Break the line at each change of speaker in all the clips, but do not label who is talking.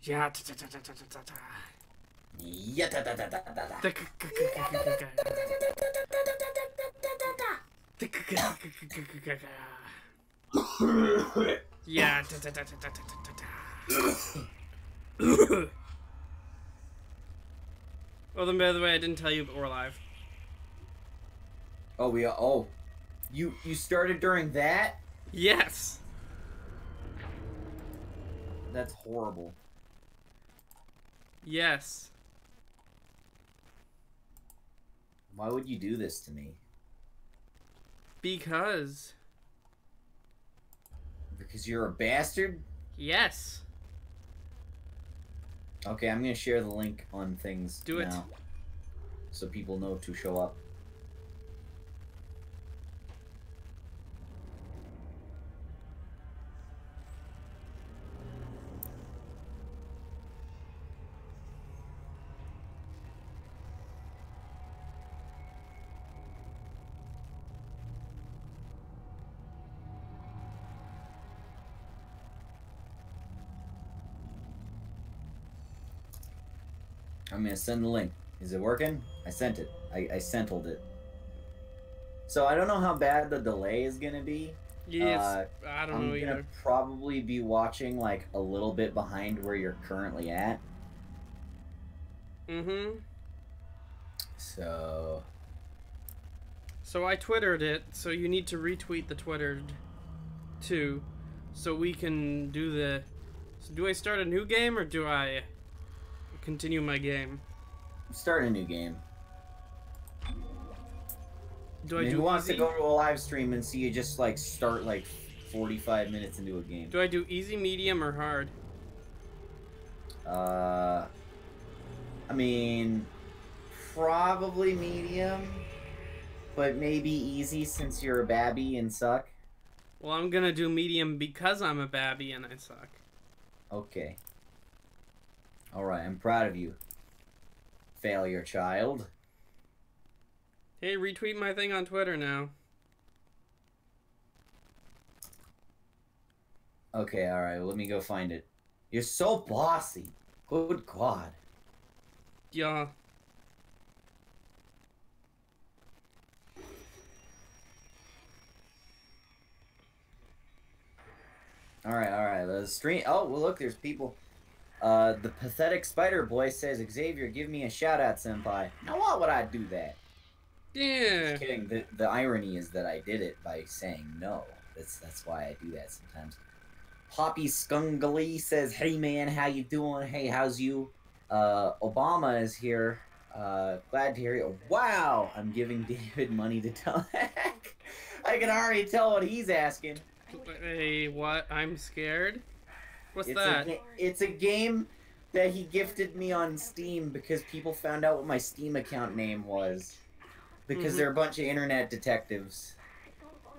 Yeah.
Yeah.
Yeah. Oh, then by the way, I didn't tell you, but we're live.
Oh, we are. Oh, you started during that?
Yes.
That's horrible.
Yes.
Why would you do this to me?
Because
you're a bastard?
Yes.
Okay, I'm gonna share the link on things
Do it.
now, so people know to show up. I'm gonna send the link. Is it working? I sent it. I sentled it. So I don't know how bad the delay is gonna be.
Yes. I don't know
I'm gonna
either.
probably be watching like a little bit behind where you're currently at.
Mm-hmm.
So
I twittered it, so you need to retweet the twittered too, so we can do the. So do I start a new game or do I continue my game?
start a new game.
Do
I
I
mean,
do
who wants
easy?
to go to a live stream and see you just like start like 45 minutes into a game?
Do I do easy, medium, or hard?
I mean, probably medium, but maybe easy since you're a babby and suck.
Well, I'm gonna do medium because I'm a babby and I suck.
Okay. Alright, I'm proud of you. Failure child.
Hey, retweet my thing on Twitter now.
Okay, alright, let me go find it. You're so bossy. Good God.
Yeah.
Alright, the stream. Oh, well, look, there's people. The pathetic spider boy says, Xavier, give me a shout out, senpai. Now, why would I do that?
Yeah.
Just kidding. The irony is that I did it by saying no. That's why I do that sometimes. Poppy Skungly says, hey man, how you doing? Hey, how's you? Obama is here. Glad to hear you. Wow, I'm giving David money to tell. I can already tell what he's asking.
Hey, what? I'm scared? What's that?
It's a game that he gifted me on Steam because people found out what my Steam account name was. Because they're a bunch of internet detectives.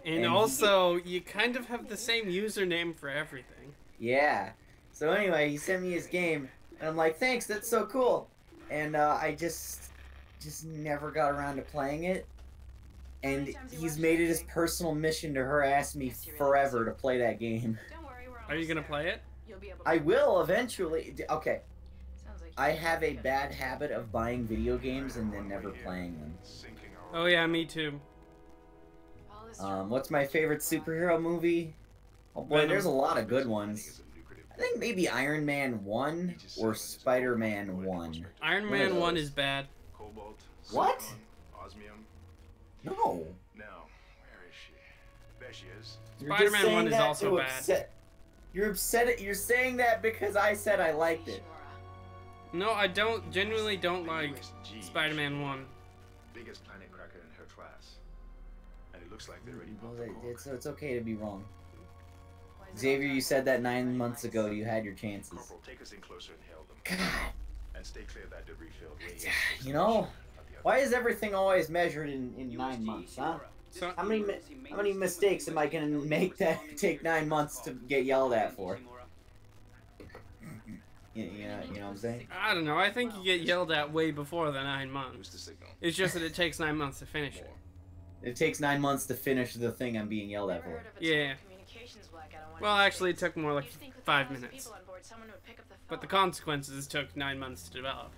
And also, you kind of have the same username for everything.
Yeah. So anyway, he sent me his game, and I'm like, thanks, that's so cool. And I just never got around to playing it. And he's made it his personal mission to harass me forever to play that game.
Are you gonna play it?
I will eventually. Okay. I have a bad habit of buying video games and then never playing them.
Oh yeah, me too.
What's my favorite superhero movie? Oh boy,
Venom.
there's a lot of good ones. I think maybe Iron Man 1 or Spider-Man 1.
Iron Man 1 is bad.
What? No.
No. Where is she? There she is.
Spider-Man 1 is also bad.
You're upset. You're saying that because I said I liked it.
No, I genuinely don't like Spider-Man 1.
Biggest planet cracker in her class. And it looks like they're ready
Well,
to cork.
it's okay to be wrong. Xavier, you said that 9 months ago. You had your chances.
Corporal, take us in closer and hail them.
God.
And stay clear of that debris-filled way.
You know, why is everything always measured in 9 months, huh?
So,
How many mistakes am I gonna make that take 9 months to get yelled at for? You know what I'm saying?
I don't know. I think you get yelled at way before the 9 months. It's just that it takes 9 months to finish it.
It takes 9 months to finish the thing I'm being yelled at for.
Yeah. Well, actually, it took more like 5 minutes. But the consequences took 9 months to develop.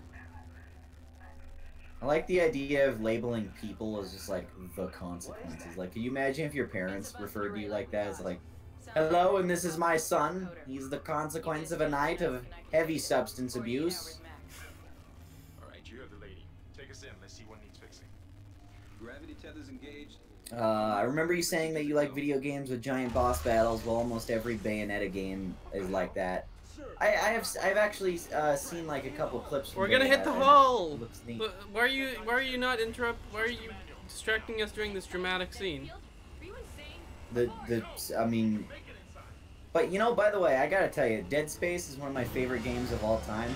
I like the idea of labeling people as just like the consequences. Like, can you imagine if your parents referred to you like that? It's like, hello, and this is my son. He's the consequence of a night of heavy substance abuse.
Alright, you have the lady. Take us in. Let's see what needs fixing.
Gravity tethers engaged.
I remember you saying that you like video games with giant boss battles. Well, almost every Bayonetta game is like that. I've actually seen like a couple clips. From
We're gonna hit the
Bayonetta.
hole.
It looks neat.
Why are you not why are you distracting us during this dramatic scene?
I mean, but you know, by the way, I gotta tell you, Dead Space is one of my favorite games of all time,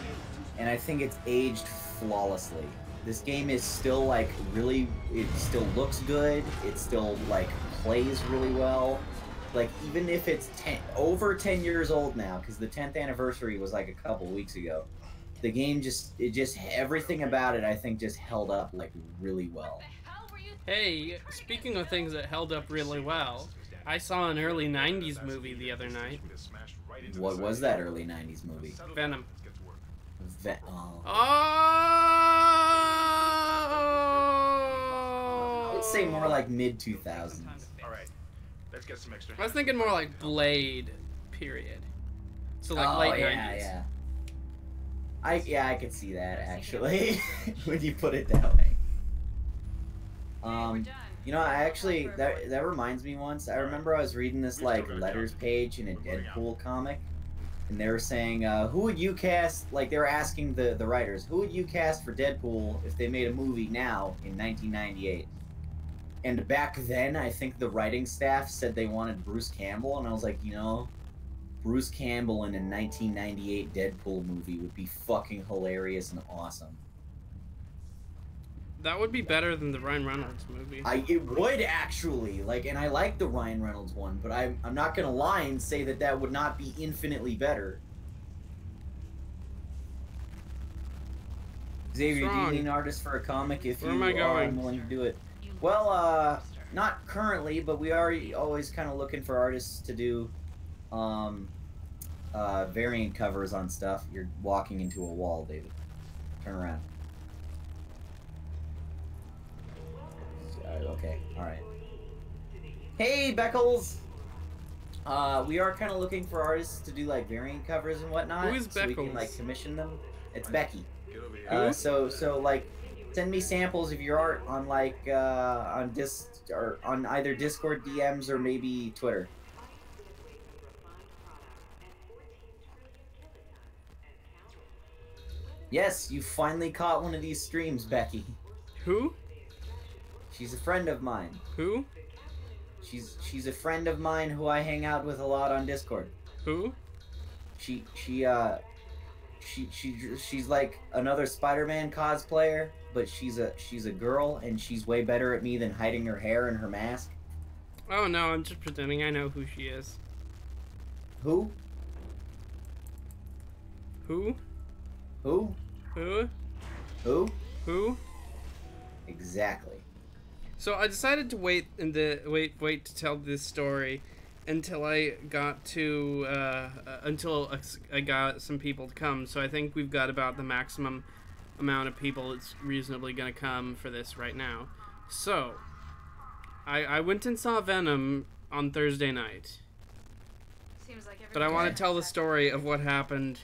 and I think it's aged flawlessly. This game is still like really, it still looks good. It still like plays really well. Like, even if it's over 10 years old now, because the 10th anniversary was like a couple weeks ago, the game everything about it, I think, just held up like really well.
Hey, speaking of things that held up really well, I saw an early 90s movie the other night.
What was that early 90s movie?
Venom.
Oh.
Oh!
I'd say more like mid-2000s.
Alright, let's get some extra.
I was thinking more like Blade, period. So like late 90s.
Yeah, I could see that actually when you put it that way. You know, I actually that reminds me once. I remember I was reading this like letters page in a Deadpool comic, and they were saying, who would you cast? Like, they were asking the writers, who would you cast for Deadpool if they made a movie now in 1998? And back then, I think the writing staff said they wanted Bruce Campbell, and I was like, you know, Bruce Campbell in a 1998 Deadpool movie would be fucking hilarious and awesome.
That would be better than the Ryan Reynolds movie.
It would actually, like, and I like the Ryan Reynolds one, but I'm not gonna lie and say that that would not be infinitely better. Xavier, do you need an artist for a comic if
Where
you
am I
are
going?
willing to do it? Well, not currently, but we are always kind of looking for artists to do variant covers on stuff. You're walking into a wall, David. Turn around. Okay, alright. Hey, Beckles! We are kind of looking for artists to do, like, variant covers and whatnot.
Who is
so we can,
Beckles?
like, commission them. It's Becky.
Get over here.
So, like, send me samples of your art on, like, on either Discord DMs or maybe Twitter. Yes, you finally caught one of these streams, Becky.
Who?
She's a friend of mine.
Who?
She's a friend of mine who I hang out with a lot on Discord.
Who?
She's like another Spider-Man cosplayer, but she's a girl and she's way better at me than hiding her hair and her mask.
Oh no, I'm just pretending I know who she is.
Who?
Who?
Who?
Who?
Who?
Who?
Exactly.
So I decided to wait to tell this story until I got to until I got some people to come. So I think we've got about the maximum amount of people that's reasonably gonna come for this right now. So I went and saw Venom on Thursday night. But I want to tell the story of what happened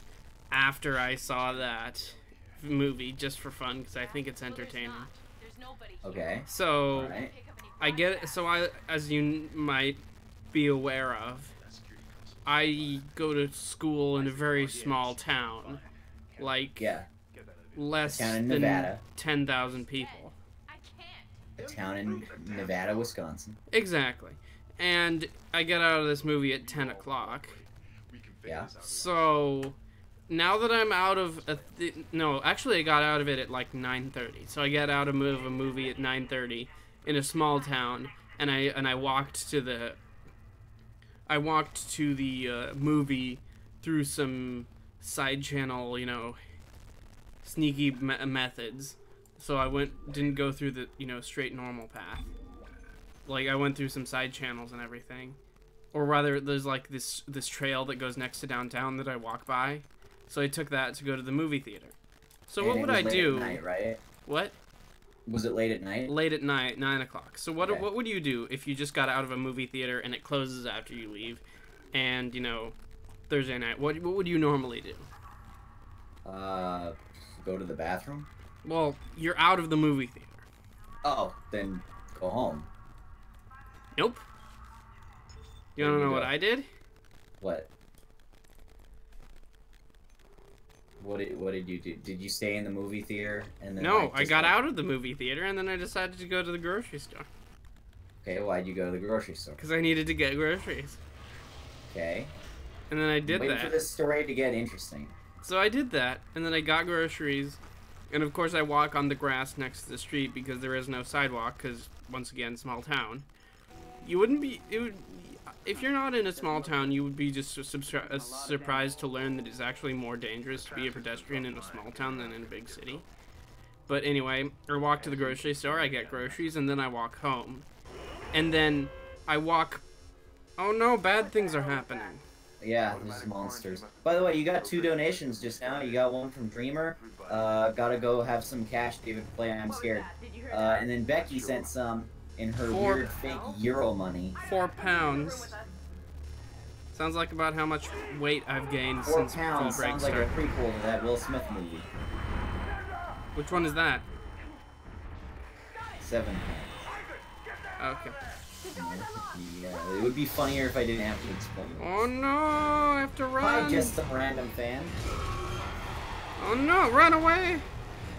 after I saw that movie, just for fun, because I think it's entertaining.
Okay.
So,
Alright.
as you might be aware of, I go to school in a very small town, like
Yeah.
less
Town in
than
Nevada.
10,000 people.
A town in Nevada, Wisconsin.
Exactly. And I get out of this movie at 10 o'clock.
Yeah.
So, now that I'm out of no, actually I got out of it at like 9:30. So I get out of a movie at 9:30 in a small town, and I walked to the movie through some side channel, sneaky methods. So I didn't go through the straight normal path. Like, I went through some side channels and everything. Or rather, there's like this trail that goes next to downtown that I walk by. So I took that to go to the movie theater. So
And
what
it
would
was
I
late
do?
At night, right?
What?
Was it late at night?
Late at night, 9 o'clock. So what
Okay.
what would you do if you just got out of a movie theater and it closes after you leave, and you know, Thursday night? What would you normally do?
Go to the bathroom.
Well, you're out of the movie theater.
Oh, then go home.
Nope. You
Where
wanna
do you
know what
go?
I did?
What? What did you do? Did you stay in the movie theater and then?
No,
like,
I
just,
got
like-
out of the movie theater and then I decided to go to the grocery store
Okay, why'd you go to the grocery store?
because I needed to get groceries.
Okay.
And then I did
Waiting for
that.
this story to get interesting.
So I did that, and then I got groceries, and of course I walk on the grass next to the street because there is no sidewalk, because, once again, small town. You wouldn't be, if you're not in a small town, you would be just surprised to learn that it's actually more dangerous to be a pedestrian in a small town than in a big city. But anyway, I walk to the grocery store, I get groceries, and then I walk home. And then I walk, oh no, bad things are happening.
Yeah, there's monsters. By the way, you got 2 donations just now. You got one from Dreamer. Gotta go have some cash, David, to play I'm Scared. And then Becky sent some in her weird fake Euro money.
4 pounds. Sounds like about how much weight I've gained
4
since
pounds
the break
sounds like a
started.
prequel to that Will Smith movie.
Which one is that?
7 pounds.
Okay.
Yeah, it would be funnier if I didn't have to explain it.
Oh no, I have to run.
Hi, just some random fan.
Oh no, run away.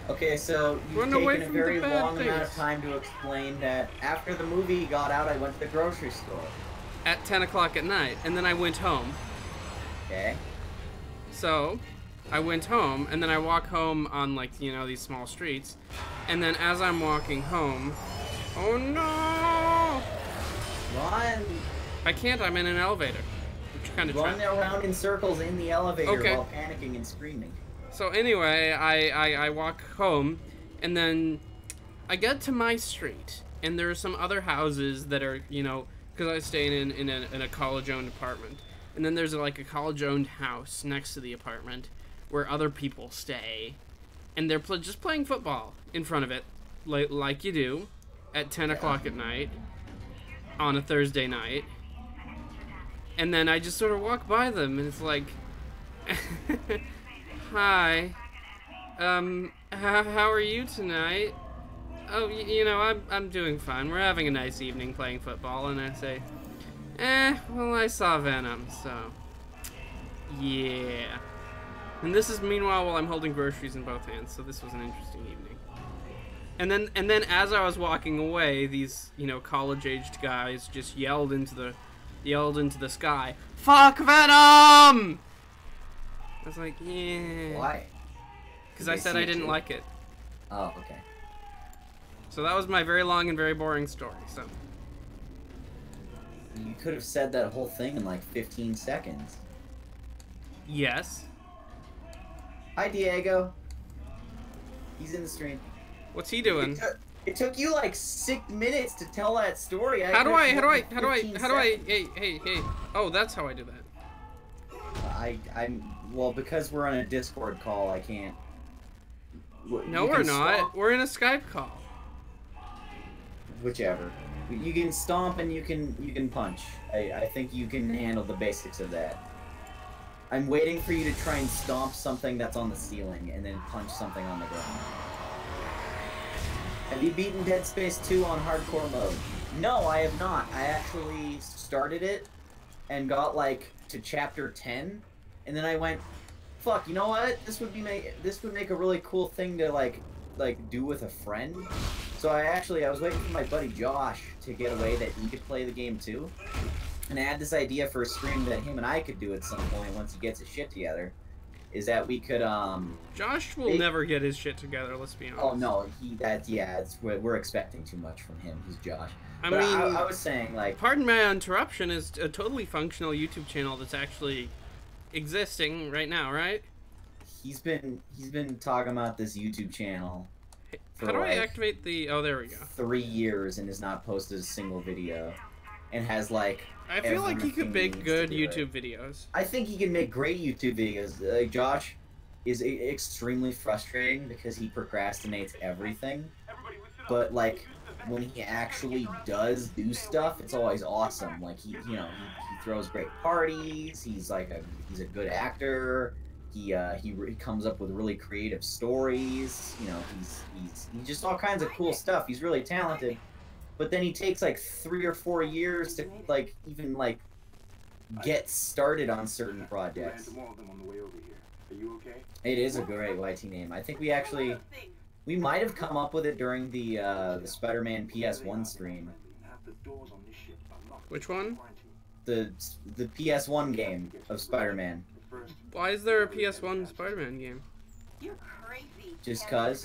Okay, so you've
Run away
taken a
from the
very
bad
long amount of
things.
time to explain that after the movie got out, I went to the grocery store.
At 10 o'clock at night, and then I went home.
Okay?
So, I went home, and then I walk home on, like, you know, these small streets. And then as I'm walking home, oh no!
Run!
I can't, I'm in an elevator. Which kind of
Run around in circles in the elevator
Okay.
while panicking and screaming.
So anyway, I walk home, and then I get to my street, and there are some other houses that are, you know, because I stay in a college-owned apartment, and then there's like a college-owned house next to the apartment where other people stay, and they're just playing football in front of it, like you do, at 10 o'clock at night, on a Thursday night, and then I just sort of walk by them, and it's like, hi, how are you tonight? Oh, you know, I'm doing fine. We're having a nice evening playing football, and I say, well, I saw Venom, so, yeah. And this is meanwhile while I'm holding groceries in both hands, so this was an interesting evening. And then as I was walking away, these, you know, college-aged guys just yelled into the sky, "Fuck Venom!" I was like, yeah.
Why?
Because I said I didn't like it.
Oh, okay.
So that was my very long and very boring story, so.
You could have said that whole thing in like 15 seconds.
Yes.
Hi, Diego. He's in the stream.
What's he doing?
It took you like 6 minutes to tell that story.
How do I, hey. Oh, that's how I do that.
Well, because we're on a Discord call, I can't.
No, we're not. We're in a Skype call.
Whichever. You can stomp and you can punch. I think you can handle the basics of that. I'm waiting for you to try and stomp something that's on the ceiling and then punch something on the ground. Have you beaten Dead Space 2 on hardcore mode? No, I have not. I actually started it and got like to chapter 10, and then I went, fuck, you know what? This would make a really cool thing to like do with a friend. So I was waiting for my buddy Josh to get away that he could play the game too. And I had this idea for a stream that him and I could do at some point once he gets his shit together. Is that we could
Josh will never get his shit together, let's be honest.
Oh no, we're expecting too much from him. He's Josh.
I
But
mean,
I was saying, like,
pardon my interruption, is a totally functional YouTube channel that's actually existing right now, right?
he's been talking about this YouTube channel for
How do I
like
activate the... Oh, there we go.
3 years and has not posted a single video, and has like.
I feel like he could
everything
make
needs
good
to do it.
YouTube videos.
I think he can make great YouTube videos. Josh, is extremely frustrating because he procrastinates everything. But like when he actually does do stuff, it's always awesome. Like he throws great parties. He's a good actor. He comes up with really creative stories. You know, he's just all kinds of cool stuff. He's really talented. But then he takes like 3 or 4 years to like even like get started on certain projects. It is a great YT name. I think we might have come up with it during the Spider-Man PS1 stream.
Which one?
The PS1 game of Spider-Man.
Why is there a PS1 Spider-Man game?
Just cause?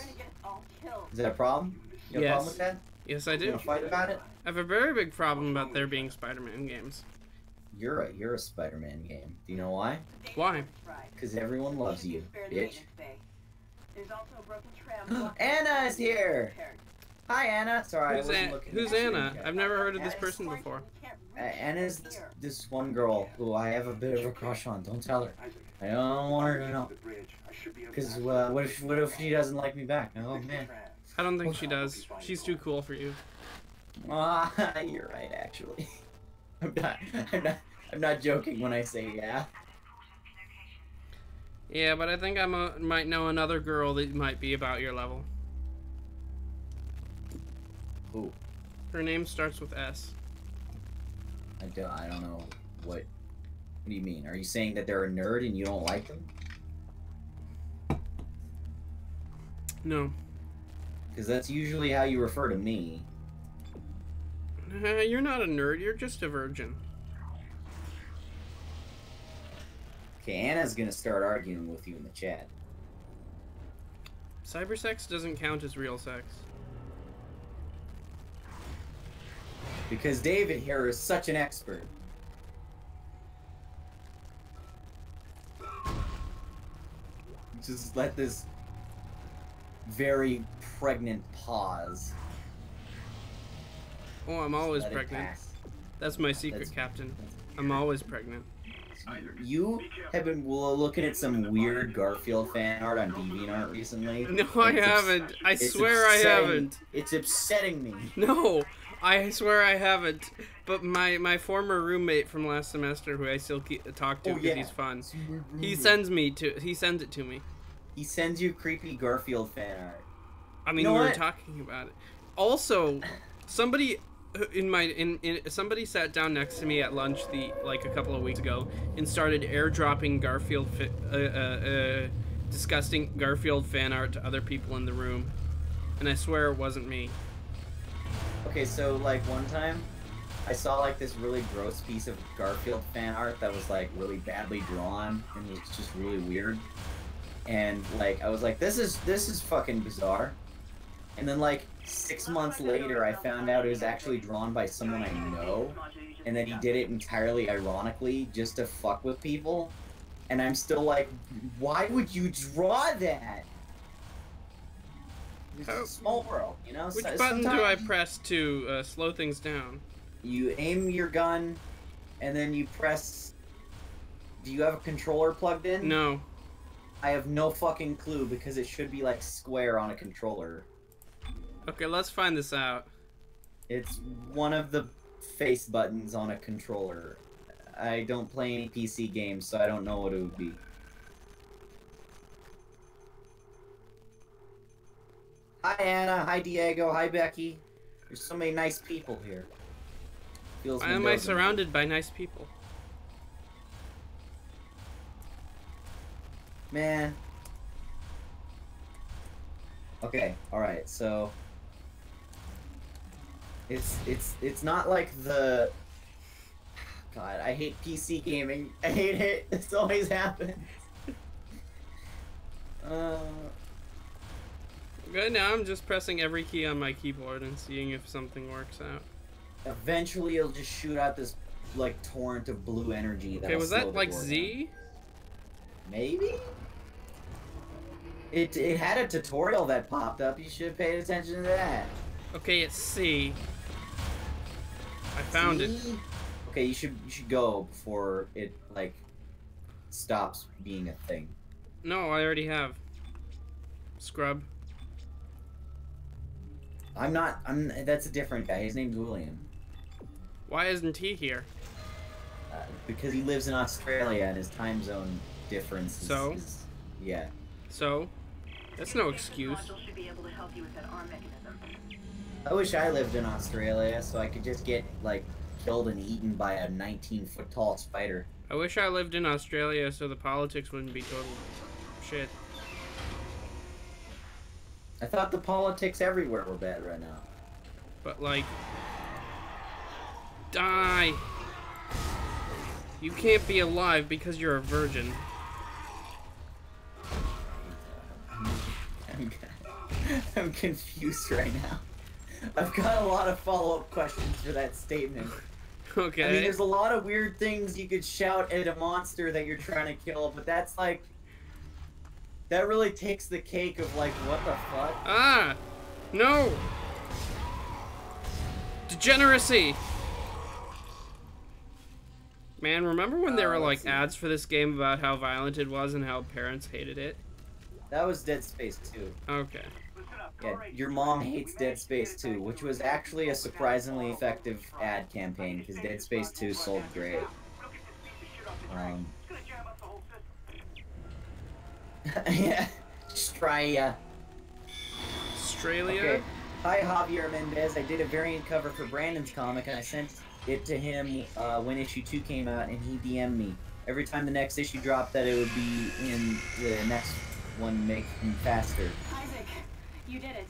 Is that a problem? You have a problem with that?
Yes, I do.
You wanna fight about it?
I have a very big problem about there being Spider-Man games.
You're a Spider-Man game. Do you know why?
Why?
Because everyone loves you, bitch. Anna is here! Hi, Anna. Sorry,
Who's Anna? I've never heard of this person before.
Anna's this one girl who I have a bit of a crush on. Don't tell her. I don't want her to know. Because what if she doesn't like me back? Oh man.
I don't think she does. She's too cool for you.
You're right, actually. I'm not joking when I say yeah.
Yeah, but I think I might know another girl that might be about your level.
Who?
Her name starts with S.
I don't know what do you mean? Are you saying that they're a nerd and you don't like them?
No.
Because that's usually how you refer to me.
You're not a nerd, you're just a virgin.
Okay, Anna's gonna start arguing with you in the chat.
Cybersex doesn't count as real sex.
Because David here is such an expert. Just let this very pregnant pause.
Oh, I'm always
Let it
pregnant.
pass.
That's my secret, Captain. I'm always pregnant.
You have been looking at some weird Garfield fan art on DeviantArt recently.
No, I haven't. I swear I haven't.
It's upsetting me.
No, I swear I haven't. But my former roommate from last semester, who I still talk to because he's fun, he sends it to me.
He sends you creepy Garfield fan art.
I mean, we were talking about it. Also, somebody somebody sat down next to me at lunch a couple of weeks ago and started airdropping Garfield disgusting Garfield fan art to other people in the room, and I swear it wasn't me.
Okay, so like one time I saw like this really gross piece of Garfield fan art that was like really badly drawn and was just really weird, and like I was like, this is fucking bizarre. And then like 6 months later, I found out it was actually drawn by someone I know, and that he did it entirely ironically just to fuck with people. And I'm still like, why would you draw that? It's a small world, you know?
Which button do I press to slow things down?
You aim your gun, and then you press... Do you have a controller plugged in?
No.
I have no fucking clue, because it should be like square on a controller.
Okay, let's find this out.
It's one of the face buttons on a controller. I don't play any PC games, so I don't know what it would be. Hi Anna, hi Diego, hi Becky. There's so many nice people here.
Why am I surrounded by nice people?
Man. Okay, alright, so... It's not like the... God, I hate PC gaming. I hate it. This always happens.
Good, now I'm just pressing every key on my keyboard and seeing if something works out.
Eventually it'll just shoot out this, like, torrent of blue energy.
Okay, was that, like, Z?
Maybe? It had a tutorial that popped up. You should have paid attention to that.
Okay, it's C. I found it.
Okay, you should go before it like stops being a thing.
No, I already have. Scrub.
That's a different guy. His name's William.
Why isn't he here?
Because he lives in Australia and his time zone difference is...
So?
Yeah.
So? That's no excuse.
Should be able to help you with that arm mechanism.
I wish I lived in Australia so I could just get, like, killed and eaten by a 19-foot tall spider.
I wish I lived in Australia so the politics wouldn't be total shit.
I thought the politics everywhere were bad right now.
But, like... Die! You can't be alive because you're a virgin.
I'm confused right now. I've got a lot of follow-up questions for that statement.
Okay.
I mean, there's a lot of weird things you could shout at a monster that you're trying to kill, but that's like... That really takes the cake of like, what the fuck?
Ah! No! Degeneracy! Man, remember when there were like ads for this game about how violent it was and how parents hated it?
That was Dead Space 2.
Okay.
Yeah, your mom hates Dead Space 2, which was actually a surprisingly effective ad campaign because Dead Space 2 sold great. Yeah, Australia.
Australia?
Okay. Hi, Javier Mendez. I did a variant cover for Brandon's comic, and I sent it to him when issue 2 came out, and he DM'd me. Every time the next issue dropped, that it would be in the next one, make him faster.
Isaac, you did it.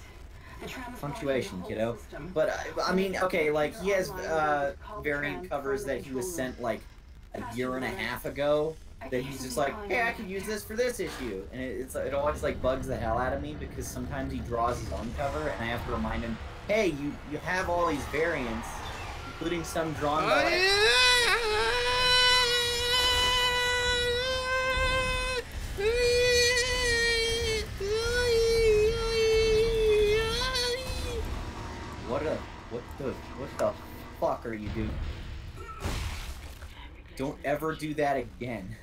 Punctuation, kiddo. But I mean, okay, like he has variant covers that he was sent like a year and a half ago. That he's just like, hey, I could use this for this issue, and it always like bugs the hell out of me because sometimes he draws his own cover, and I have to remind him, hey, you have all these variants, including some drawn by. What the fuck are you doing? Don't ever do that again.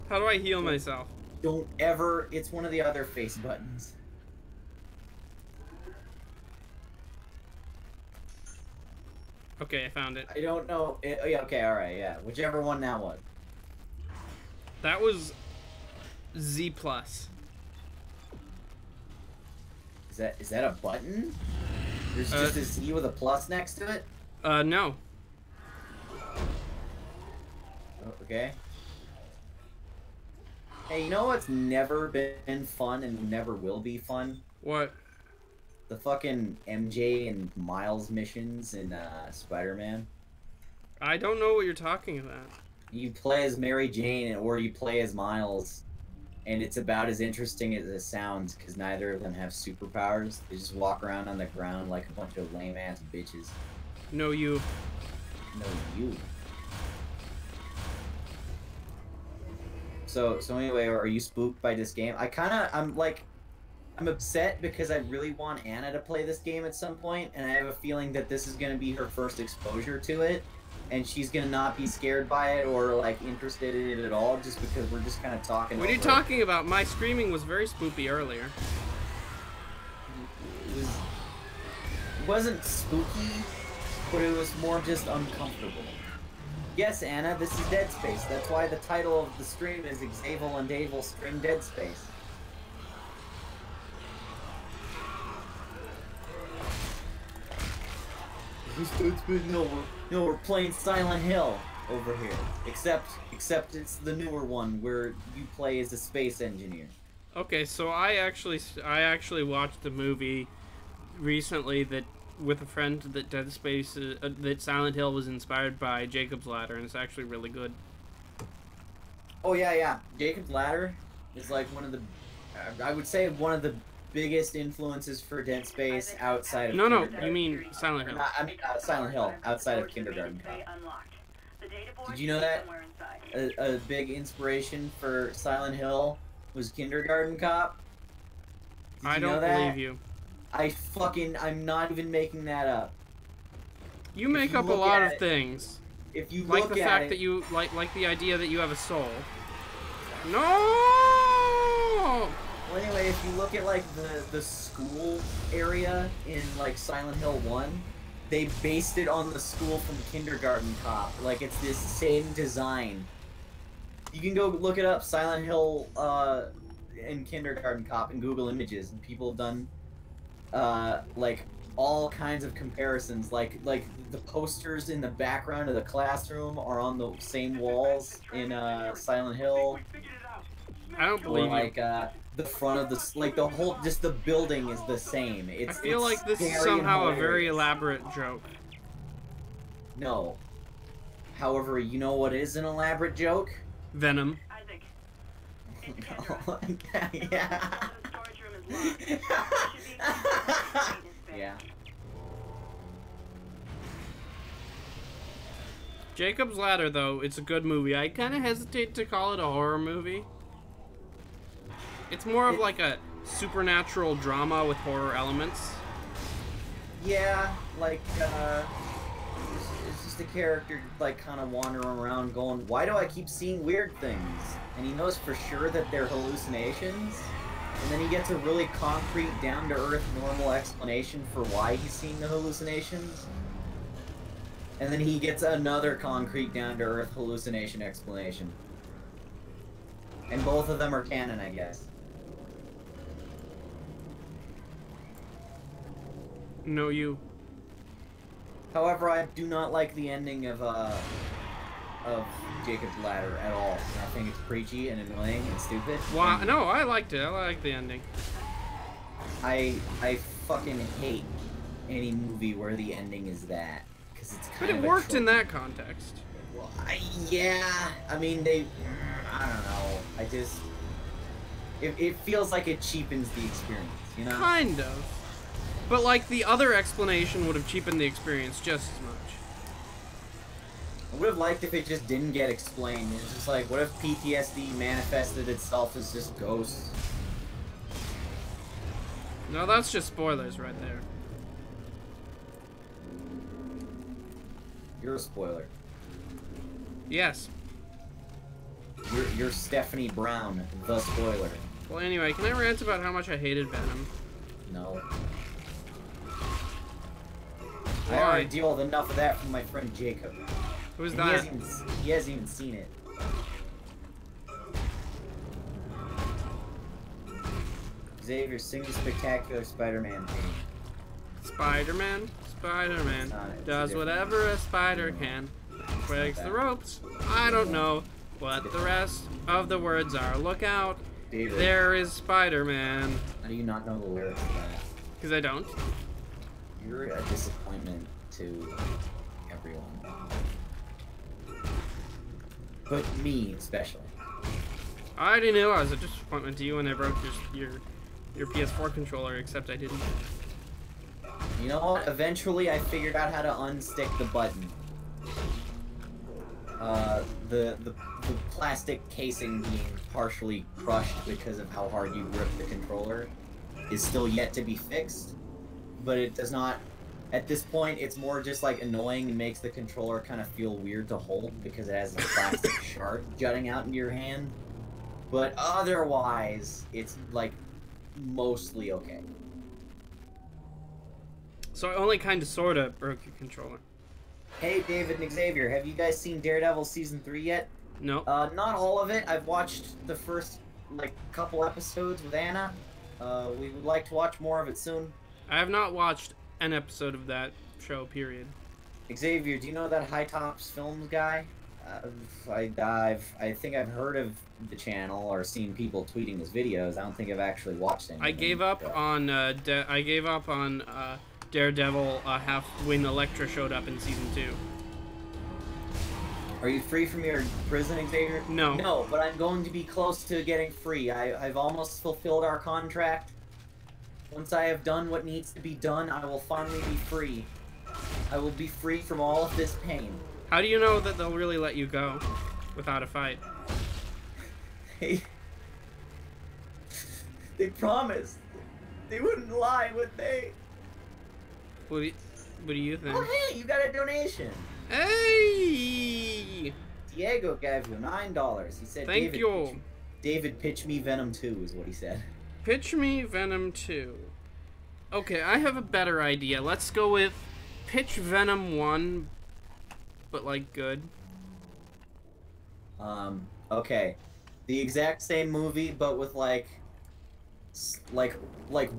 How do I heal myself?
Don't ever. It's one of the other face buttons.
Okay, I found it.
I don't know. Yeah, okay, alright, yeah. Whichever one that was.
That was Z+.
Is that a button? There's just a Z with a plus next to it?
No.
Oh, okay. Hey, you know what's never been fun and never will be fun?
What?
The fucking MJ and Miles missions in Spider-Man.
I don't know what you're talking about.
You play as Mary Jane or you play as Miles, and it's about as interesting as it sounds because neither of them have superpowers. They just walk around on the ground like a bunch of lame-ass bitches.
No, you.
No, you. So anyway, are you spooked by this game? I'm upset because I really want Anna to play this game at some point, and I have a feeling that this is going to be her first exposure to it, and she's going to not be scared by it or, like, interested in it at all, just because we're just kind of talking
What are you talking about? My screaming was very spoopy earlier.
It wasn't spooky, but it was more just uncomfortable. Yes, Anna, this is Dead Space. That's why the title of the stream is Xavil and Davil Stream Dead Space. No, we're playing Silent Hill over here. Except it's the newer one where you play as a space engineer.
Okay, so I actually watched a movie recently that with a friend that Dead Space that Silent Hill was inspired by Jacob's Ladder, and it's actually really good.
Oh yeah. Jacob's Ladder is like one of the, I would say one of the biggest influences for Dead Space outside of
No, you mean Silent Hill.
I mean Silent Hill outside of Kindergarten Cop. Did you know that a big inspiration for Silent Hill was Kindergarten Cop?
I don't believe you.
I'm not even making that up.
You make up a lot of things.
If you
like
look
the
at
fact
it,
that you like the idea that you have a soul. No! No!
Well, anyway, if you look at like the school area in like Silent Hill 1, they based it on the school from Kindergarten Cop. Like it's this same design. You can go look it up, Silent Hill in Kindergarten Cop in Google Images, and people have done like all kinds of comparisons. Like the posters in the background of the classroom are on the same walls in Silent Hill.
I don't
Or
believe
like
you.
the front of the like the whole just the building is the same.
I feel like this is somehow a very elaborate joke.
No. However, you know what is an elaborate joke?
Venom.
Isaac.
No. Yeah.
The storage room is locked. There should be maintenance bay.
Yeah.
Jacob's Ladder, though, it's a good movie. I kind of hesitate to call it a horror movie. It's more of like a supernatural drama with horror elements.
Yeah, like it's just a character like kind of wandering around going, why do I keep seeing weird things? And he knows for sure that they're hallucinations. And then he gets a really concrete, down-to-earth, normal explanation for why he's seeing the hallucinations. And then he gets another concrete, down-to-earth hallucination explanation. And both of them are canon, I guess.
No, you.
However, I do not like the ending of Jacob's Ladder at all. I think it's preachy and annoying and stupid.
Wow, no, I liked it. I liked the ending.
I fucking hate any movie where the ending is that, because it's kind
But
of
it
a
worked in
trope.
that context.
Well, yeah, I mean I don't know. I just it feels like it cheapens the experience, you know?
Kind of. But like the other explanation would have cheapened the experience just as much.
I would have liked if it just didn't get explained. It's just like, what if PTSD manifested itself as just ghosts?
No, that's just spoilers right there.
You're a spoiler.
Yes.
You're Stephanie Brown, the spoiler.
Well, anyway, can I rant about how much I hated Venom?
No. I
Why?
already deal with enough of that from my friend Jacob.
Who's
And
that?
He hasn't even seen it. Xavier, sing the spectacular Spider-Man theme.
Spider-Man? Spider-Man
It's not- it's
does
different.
whatever a spider can. Breaks the ropes. I don't know what the rest of the words are. Look out.
David,
There is Spider-Man.
how do you not know the lyrics of that?
Because I don't.
You're a disappointment to everyone. But me, especially.
I already knew I was a disappointment to you when I broke your PS4 controller, except I didn't.
You know what? Eventually, I figured out how to unstick the button. The plastic casing being partially crushed because of how hard you grip the controller is still yet to be fixed, but it does not. At this point, it's more just like annoying and makes the controller kind of feel weird to hold because it has a plastic shard jutting out into your hand. But otherwise, it's like mostly okay.
So I only kind of sorta broke your controller.
Hey, David and Xavier, have you guys seen Daredevil Season 3 yet?
No.
Not all of it. I've watched the first, like, couple episodes with Anna. We would like to watch more of it soon.
I have not watched an episode of that show, period.
Xavier, do you know that High Tops Films guy? I think I've heard of the channel or seen people tweeting his videos. I don't think I've actually watched any.
I gave up on Daredevil when Elektra showed up in season 2.
Are you free from your prison, Xavier?
No.
No, but I'm going to be close to getting free. I've almost fulfilled our contract. Once I have done what needs to be done, I will finally be free. I will be free from all of this pain.
How do you know that they'll really let you go without a fight?
They promised. They wouldn't lie, would they?
What do you think?
Oh, hey, you got a donation.
Hey!
Diego gave you $9. He said,
Thank
David,
you.
David, pitch me Venom 2 is what he said.
Pitch me Venom 2. Okay, I have a better idea. Let's go with pitch Venom 1, but like good.
Okay. The exact same movie, but with like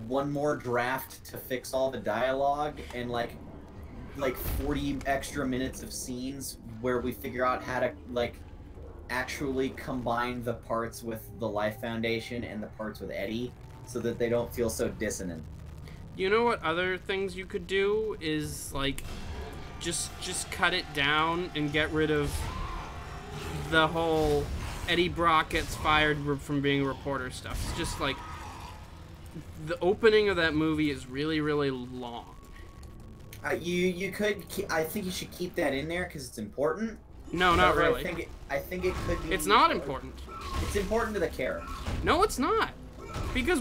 one more draft to fix all the dialogue and like 40 extra minutes of scenes where we figure out how to like actually combine the parts with the Life Foundation and the parts with Eddie so that they don't feel so dissonant.
You know what other things you could do is like just cut it down and get rid of the whole Eddie Brock gets fired from being a reporter stuff. It's just like the opening of that movie is really, really long.
You could. I think you should keep that in there because it's important.
No, not really.
I think it could be.
It's not important.
It's important to the character.
No, it's not. Because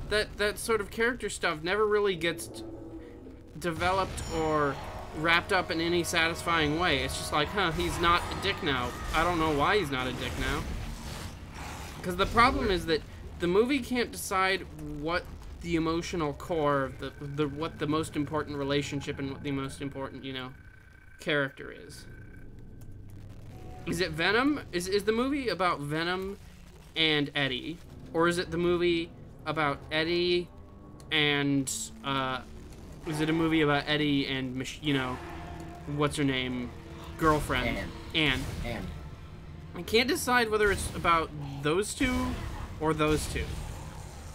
that sort of character stuff never really gets developed or wrapped up in any satisfying way. It's just like, huh, he's not a dick now. I don't know why he's not a dick now. Because the problem is that the movie can't decide what the emotional core of what the most important relationship and what the most important, you know, character is. Is it Venom? Is the movie about Venom and Eddie? Or is it the movie about Eddie and, is it a movie about Eddie and, you know, what's her name? Girlfriend. Anne. I can't decide whether it's about those two or those two.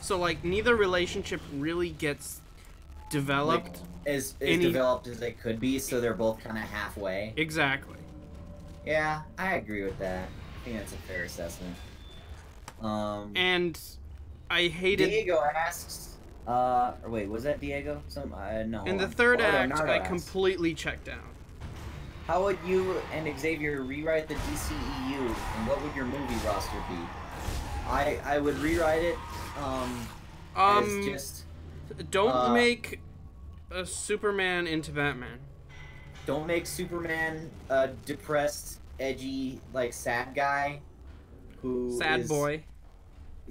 So, like, neither relationship really gets developed.
Like, as developed as they could be, so they're both kind of halfway.
Exactly.
Yeah, I agree with that. I think that's a fair assessment.
And I hated...
Diego asks... or wait, was that Diego? No.
In the third act, I completely checked down.
How would you and Xavier rewrite the DCEU, and what would your movie roster be? I would rewrite it, as just...
Don't make a Superman into Batman.
Don't make Superman a depressed, edgy, like, sad guy who
boy.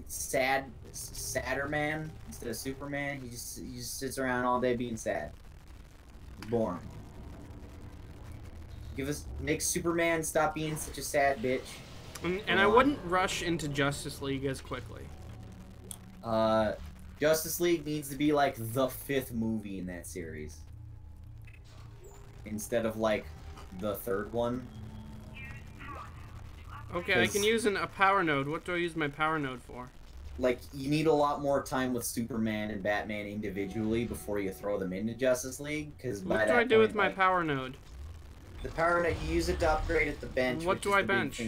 Sadder man instead of Superman. He just sits around all day being sad. Boring. Make Superman stop being such a sad bitch.
And I wouldn't rush into Justice League as quickly.
Justice League needs to be like the 5th movie in that series. Instead of like the 3rd one.
Okay, I can use a power node. What do I use my power node for?
Like, you need a lot more time with Superman and Batman individually before you throw them into Justice League. Because
what do I do with my power node?
The power node you use it to upgrade at the bench.
What do I bench?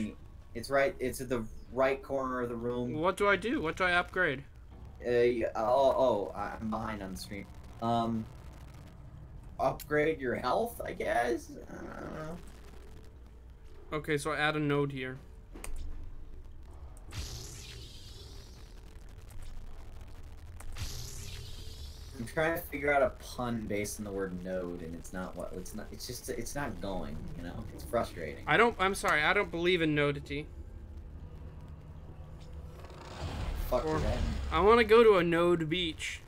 It's right. It's at the right corner of the room.
What do I do? What do I upgrade?
I'm behind on the screen. Upgrade your health, I guess. I don't know.
Okay, so I add a node here.
I'm trying to figure out a pun based on the word node, and it's not what. It's not. It's just. It's not going. You know. It's frustrating.
I'm sorry. I don't believe in nodity.
Fuck that.
I want to go to a node beach.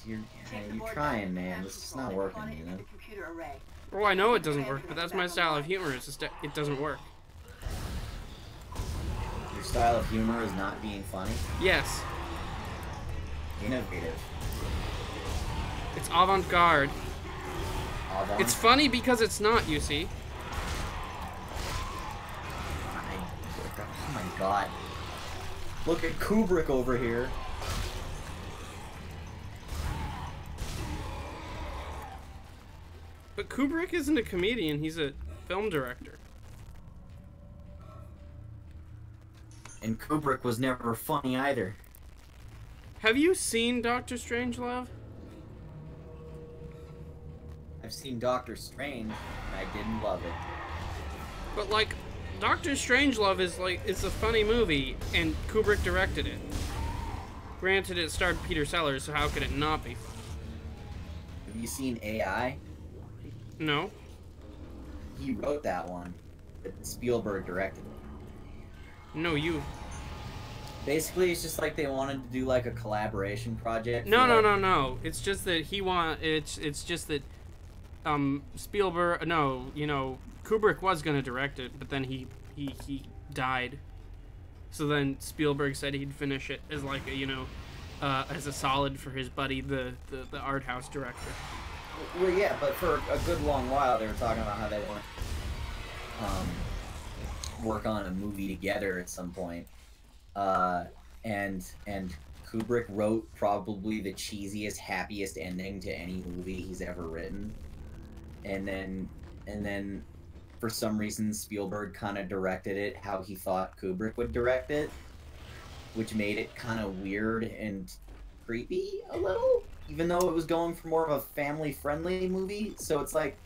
You're trying, man. This is not working, you know.
Oh, I know it doesn't work, but that's my style of humor. It's just it doesn't work.
Your style of humor is not being funny?
Yes.
Innovative.
It's avant-garde. It's funny because it's not, you see.
Oh my god. Look at Kubrick over here.
But Kubrick isn't a comedian, he's a film director.
And Kubrick was never funny either.
Have you seen Doctor Strangelove?
I've seen Doctor Strange, and I didn't love it.
But like, Doctor Strangelove is it's a funny movie, and Kubrick directed it. Granted, it starred Peter Sellers, so how could it not be funny?
Have you seen AI?
No.
He wrote that one. but Spielberg directed it.
No, you.
Basically, it's just like they wanted to do like a collaboration project.
No,
for,
no,
like,
no, no. It's just that it's just that Spielberg, no, you know, Kubrick was gonna direct it, but then he died. So then Spielberg said he'd finish it as like a, you know, as a solid for his buddy, the art house director.
Well, yeah, but for a good long while they were talking about how they want to work on a movie together at some point. And Kubrick wrote probably the cheesiest, happiest ending to any movie he's ever written. And then for some reason Spielberg kind of directed it how he thought Kubrick would direct it, which made it kind of weird and creepy a little, even though it was going for more of a family-friendly movie. So it's like,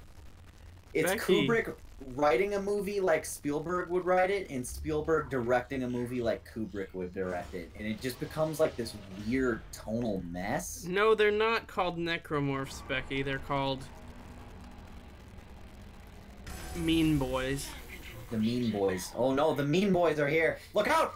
it's
Becky.
Kubrick writing a movie like Spielberg would write it, and Spielberg directing a movie like Kubrick would direct it, and it just becomes like this weird tonal mess.
No, they're not called necromorphs, Becky. They're called Mean Boys.
The Mean Boys. Oh no, the Mean Boys are here. Look out!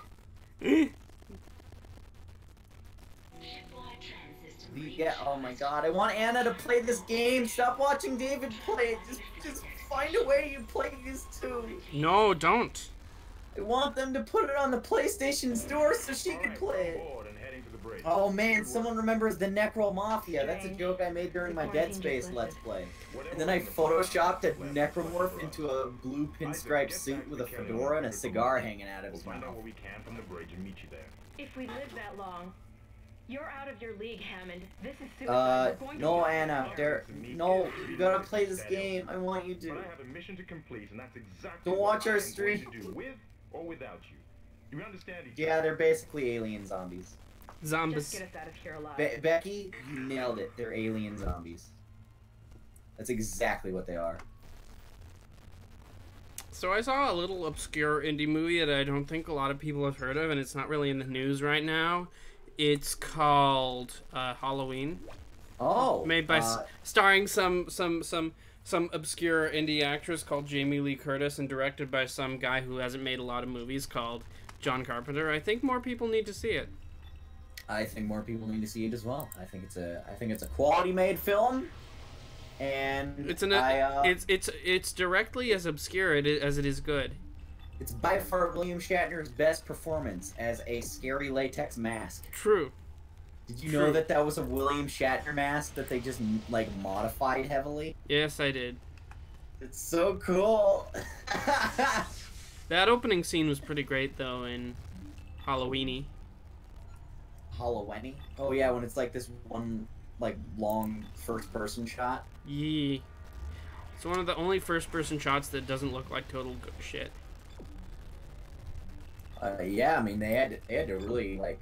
Yeah, oh my god, I want Anna to play this game. Stop watching David play it. Just find a way you play this too.
No, don't.
I want them to put it on the PlayStation Store so she can play it. Oh man, someone remembers the Necro Mafia. That's a joke I made during my Dead Space Let's Play. And then I photoshopped a necromorph into a blue pinstripe suit with a fedora and a cigar hanging out of his mouth.
If we live that long, you're out of your league, Hammond. This is suicide. We're going to
No,
die
Anna,
together.
no, you gotta play this game. I want you to.
But I have a mission to complete, and that's exactly
Don't
what
watch our
I'm going
stream.
to do, with or without you. Do we understand each
Yeah, they're basically alien zombies.
Just
Zombies.
get us out of here alive.
Becky, you nailed it. They're alien zombies. That's exactly what they are.
So I saw a little obscure indie movie that I don't think a lot of people have heard of, and it's not really in the news right now. It's called Halloween.
Oh,
Made by starring some obscure indie actress called Jamie Lee Curtis, and directed by some guy who hasn't made a lot of movies called John Carpenter. I think more people need to see it.
I think more people need to see it as well. I think it's a quality made film, and
It's directly as obscure as it is good.
it's by far William Shatner's best performance as a scary latex mask.
True.
Did you know that that was a William Shatner mask that they just like modified heavily?
Yes, I did.
It's so cool.
That opening scene was pretty great though in Halloweeny.
Halloween? Oh yeah, when it's like this one like long first person shot.
Yee. It's one of the only first person shots that doesn't look like total shit.
Yeah, I mean they had to really like,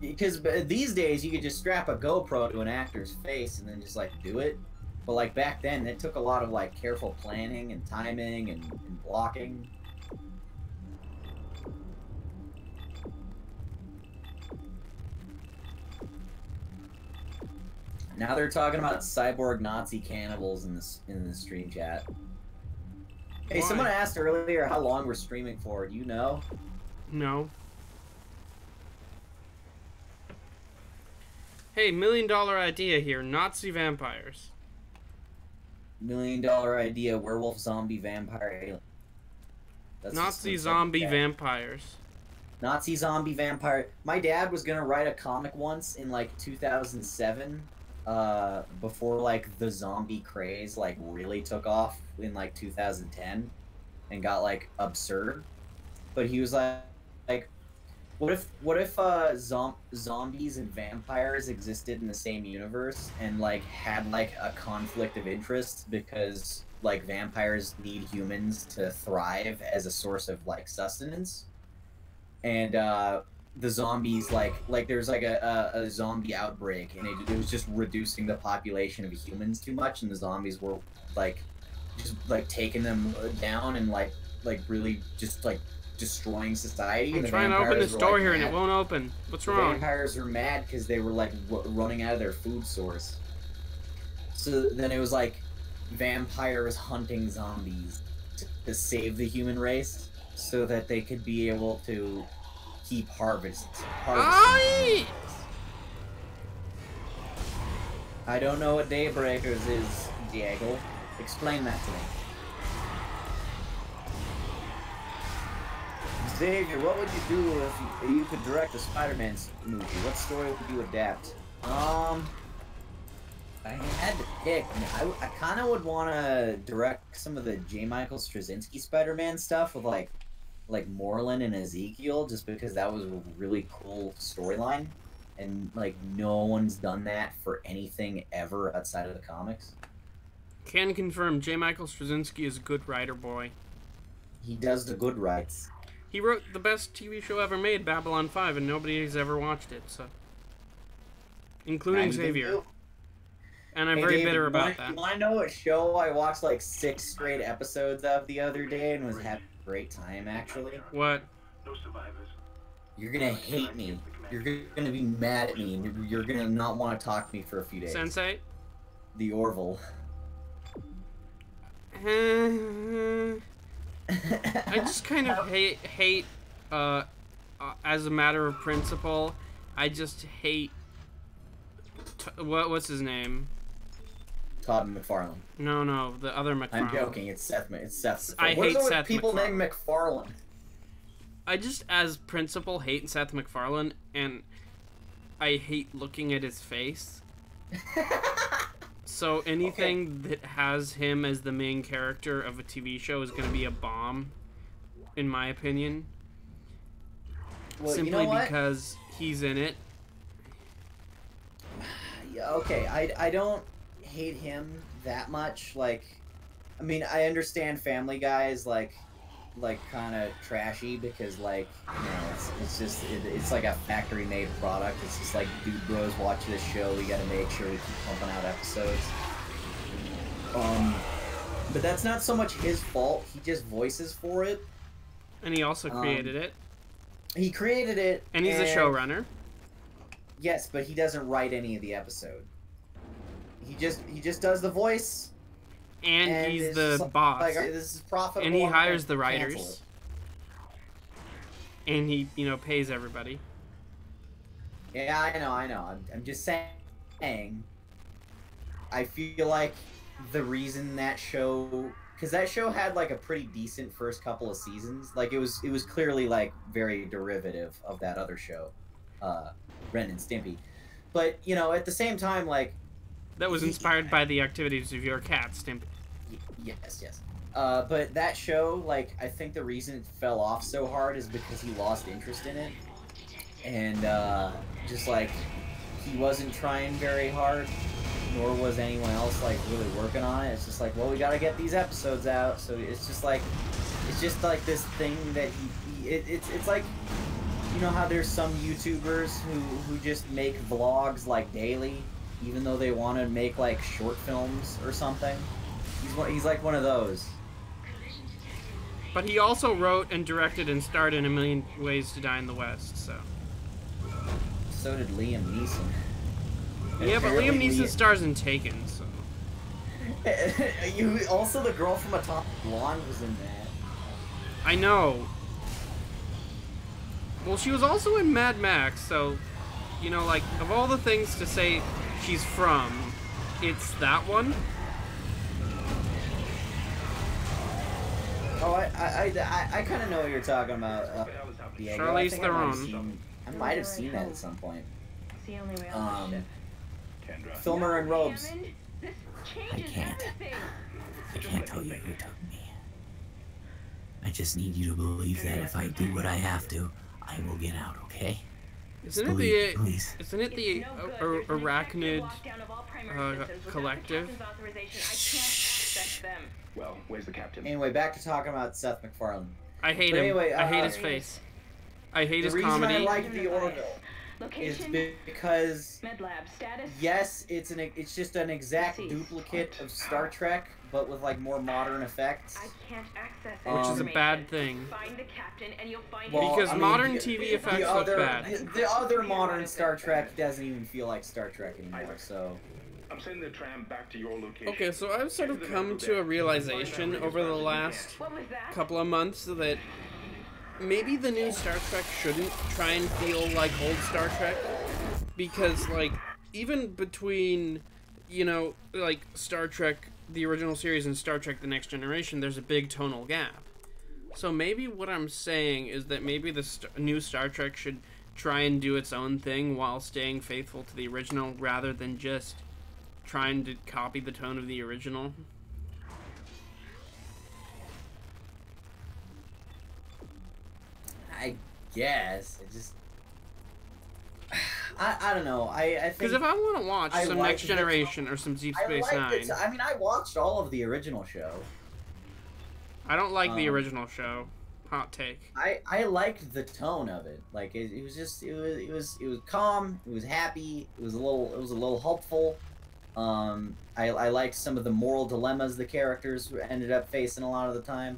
because these days you could just strap a GoPro to an actor's face and then just like do it, but like back then it took a lot of like careful planning and timing and blocking. Now they're talking about cyborg Nazi cannibals in the stream chat. Hey,
Why?
someone asked earlier how long we're streaming for. Do you know?
No. Hey, $1 million idea here. Nazi vampires.
$1 million idea: werewolf, zombie, vampire, alien. That's
Nazi
just
zombie
like
vampires.
Nazi zombie vampire. My dad was gonna write a comic once in like 2007, before like the zombie craze like really took off in like 2010, and got like absurd. But he was like, what if zombies and vampires existed in the same universe and like had like a conflict of interest because like vampires need humans to thrive as a source of like sustenance, and the zombies like there's like a zombie outbreak and it was just reducing the population of humans too much, and the zombies were like just like taking them down and like really just like destroying society.
I'm
and the
trying to open this
vampires were,
door
like,
here and
mad.
it won't open. What's
The
wrong?
vampires were mad because they were like running out of their food source. So then it was like vampires hunting zombies to save the human race so that they could be able to keep harvesting. I don't know what Daybreakers is, Diego. Explain that to me. Xavier, what would you do if you could direct a Spider-Man movie? What story would you adapt? I had to pick. I kind of would want to direct some of the J. Michael Straczynski Spider-Man stuff with like Moreland and Ezekiel, just because that was a really cool storyline, and like no one's done that for anything ever outside of the comics.
Can confirm J. Michael Straczynski is a good writer, boy.
He does the good writes.
He wrote the best TV show ever made, Babylon 5, and nobody's ever watched it, so. Including Xavier. And I'm very bitter about that.
You want to know what show I watched like 6 straight episodes of the other day and was having a great time, actually?
What?
No survivors.
You're gonna hate me. You're gonna be mad at me, and you're gonna not want to talk to me for a few days.
Sensei?
The Orville.
I just kind of hate, as a matter of principle, I just hate, what's his name?
Todd McFarlane.
No, the other McFarlane.
I'm joking, it's Seth.
I hate Seth
people
MacFarlane.
named McFarlane?
I just, as principle, hate Seth MacFarlane, and I hate looking at his face. So anything that has him as the main character of a TV show is going to be a bomb, in my opinion.
Well,
Simply
you know what?
because he's in it.
Yeah, okay, I don't hate him that much. Like, I mean, I understand Family Guy is like kind of trashy because like, you know, it's like a factory made product. It's just like, dude bros watch this show, we gotta make sure we keep pumping out episodes. But that's not so much his fault. He just voices for it.
And he also created it.
He created it.
And he's a showrunner.
Yes, but he doesn't write any of the episode. He just does the voice.
And he's the boss.
Like, this is profitable.
And he hires the
cancel
writers. And he, you know, pays everybody.
Yeah, I know. I'm just saying. I feel like the reason that show, because that show had like a pretty decent first couple of seasons. Like it was clearly like very derivative of that other show, Ren and Stimpy. But you know, at the same time, like
that was inspired by the activities of your cat, Stimpy.
Yes. But that show, like, I think the reason it fell off so hard is because he lost interest in it. And, just, like, he wasn't trying very hard, nor was anyone else, like, really working on it. It's just like, well, we gotta get these episodes out. So it's just like this thing that it's like, you know how there's some YouTubers who just make vlogs, like, daily, even though they want to make, like, short films or something? He's like one of those.
But he also wrote and directed and starred in A Million Ways to Die in the West, so.
So did Liam Neeson.
Yeah, but Liam Neeson stars in Taken, so.
Also, the girl from Atomic Blonde was in that.
I know. Well, she was also in Mad Max, so, you know, like, of all the things to say she's from, it's that one.
Oh, I kind of know what you're talking about. Diego.
Charlize Theron.
I might have seen that at some point.
It's the only way I'll fix it.
Filmer in robes.
Hammond, this
I
changes
can't.
everything.
I can't tell you who took me. I just need you to believe that if I do what I have to, I will get out, okay?
Isn't it
Please,
the
please.
isn't it the
It's no good. There's an
arachnid
executive lockdown of all primary systems. Without the
collective?
captain's authorization, I can't access them.
Well, where's the captain?
Anyway, back to talking about Seth MacFarlane.
I hate
But
him.
anyway,
I hate his face. I hate his
The reason
comedy.
I like the Orville is
Location,
because
med lab status.
yes, it's just an exact
Deceased.
duplicate of Star Trek, but with like more modern effects.
I can't access it.
Which is a
Um,
bad thing.
Find the captain and you'll find
Well,
Because
I mean,
modern
the-
TV
the
effects look
other,
bad.
The other modern Star Trek doesn't even feel like Star Trek anymore. So
I'm sending the tram back to your location.
Okay, so I've sort of come to a realization over the last
What was that?
couple of months that maybe the new Star Trek shouldn't try and feel like old Star Trek, because, like, even between, you know, like, Star Trek, the original series, and Star Trek The Next Generation, there's a big tonal gap. So maybe what I'm saying is that maybe the new Star Trek should try and do its own thing while staying faithful to the original, rather than just trying to copy the tone of the original.
I guess it just. I don't know. I think
Because if I want to watch some
like
Next Generation or some Deep Space Nine,
I mean, I watched all of the original show.
I don't like the original show. Hot take.
I liked the tone of it. Like it was just it was calm. It was happy. It was a little hopeful. I liked some of the moral dilemmas the characters ended up facing a lot of the time.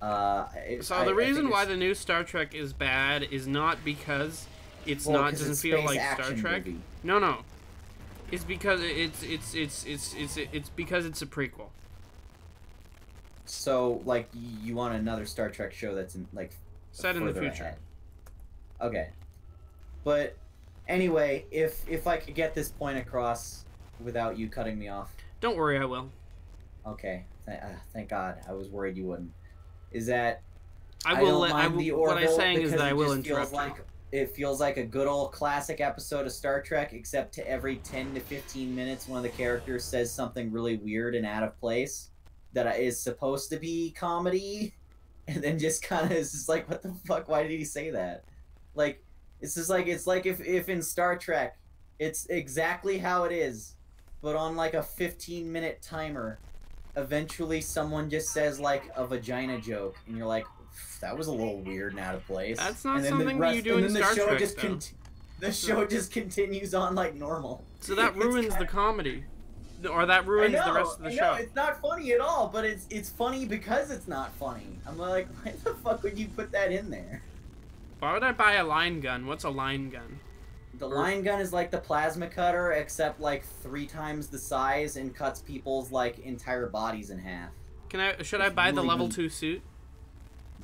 So the reason why the new Star Trek is bad is not because it's doesn't feel like Star Trek.
Movie.
No. It's because it's because it's a prequel.
So, like, you want another Star Trek show that's
Set in the
further
future.
ahead. Okay. But anyway, if I could get this point across without you cutting me off.
Don't worry, I will.
Okay. Thank God. I was worried you wouldn't. Is that
I will.
don't mind the
What I'm
Orville
saying is
because
that I
it
will
just
interrupt.
feels like it feels like a good old classic episode of Star Trek, except to every 10 to 15 minutes, one of the characters says something really weird and out of place that is supposed to be comedy, and then just kind of is just like, what the fuck? Why did he say that? Like, it's just like if in Star Trek, it's exactly how it is, but on like a 15-minute timer. Eventually, someone just says like a vagina joke, and you're like, that was a little weird and out of place.
That's not
and then
something that you do in Star Trek, though.
The show just continues on like normal.
So that ruins the comedy, or that ruins the rest of the show.
It's not funny at all, but it's funny because it's not funny. I'm like, why the fuck would you put that in there?
Why would I buy a line gun? What's a line gun?
The line gun is like the plasma cutter, except like 3 times the size and cuts people's like entire bodies in half.
Should I buy the
really
level
neat.
2 suit?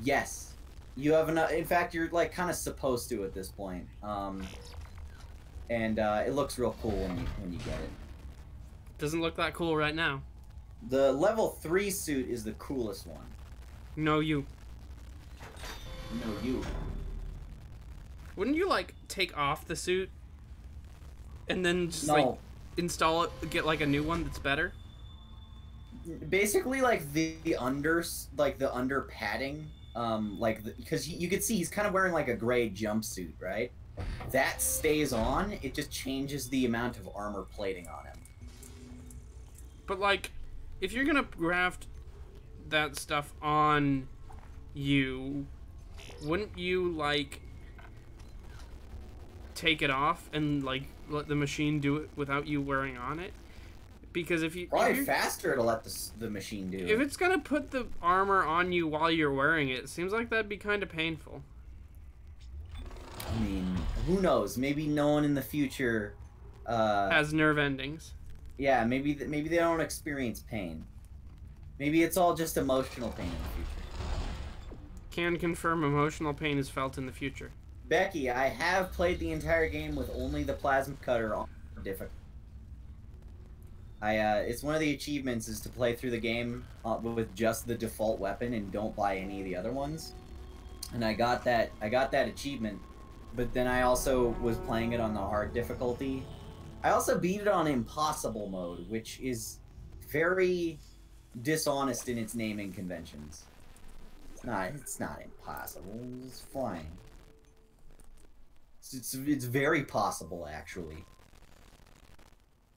Yes, you have enough. In fact, you're like kind of supposed to at this point. And it looks real cool when you get it.
Doesn't look that cool right now.
The level 3 suit is the coolest one.
No, you.
No, you.
Wouldn't you like take off the suit and then just like install it, get like a new one that's better?
Basically, like the under padding, because you could see he's kind of wearing like a gray jumpsuit, right? That stays on. It just changes the amount of armor plating on him.
But like, if you're gonna graft that stuff on you, wouldn't you like take it off and like let the machine do it without you wearing on it? Because if
probably faster to let the machine do it.
If it's gonna put the armor on you while you're wearing it, it seems like that'd be kind of painful.
I mean, who knows? Maybe no one in the future
has nerve endings.
Yeah, maybe they don't experience pain. Maybe it's all just emotional pain in the future.
Can confirm emotional pain is felt in the future.
Becky, I have played the entire game with only the plasma cutter on difficult. It's one of the achievements is to play through the game with just the default weapon and don't buy any of the other ones. And I got that achievement, but then I also was playing it on the hard difficulty. I also beat it on impossible mode, which is very dishonest in its naming conventions. It's not impossible. It's fine. It's very possible, actually.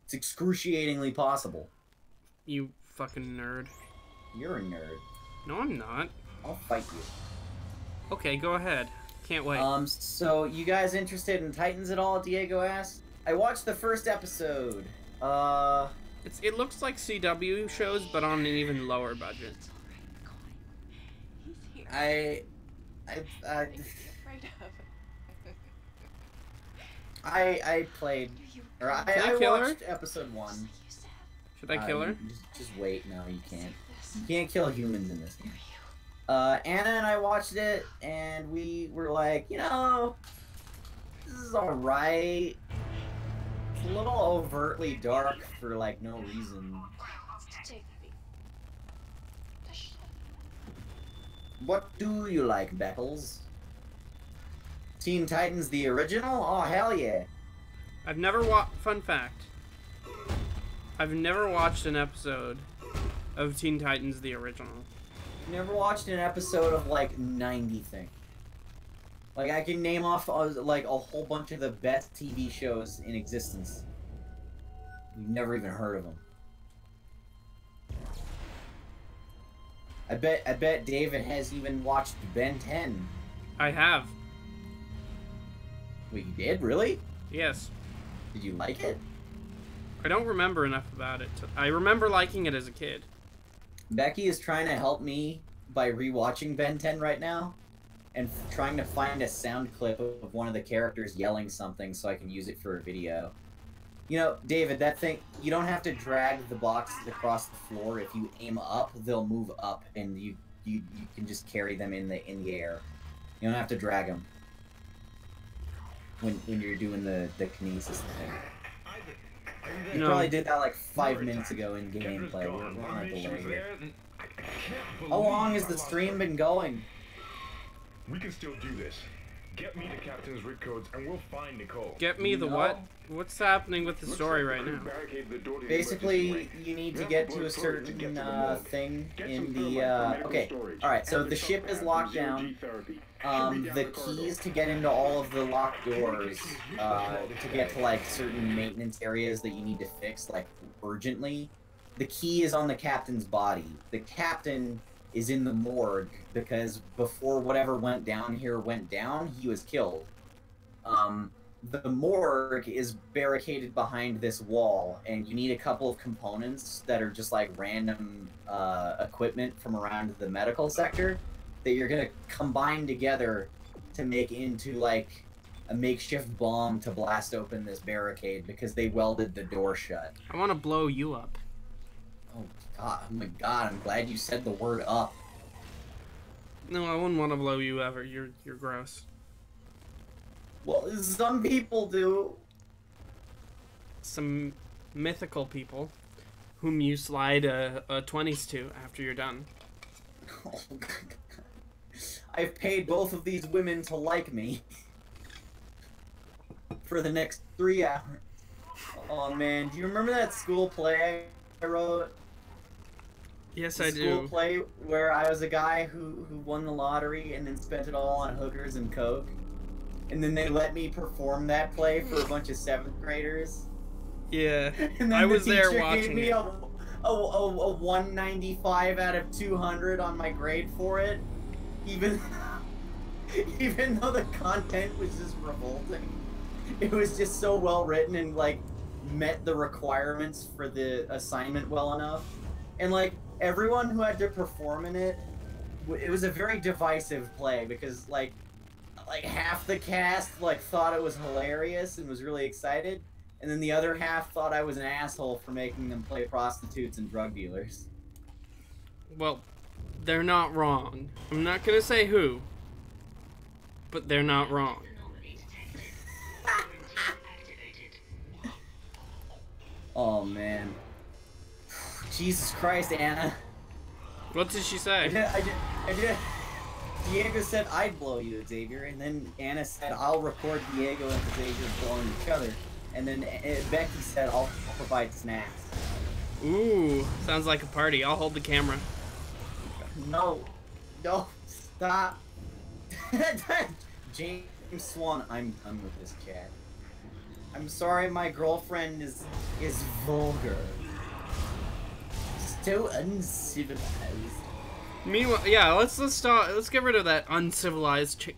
It's excruciatingly possible.
You fucking nerd.
You're a nerd.
No, I'm not.
I'll fight you.
Okay, go ahead. Can't wait.
So you guys interested in Titans at all? Diego asked. I watched the first episode.
It looks like CW shows, but on an even lower budget.
I played, or I
kill her?
watched episode 1.
Should I kill her?
Just wait. No, you can't. You can't kill humans in this game. Anna and I watched it, and we were like, you know, this is alright. It's a little overtly dark for, like, no reason. What do you like, Beckles? Teen Titans the original? Oh, hell yeah.
I've never fun fact. I've never watched an episode of Teen Titans the original.
Never watched an episode of, like, 90 things. Like, I can name off, like, a whole bunch of the best TV shows in existence. You've never even heard of them. I bet David has even watched Ben 10.
I have.
Wait, you did? Really?
Yes.
Did you like it?
I don't remember enough about it. I remember liking it as a kid.
Becky is trying to help me by rewatching Ben 10 right now, and trying to find a sound clip of one of the characters yelling something so I can use it for a video. You know, David, that thing, you don't have to drag the boxes across the floor. If you aim up, they'll move up, and you can just carry them in the air. You don't have to drag them when you're doing the kinesis thing. You probably did that like 5 minutes ago in gameplay. We're on a delay here. How long has the stream been going?
We can still do this. Get me the captain's rig codes and we'll find Nicole.
Get me the what? What's happening with the story right now?
Basically, you need to get to a certain thing in the, okay. Alright, so the ship is locked down. The keys to get into all of the locked doors, to get to, like, certain maintenance areas that you need to fix, like, urgently, the key is on the captain's body. The captain is in the morgue, because before whatever went down here went down, he was killed. The morgue is barricaded behind this wall, and you need a couple of components that are just like random equipment from around the medical sector that you're gonna combine together to make into like a makeshift bomb to blast open this barricade because they welded the door shut.
I want to blow you up.
Oh my god, I'm glad you said the word up.
No, I wouldn't want to blow you ever. You're gross.
Well, some people do.
Some mythical people whom you slide a 20s to after you're done.
Oh, I've paid both of these women to like me for the next 3 hours. Oh man, do you remember that school play I wrote?
Yes,
I do. School play where I was a guy who won the lottery and then spent it all on hookers and coke. And then they let me perform that play for a bunch of 7th graders.
Yeah,
and then
I was there
gave
watching
me
it.
a 195 out of 200 on my grade for it, even though the content was just revolting. It was just so well written and like met the requirements for the assignment well enough, and like everyone who had to perform in it, it was a very divisive play because like half the cast like thought it was hilarious and was really excited, and then the other half thought I was an asshole for making them play prostitutes and drug dealers.
Well, they're not wrong. I'm not gonna say who, but they're not wrong.
Oh man. Jesus Christ, Anna.
What did she say?
I did. Diego said I'd blow you, Xavier, and then Anna said I'll record Diego and Xavier blowing each other, and then Becky said I'll provide snacks.
Ooh, sounds like a party. I'll hold the camera.
No, stop. James Swan, I'm done with this chat. I'm sorry, my girlfriend is vulgar. So uncivilized.
Meanwhile, yeah, let's get rid of that uncivilized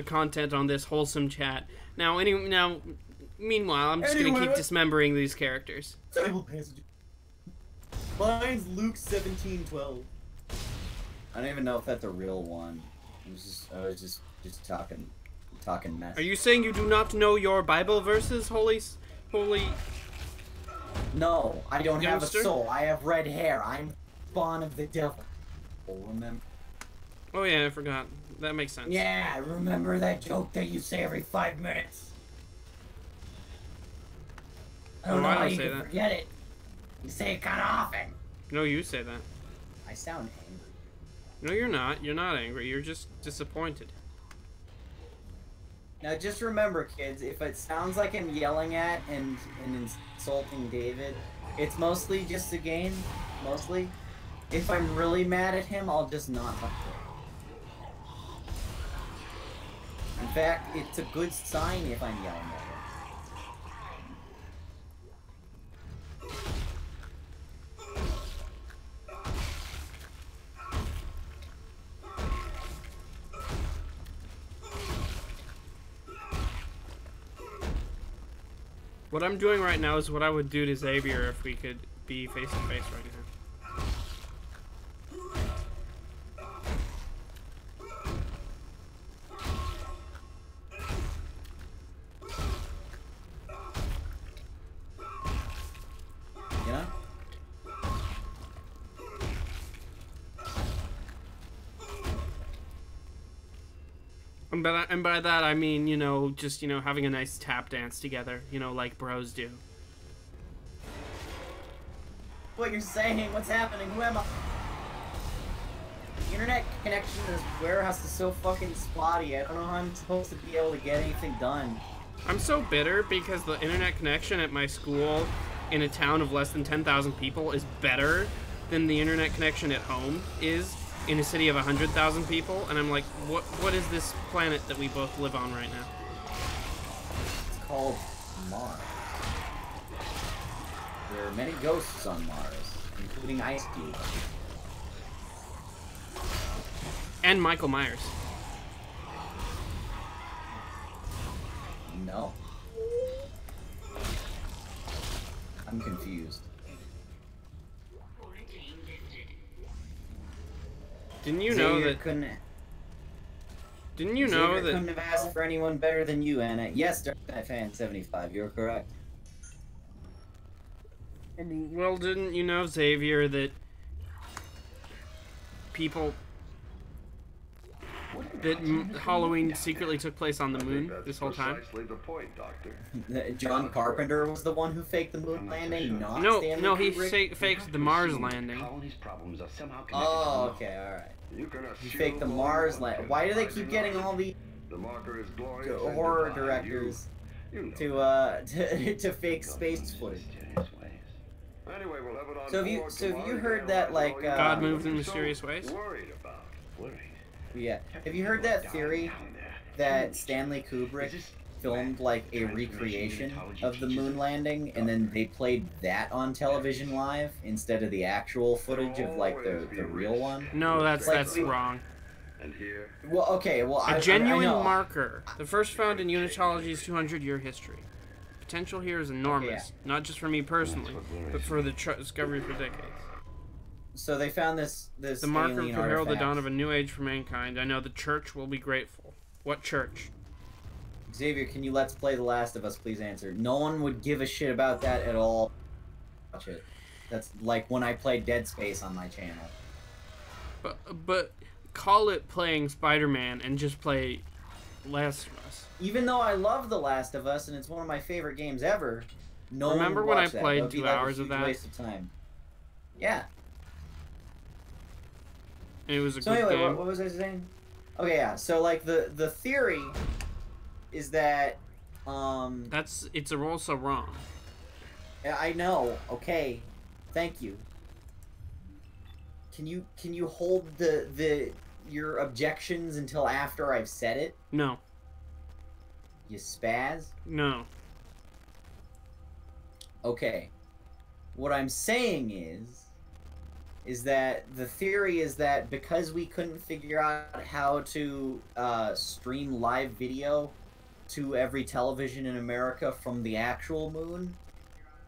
content on this wholesome chat. Now, meanwhile, I'm just gonna keep dismembering these characters.
Mine's Luke 17:12. I don't even know if that's a real one. I was just talking talking mess.
Are you saying you do not know your Bible verses, holy?
No, I don't have a
Youngster?
soul. I have red hair. I'm spawn of the devil. Remember?
Oh yeah, I forgot. That makes sense.
Yeah, remember that joke that you say every 5 minutes? I don't know how you can forget it. You say it kind of often.
No, you say that.
I sound angry.
No, you're not. You're not angry. You're just disappointed.
Now just remember, kids, if it sounds like I'm yelling at and insulting David, it's mostly just a game. Mostly. If I'm really mad at him, I'll just not upload. In fact, it's a good sign if I'm yelling at him.
What I'm doing right now is what I would do to Xavier if we could be face to face right now.
You know?
And by that I mean, you know, just, you know, having a nice tap dance together, you know, like bros do.
What you're saying? What's happening? Who am I? The internet connection in this warehouse is so fucking spotty. I don't know how I'm supposed to be able to get anything done.
I'm so bitter because the internet connection at my school in a town of less than 10,000 people is better than the internet connection at home is in a city of 100,000 people, and I'm like, what is this planet that we both live on right now?
It's called Mars. There are many ghosts on Mars, including Ice Cube.
And Michael Myers.
No. I'm confused.
Didn't you know that? Didn't you know that?
Couldn't have asked for anyone better than you, Anna. Yes, Dark Knight fan 75. You're correct.
Well, didn't you know, Xavier, that that Halloween secretly took place on the moon this whole time?
Precisely the point, Doctor.
John Carpenter was the one who faked the moon landing, not
No,
Stanley
no, he
Kubrick?
faked the Mars landing.
Oh, okay, alright. He faked the Mars landing. Why do they keep getting all the horror directors to fake space footage?
Anyway, we'll have it on
So have you heard that, like,
God moved in mysterious ways?
Yeah. Have you heard that theory that Stanley Kubrick filmed, like, a recreation of the moon landing, and then they played that on television live instead of the actual footage of, like, the real one?
No, that's wrong.
And here.
Well, okay, well,
A genuine marker. The first found in Unitology's 200-year history. Potential here is enormous, not just for me personally, but for the discovery for decades.
So they found this
The marker could
alien
herald the
artifact.
dawn of a new age for mankind. I know the church will be grateful. What church?
Xavier, can you let's play The Last of Us, please answer? No one would give a shit about that at all. Watch it. That's like when I played Dead Space on my channel.
But call it playing Spider-Man and just play Last of Us.
Even though I love The Last of Us and it's one of my favorite games ever, no
Remember
one would
when I
watch that.
played
That would be
2
like a
hours of
huge
that?
waste of time. Yeah.
It was a
So
good
anyway,
game.
what was I saying? Okay, yeah. So like the theory is that
It's also wrong.
I know. Okay. Thank you. Can you hold your objections until after I've said it?
No.
You spaz?
No.
Okay. What I'm saying is that the theory is that because we couldn't figure out how to stream live video to every television in America from the actual moon,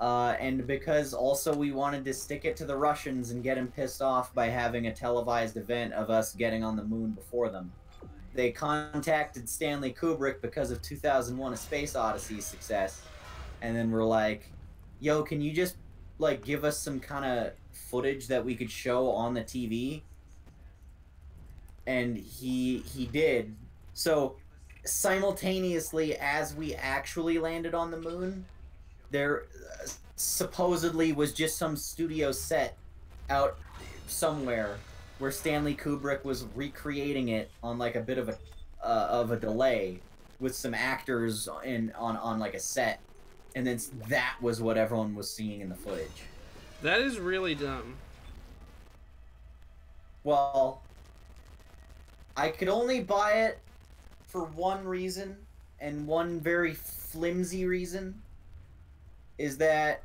and because also we wanted to stick it to the Russians and get them pissed off by having a televised event of us getting on the moon before them, they contacted Stanley Kubrick because of 2001: A Space Odyssey's success, and then we're like, "Yo, can you just like give us some kind of footage that we could show on the TV?" And he did. So simultaneously, as we actually landed on the moon, there supposedly was just some studio set out somewhere where Stanley Kubrick was recreating it on like a bit of a delay with some actors on like a set, and then that was what everyone was seeing in the footage.
That is really dumb.
Well, I could only buy it for one reason, and one very flimsy reason, is that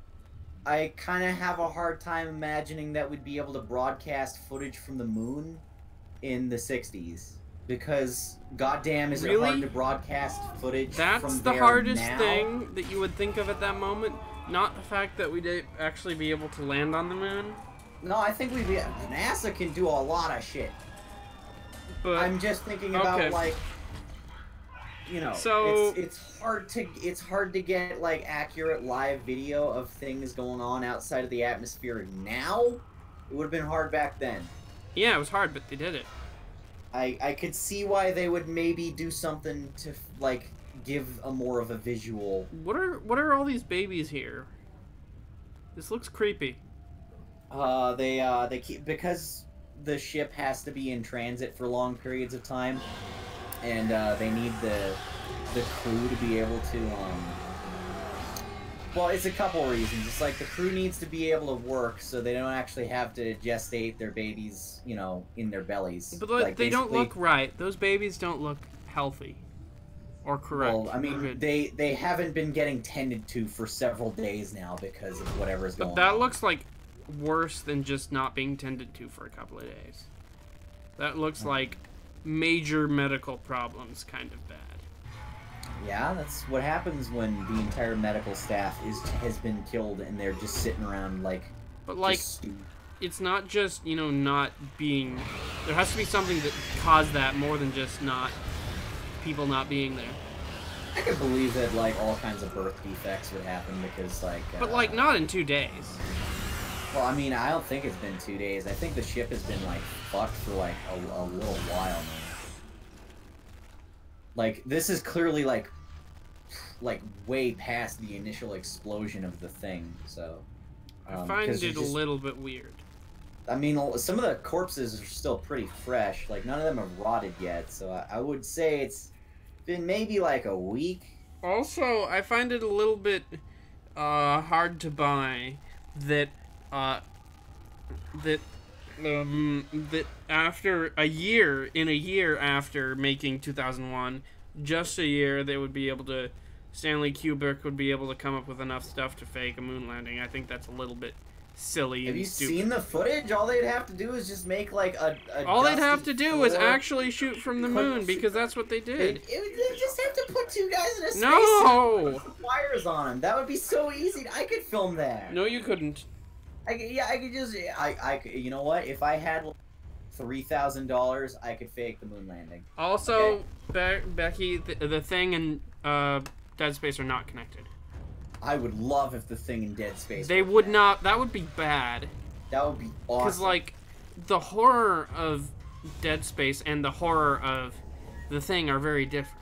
I kind of have a hard time imagining that we'd be able to broadcast footage from the moon in the 60s. Because, goddamn, is it hard to broadcast footage from there now?
That's the hardest thing that you would think of at that moment. Not the fact that we'd actually be able to land on the moon.
No, I think we'd be... NASA can do a lot of shit. But I'm just thinking about, like... You know,
so
it's hard to get like accurate live video of things going on outside of the atmosphere now. It would have been hard back then.
Yeah, it was hard, but they did it.
I could see why they would maybe do something to like give a more of a visual.
What are all these babies here? This looks creepy.
They keep, because the ship has to be in transit for long periods of time. And they need the crew to be able to, well, it's a couple reasons. It's like the crew needs to be able to work so they don't actually have to gestate their babies, you know, in their bellies.
But like, they don't look right. Those babies don't look healthy or correct.
Well, I mean, they haven't been getting tended to for several days now because of whatever's going on.
But that looks like worse than just not being tended to for a couple of days. That looks like major medical problems, kind of bad.
Yeah, that's what happens when the entire medical staff has been killed and they're just sitting around like.
But like, it's not just, you know, not being. There has to be something that caused that more than just people not being there.
I could believe that like all kinds of birth defects would happen because like.
But like not in 2 days.
Well, I mean, I don't think it's been 2 days. I think the ship has been, like, fucked for, like, a little while now. Like, this is clearly, like, way past the initial explosion of the thing, so...
I find it a little bit weird.
I mean, some of the corpses are still pretty fresh. Like, none of them have rotted yet, so I would say it's been maybe, like, a week.
Also, I find it a little bit, hard to buy that... that after a year after making 2001, just a year, they would be able to, Stanley Kubrick would be able to come up with enough stuff to fake a moon landing. I think that's a little bit silly and stupid.
Have you seen the footage? All they'd have to do is just make like a
all they'd have to do is actually shoot from the moon, because that's what they did.
They just have to put 2 guys in a space
No!
with wires on them. That would be so easy. I could film that.
No, you couldn't.
I could just, you know what? If I had $3,000, I could fake the moon landing.
Also, okay? Becky, the Thing and Dead Space are not connected.
I would love if the Thing and Dead Space.
They would not. That would be bad.
That would be awesome.
Because like, the horror of Dead Space and the horror of the Thing are very different.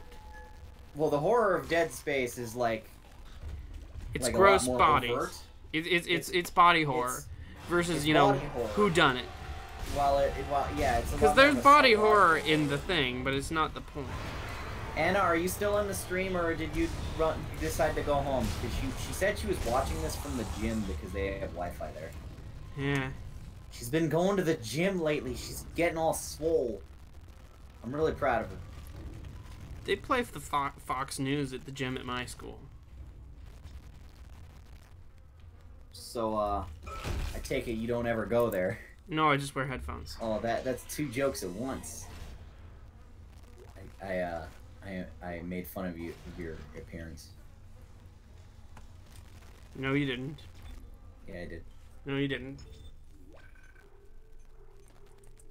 Well, the horror of Dead Space is like.
It's
like
gross
a lot more
bodies.
overt.
It's body horror versus, you know, who done it.
Well, yeah, it's a lot.
Because there's body horror in the Thing, but it's not the point.
Anna, are you still in the stream, or did you decide to go home? Because she said she was watching this from the gym because they have Wi-Fi there.
Yeah.
She's been going to the gym lately. She's getting all swole. I'm really proud of her.
They play the Fox News at the gym at my school.
So, I take it you don't ever go there.
No, I just wear headphones.
Oh, that's 2 jokes at once. I made fun of you, of your appearance.
No, you didn't.
Yeah, I did.
No, you didn't.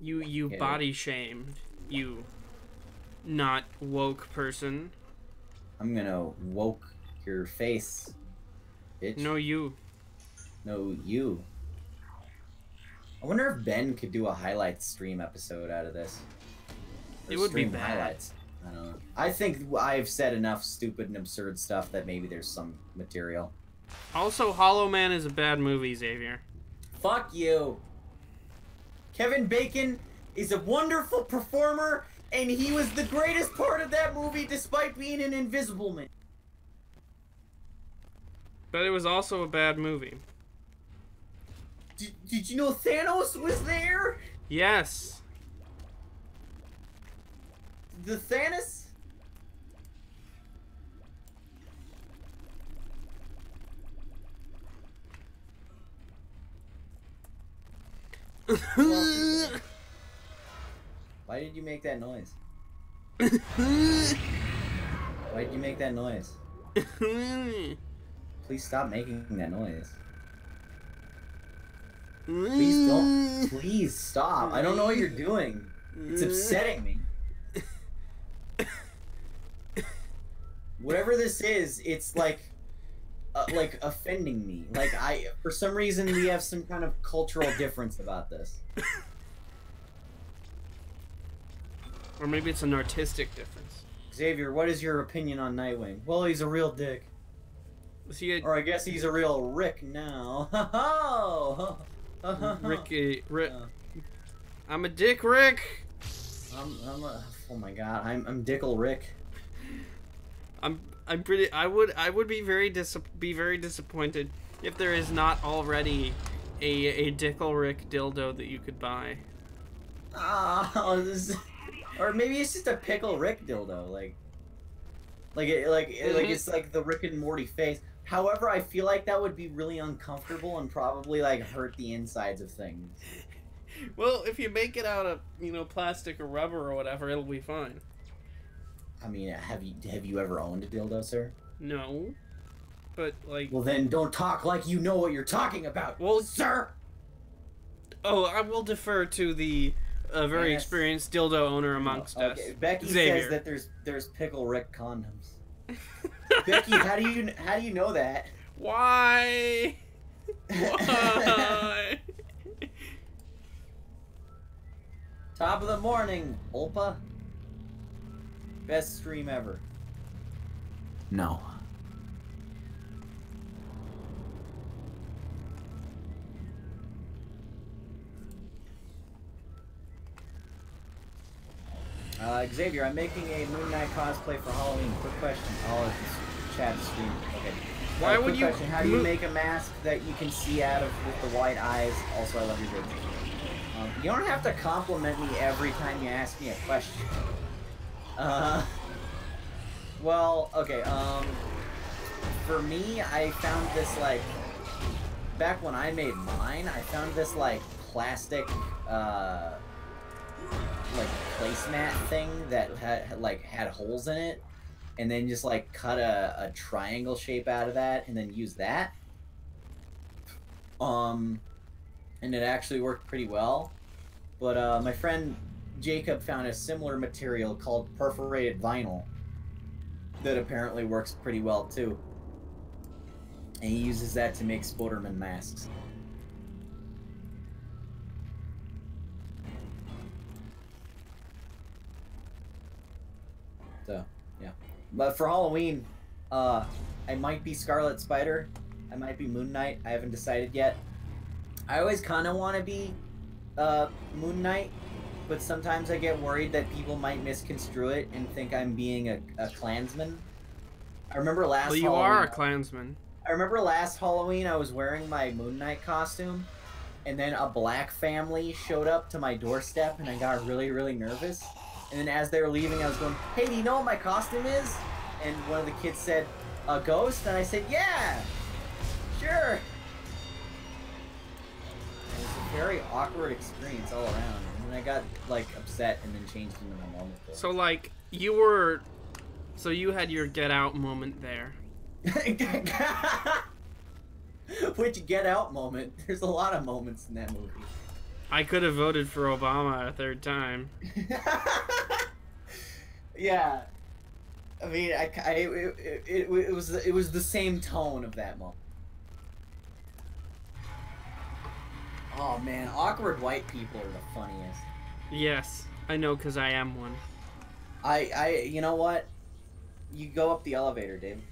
You
Yeah,
body shamed. You. not woke person.
I'm gonna woke your face, bitch.
No, you.
No, you. I wonder if Ben could do a highlights stream episode out of this. Or
It would be
stream
bad.
highlights. I don't know. I think I've said enough stupid and absurd stuff that maybe there's some material.
Also, Hollow Man is a bad movie, Xavier.
Fuck you. Kevin Bacon is a wonderful performer, and he was the greatest part of that movie despite being an invisible man.
But it was also a bad movie.
Did you know Thanos was there?
Yes.
The Thanos? Why did you make that noise? Why did you make that noise? Please stop making that noise. Please don't. Please stop. I don't know what you're doing. It's upsetting me. Whatever this is, it's like offending me. Like for some reason, we have some kind of cultural difference about this.
Or maybe it's an artistic difference.
Xavier, what is your opinion on Nightwing? Well, he's a real dick. Or I guess he's a real Rick now.
Ricky, I'm a dick, Rick.
Oh my god, I'm Dickle Rick.
I'm pretty. I would be very disappointed if there is not already a Dickle Rick dildo that you could buy.
Or maybe it's just a Pickle Rick dildo, it's like the Rick and Morty face. However, I feel like that would be really uncomfortable and probably like hurt the insides of things.
Well, if you make it out of plastic or rubber or whatever, it'll be fine.
I mean, have you ever owned a dildo, sir?
No, but like.
Well, then don't talk like you know what you're talking about.
Well,
sir.
Oh, I will defer to the very experienced dildo owner amongst us.
Becky
Xavier.
says that there's Pickle Rick condoms. Becky, how do you know that?
Why? Why?
Top of the morning, Olpa. Best stream ever.
No.
Xavier, I'm making a Moon Knight cosplay for Halloween. Quick question. I'll chat stream. Okay.
Why would you?
Question. How do you make a mask that you can see out of with the white eyes? Also, I love your videos. You don't have to compliment me every time you ask me a question. Well, okay, for me, I found this, like, back when I made mine, I found this, like, plastic, like, placemat thing that had holes in it, and then just, like, cut a triangle shape out of that, and then use that. And it actually worked pretty well. But, my friend Jacob found a similar material called perforated vinyl that apparently works pretty well too. And he uses that to make Spoderman masks. So, yeah. But for Halloween, I might be Scarlet Spider. I might be Moon Knight. I haven't decided yet. I always kind of want to be Moon Knight, but sometimes I get worried that people might misconstrue it and think I'm being a Klansman. I remember last Halloween...
Well, you are a Klansman.
I remember last Halloween I was wearing my Moon Knight costume, and then a black family showed up to my doorstep, and I got really, really nervous. And then as they were leaving, I was going, "Hey, do you know what my costume is?" And one of the kids said, "A ghost?" And I said, "Yeah, sure." It was a very awkward experience all around. And then I got, like, upset and then changed into my normal clothes.
So, like, you were... So you had your Get Out moment there.
Which Get Out moment? There's a lot of moments in that movie.
I could have voted for Obama a third time.
Yeah. I mean, it was the same tone of that moment. Oh man, awkward white people are the funniest.
Yes, I know, cause I am one.
You know what? You go up the elevator, Dave.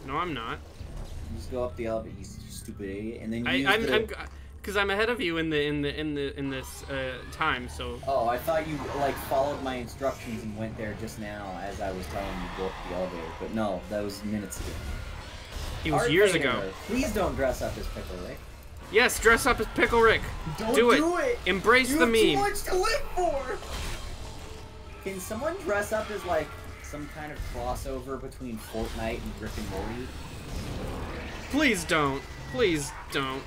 No, I'm not.
You just go up the elevator, you stupid idiot, and then you
Cause I'm ahead of you in this time, so.
Oh, I thought you like followed my instructions and went there just now as I was telling you to go up the elevator, but no, that was minutes ago.
It was years ago.
Please don't dress up as Pickle Rick.
Yes, dress up as Pickle Rick.
Don't
do it. Embrace the meme.
You have too much to live for. Can someone dress up as like some kind of crossover between Fortnite and Rick and Morty?
Please don't. Please don't.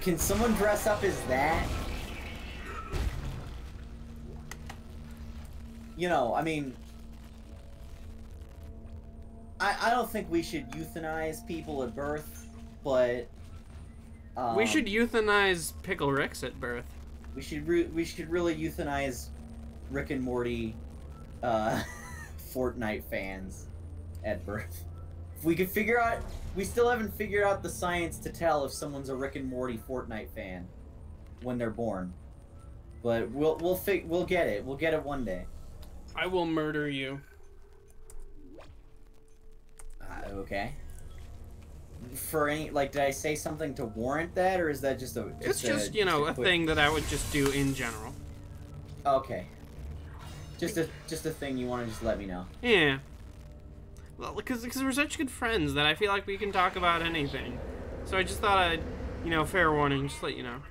Can someone dress up as that? You know, I mean, I don't think we should euthanize people at birth, but
we should euthanize Pickle Ricks at birth.
We should really euthanize Rick and Morty Fortnite fans at birth. If we could figure out, we still haven't figured out the science to tell if someone's a Rick and Morty Fortnite fan when they're born. But we'll get it. We'll get it one day.
I will murder you.
Okay. For any, like, did I say something to warrant that, or is that just a?
It's just you know, a thing that I would just do in general.
Okay. Just a thing you want to just let me know.
Yeah. Well, because we're such good friends that I feel like we can talk about anything. So I just thought I'd, you know, fair warning, just let you know.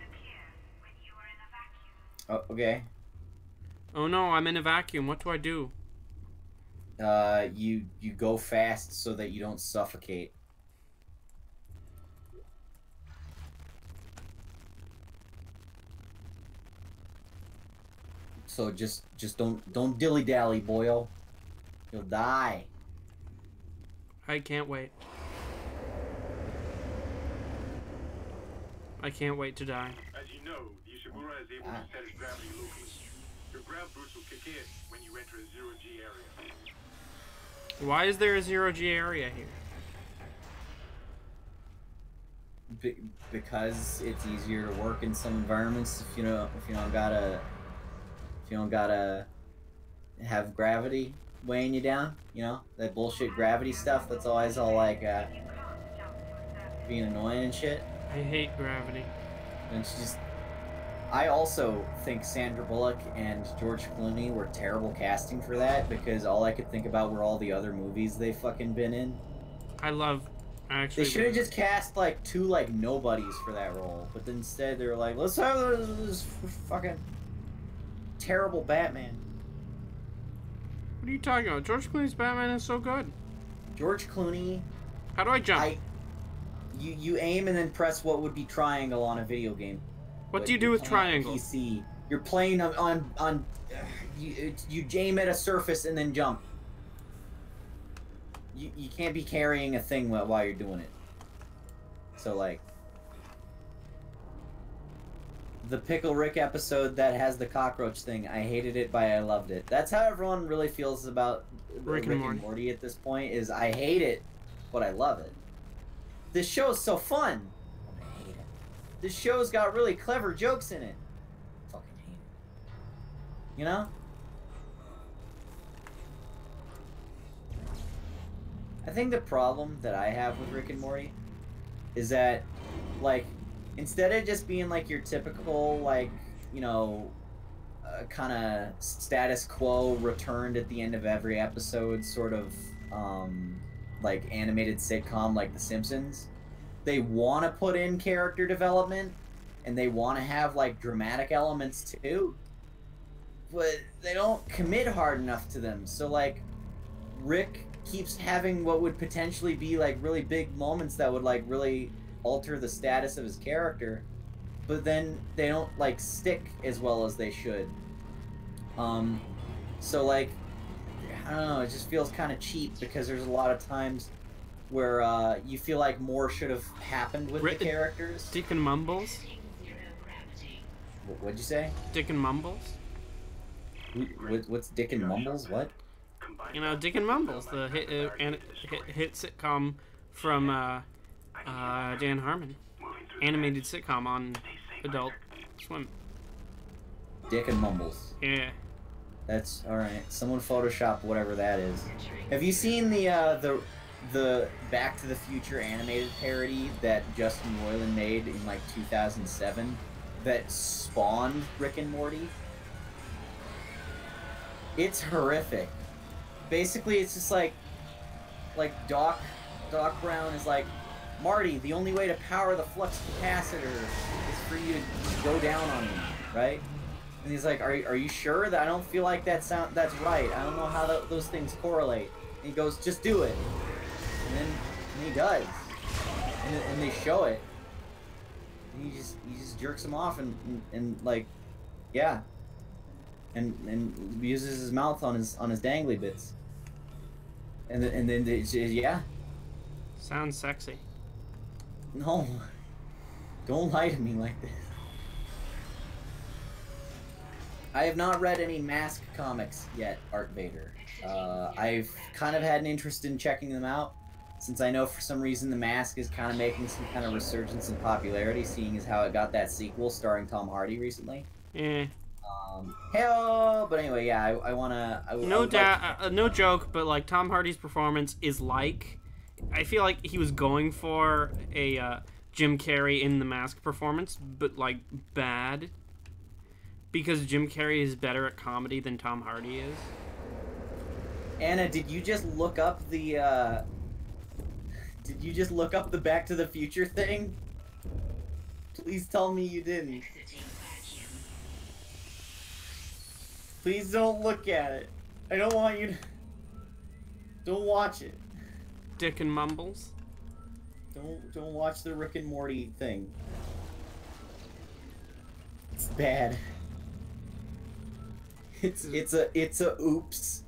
Oh, okay.
Oh no, I'm in a vacuum. What do I do?
You go fast so that you don't suffocate. So just don't dilly-dally, boyo. You'll die.
I can't wait. I can't wait to die.
As you know, the Ishimura is able to set its gravity locally. Your ground boost will kick in when you enter a zero-G area.
Why is there a zero-G area here?
Because it's easier to work in some environments if you don't gotta have gravity weighing you down, you know, that bullshit gravity stuff that's always all like being annoying and shit.
I hate gravity.
And it's just, I also think Sandra Bullock and George Clooney were terrible casting for that, because all I could think about were all the other movies they fucking been in.
They
should have just cast like two like nobodies for that role, but instead they were like, let's have this fucking terrible Batman.
What are you talking about? George Clooney's Batman is so good.
George Clooney.
How do I jump?
You aim and then press what would be triangle on a video game.
What do you do with triangle?
PC. You're playing on you aim at a surface and then jump. You can't be carrying a thing while you're doing it. So like the Pickle Rick episode that has the cockroach thing, I hated it, but I loved it. That's how everyone really feels about Rick and Morty at this point, is I hate it, but I love it. This show's so fun. I hate it. This show's got really clever jokes in it. Fucking hate it. You know? I think the problem that I have with Rick and Morty is that, like, instead of just being like your typical, like, you know, kind of status quo returned at the end of every episode sort of like animated sitcom like The Simpsons, they want to put in character development and they want to have like dramatic elements too, but they don't commit hard enough to them. So like Rick keeps having what would potentially be like really big moments that would like really alter the status of his character, but then they don't like stick as well as they should. So like, I don't know, it just feels kind of cheap, because there's a lot of times where you feel like more should have happened with the characters.
Dick and Mumbles?
What'd you say?
Dick and Mumbles?
What's Dick and Mumbles? What?
You know, Dick and Mumbles, the hit sitcom from Dan Harmon, animated sitcom on Adult Swim.
Dick and Mumbles.
Yeah.
That's all right. Someone Photoshop whatever that is. Have you seen the Back to the Future animated parody that Justin Roiland made in like 2007 that spawned Rick and Morty? It's horrific. Basically, it's just like Doc Brown is like, Marty, the only way to power the flux capacitor is for you to go down on me, right? And he's like, are you sure? That I don't feel like that's right. I don't know how those things correlate. And he goes, just do it. And he does. And they show it. And he just jerks him off and like, yeah. And uses his mouth on his dangly bits. And then yeah.
Sounds sexy.
No. Don't lie to me like this. I have not read any Mask comics yet, Art Vader. I've kind of had an interest in checking them out, since I know for some reason the Mask is kind of making some kind of resurgence in popularity, seeing as how it got that sequel starring Tom Hardy recently.
Yeah.
Hell, but anyway, yeah, I wanna.
No joke, but like Tom Hardy's performance is like, I feel like he was going for a Jim Carrey in the Mask performance, but like bad. Because Jim Carrey is better at comedy than Tom Hardy is.
Anna, did you just look up the Back to the Future thing? Please tell me you didn't. Please don't look at it. I don't want you to... Don't watch it.
Dick and Mumbles.
Don't watch the Rick and Morty thing. It's bad. It's a oops.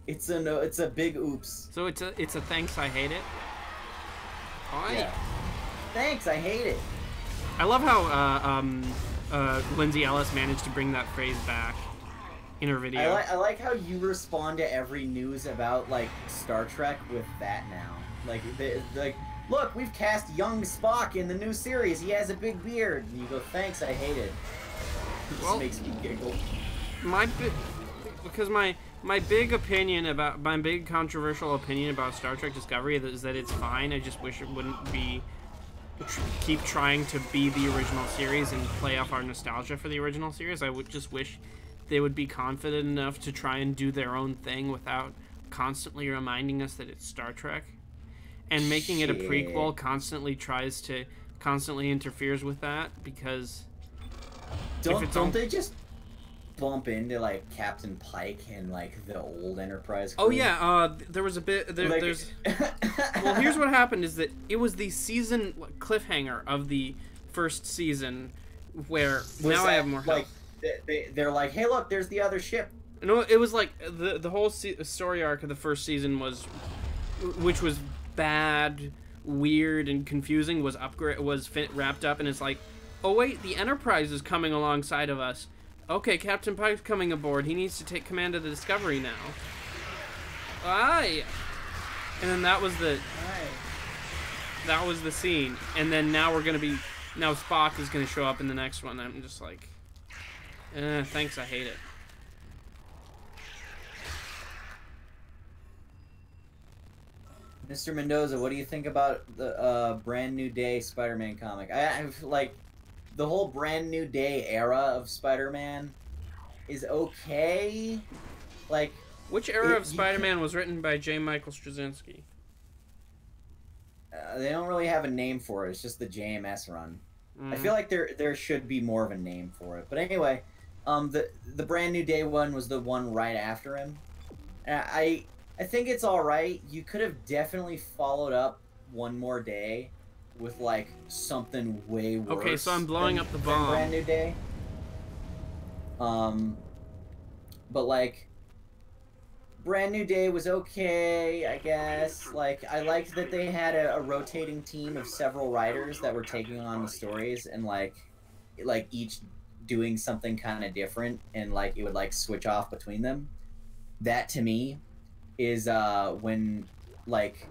It's a big oops.
So it's a thanks, I hate it. Oh,
yeah. Thanks, I hate it.
I love how Lindsay Ellis managed to bring that phrase back in her video.
I like how you respond to every news about like Star Trek with that now. Like look, we've cast young Spock in the new series. He has a big beard. And you go, thanks, I hate it. It just makes me giggle.
My big opinion about my big controversial opinion about Star Trek Discovery is that it's fine. I just wish it wouldn't be keep trying to be the original series and play off our nostalgia for the original series. I would just wish they would be confident enough to try and do their own thing without constantly reminding us that it's Star Trek. And making it a prequel constantly interferes with that, because
don't they just bump into like Captain Pike and like the old Enterprise crew?
Oh yeah, there was a bit there's well, here's what happened is that it was the season cliffhanger of the first season where I have more help.
They're like, hey look, there's the other ship.
No, it was like the whole story arc of the first season which was bad, weird, and confusing, was wrapped up, and it's like, oh wait, the Enterprise is coming alongside of us. Okay, Captain Pike's coming aboard. He needs to take command of the Discovery now. Aye. And then that was the scene. And then now Spock is gonna show up in the next one. I'm just like, thanks, I hate it.
Mr. Mendoza, what do you think about the Brand New Day Spider-Man comic? I've like the whole Brand New Day era of Spider-Man is okay. Like,
which era of Spider-Man was written by J. Michael Straczynski?
They don't really have a name for it. It's just the JMS run. I feel like there should be more of a name for it. But anyway, the Brand New Day one was the one right after him. And I think it's alright. You could have definitely followed up One More Day with like something way worse.
Okay, so I'm blowing up the bomb.
Brand New Day. But like, Brand New Day was okay, I guess. Like, I liked that they had a rotating team of several writers that were taking on the stories, and like each doing something kind of different, and like it would like switch off between them. That to me is when like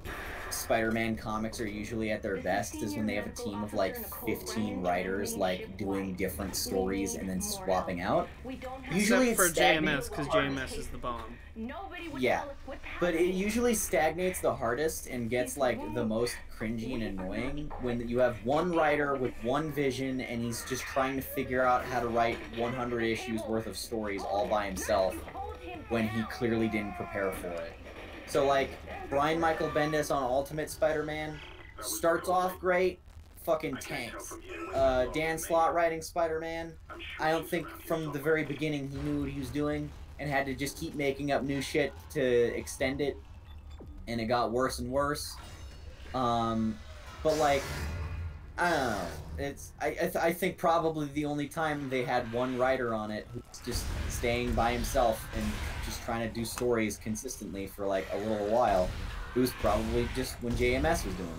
Spider-Man comics are usually at their best, is when they have a team of like 15 writers like doing different stories and then swapping out. Usually
Except for
it's stagnates
JMS, because JMS is the bomb.
Yeah, but it usually stagnates the hardest and gets like the most cringy and annoying when you have one writer with one vision and he's just trying to figure out how to write 100 issues worth of stories all by himself when he clearly didn't prepare for it. So like Brian Michael Bendis on Ultimate Spider-Man starts off great, fucking tanks. Dan Slott writing Spider-Man, I don't think from the very beginning he knew what he was doing and had to just keep making up new shit to extend it, and it got worse and worse. But like, I don't know. It's I think probably the only time they had one writer on it who's just staying by himself and just trying to do stories consistently for like a little while. It was probably just when JMS was doing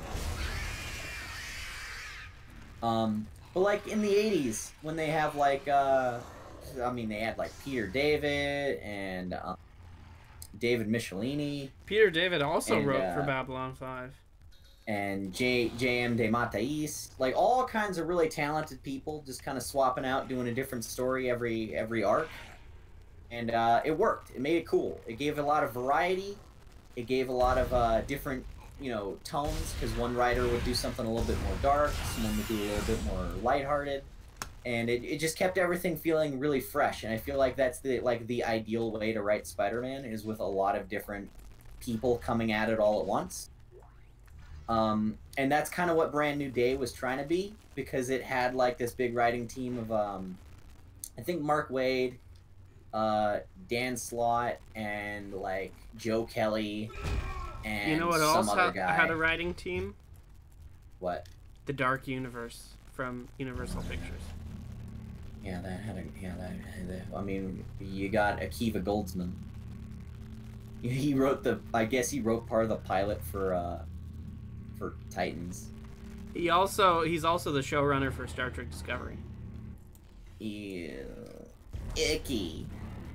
it. But like in the 80s, when they have like, I mean, they had like Peter David and David Michelini.
Peter David also wrote for Babylon 5.
And J.M. DeMatteis, like all kinds of really talented people, just kind of swapping out, doing a different story every arc, and it worked. It made it cool. It gave a lot of variety. It gave a lot of different, you know, tones, because one writer would do something a little bit more dark, someone would do a little bit more lighthearted, and it just kept everything feeling really fresh. And I feel like that's the ideal way to write Spider-Man, is with a lot of different people coming at it all at once. And that's kind of what Brand New Day was trying to be, because it had like this big writing team of I think Mark Waid, Dan Slott, and like Joe Kelly, and
you know what
some
else
other guy.
had a writing team?
What?
The Dark Universe from Universal Pictures.
Yeah, that had I mean, you got Akiva Goldsman. He wrote I guess he wrote part of the pilot for Titans.
He's also the showrunner for Star Trek Discovery.
Ew. Icky.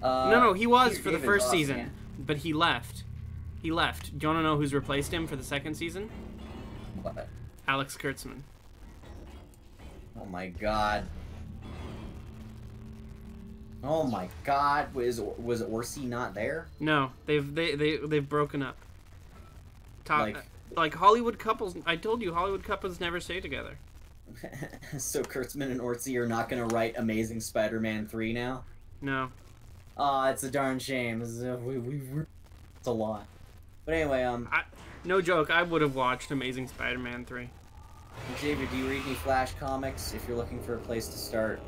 No, he was
Peter
for the
David's
first
awesome,
season,
man.
but he left. Do you want to know who's replaced him for the second season?
What?
Alex Kurtzman.
Oh my god. Oh my god. Was Orsi not there?
No, they've broken up. Like Hollywood couples. I told you, Hollywood couples never stay together.
So Kurtzman and Orsi are not going to write Amazing Spider-Man 3 now?
No.
Aw, it's a darn shame. It's a lot. But anyway,
no joke, I would have watched Amazing Spider-Man 3.
Xavier, do you read any Flash comics? If you're looking for a place to start,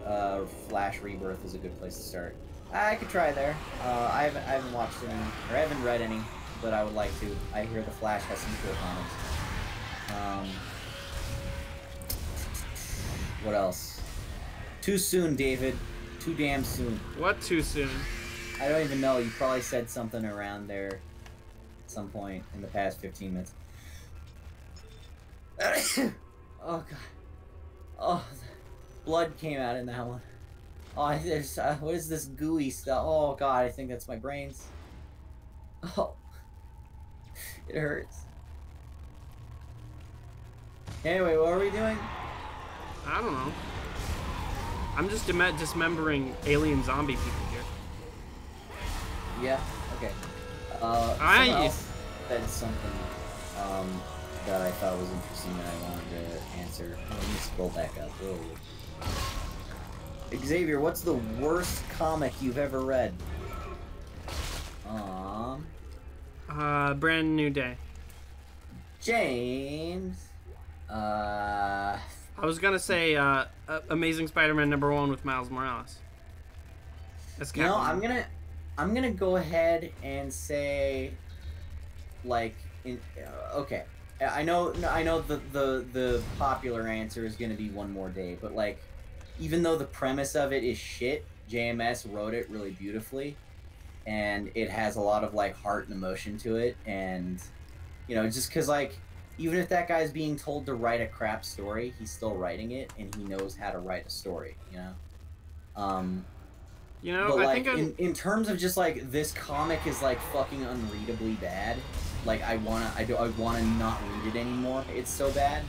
Flash Rebirth is a good place to start. I could try there. I haven't watched any, or I haven't read any, but I would like to. I hear the Flash has some cool comics. What else? Too soon, David. Too damn soon.
What too soon?
I don't even know. You probably said something around there at some point in the past 15 minutes. Oh, God. Oh, blood came out in that one. Oh, there's, what is this gooey stuff? Oh, God, I think that's my brains. Oh. It hurts. Anyway, what are we doing?
I don't know. I'm just dismembering alien zombie people here.
Yeah, okay. That is something that I thought was interesting that I wanted to answer. Let me scroll back up. Whoa. Xavier, what's the worst comic you've ever read?
Brand New Day.
James.
I was gonna say Amazing Spider-Man #1 with Miles Morales. That's
you know, I'm gonna go ahead and say, like, okay. I know the popular answer is gonna be One More Day, but like, even though the premise of it is shit, JMS wrote it really beautifully, and it has a lot of like heart and emotion to it, and you know, just because like, even if that guy's being told to write a crap story, he's still writing it, and he knows how to write a story, you know?
You know,
But
I
like,
think
in terms of just like this comic is like fucking unreadably bad. Like I wanna not read it anymore. It's so bad.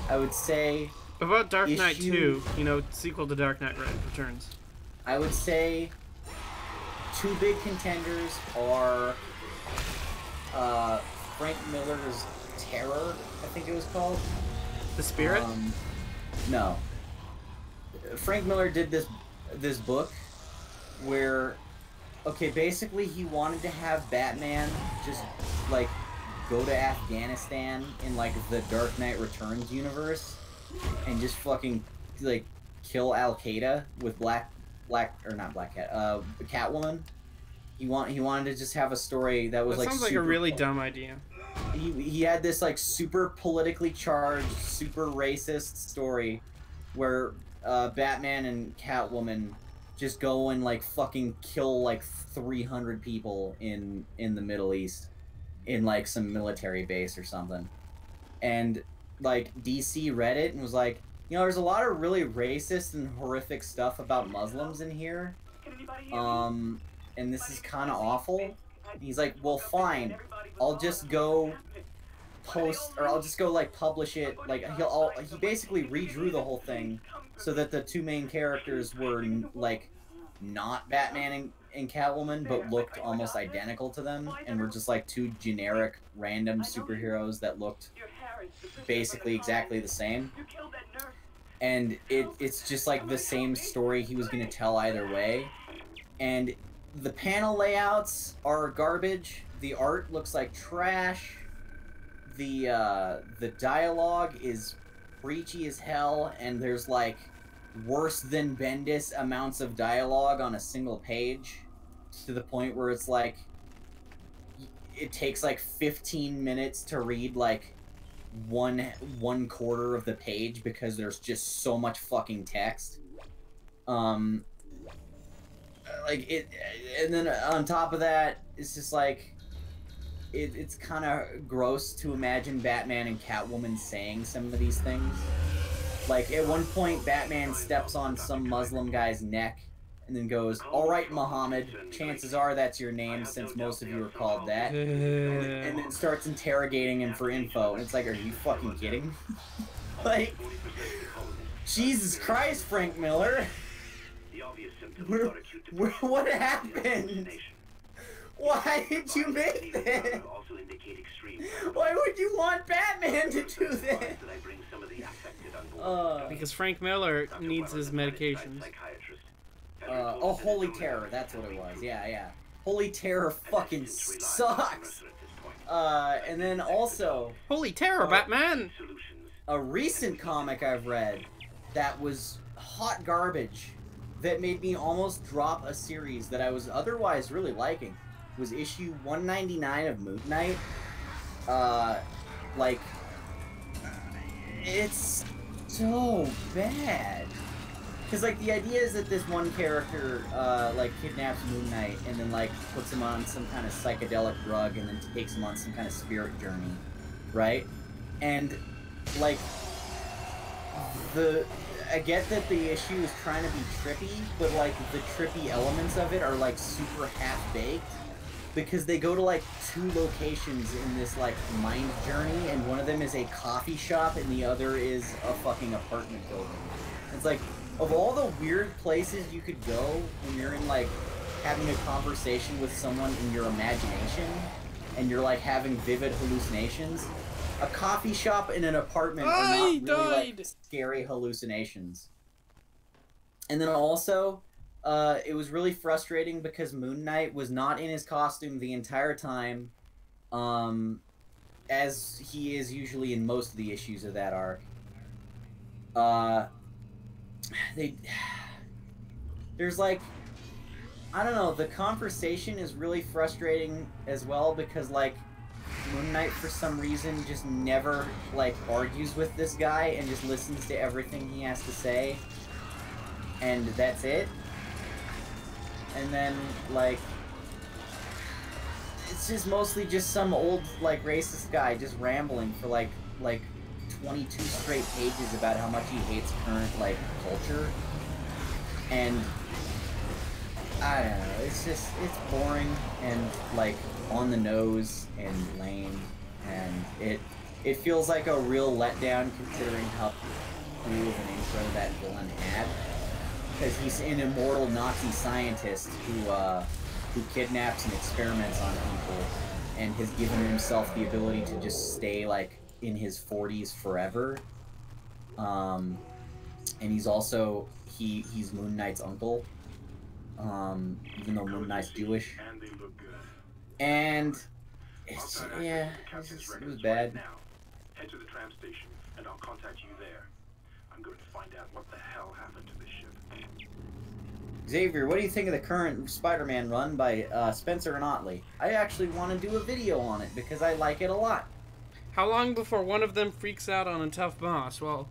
I would say.
About Dark Knight 2, you know, sequel to Dark Knight Returns.
I would say two big contenders are Frank Miller's Terror, I think it was called.
The Spirit?
No. Frank Miller did this book where, okay, basically he wanted to have Batman just like go to Afghanistan in like the Dark Knight Returns universe and just fucking like kill Al-Qaeda with Catwoman. He wanted to just have a story that was
that
like
sounds like a really dumb idea.
He had this like super politically charged, super racist story where Batman and Catwoman just go and like fucking kill like 300 people in the Middle East in like some military base or something. And like DC read it and was like, you know, there's a lot of really racist and horrific stuff about Muslims in here. And this is kind of awful. And he's like, well, fine. I'll just go post, or I'll just go like publish it. Like he basically redrew the whole thing so that the two main characters were like not Batman and Catwoman, but looked almost identical to them, and were just like two generic random superheroes that looked basically exactly the same. And it's just like the same story he was gonna tell either way. And the panel layouts are garbage. The art looks like trash. The dialogue is preachy as hell, and there's like worse than Bendis amounts of dialogue on a single page, to the point where it's like it takes like 15 minutes to read like one quarter of the page because there's just so much fucking text. Like it, and then on top of that, it's just like it's kind of gross to imagine Batman and Catwoman saying some of these things. Like at one point, Batman steps on some Muslim guy's neck and then goes, "All right, Muhammad, chances are that's your name since most of you are called that," and then starts interrogating him for info. And it's like, are you fucking kidding? Like, Jesus Christ, Frank Miller. What happened? Why did you make this? Why would you want Batman to do this?
Because Frank Miller needs his medications.
Oh, Holy Terror, that's what it was. Yeah. Holy Terror fucking sucks. And then also...
Holy Terror, Batman!
A recent comic I've read that was hot garbage that made me almost drop a series that I was otherwise really liking was issue 199 of Moon Knight. Like, it's so bad. Because, like, the idea is that this one character, like, kidnaps Moon Knight and then, like, puts him on some kind of psychedelic drug and then takes him on some kind of spirit journey, right? And, like, I get that the issue is trying to be trippy, but, like, the trippy elements of it are, like, super half-baked. Because they go to, like, 2 locations in this, like, mind journey, and one of them is a coffee shop, and the other is a fucking apartment building. It's like, of all the weird places you could go when you're in, like, having a conversation with someone in your imagination, and you're, like, having vivid hallucinations, a coffee shop and an apartment are not really, like, scary hallucinations. And then also... it was really frustrating because Moon Knight was not in his costume the entire time, as he is usually in most of the issues of that arc. There's like, I don't know, the conversation is really frustrating as well because, like, Moon Knight for some reason just never, like, argues with this guy and just listens to everything he has to say, and that's it. And then, like, it's just mostly just some old, like, racist guy just rambling for, like 22 straight pages about how much he hates current, like, culture. And I don't know, it's boring and like on the nose and lame, and it feels like a real letdown considering how cool of an intro that villain had. Because he's an immortal Nazi scientist who kidnaps and experiments on people, and has given himself the ability to just stay like in his 40s forever. And he's also he's Moon Knight's uncle. Even though Moon Knight's Jewish.
And they look good.
And it's yeah, it was bad.
Now, head to the tram station, and I'll contact you there. I'm going to find out what the hell happened to this ship.
Xavier, what do you think of the current Spider-Man run by Spencer and Otley? I actually want to do a video on it because I like it a lot.
How long before one of them freaks out on a tough boss? Well,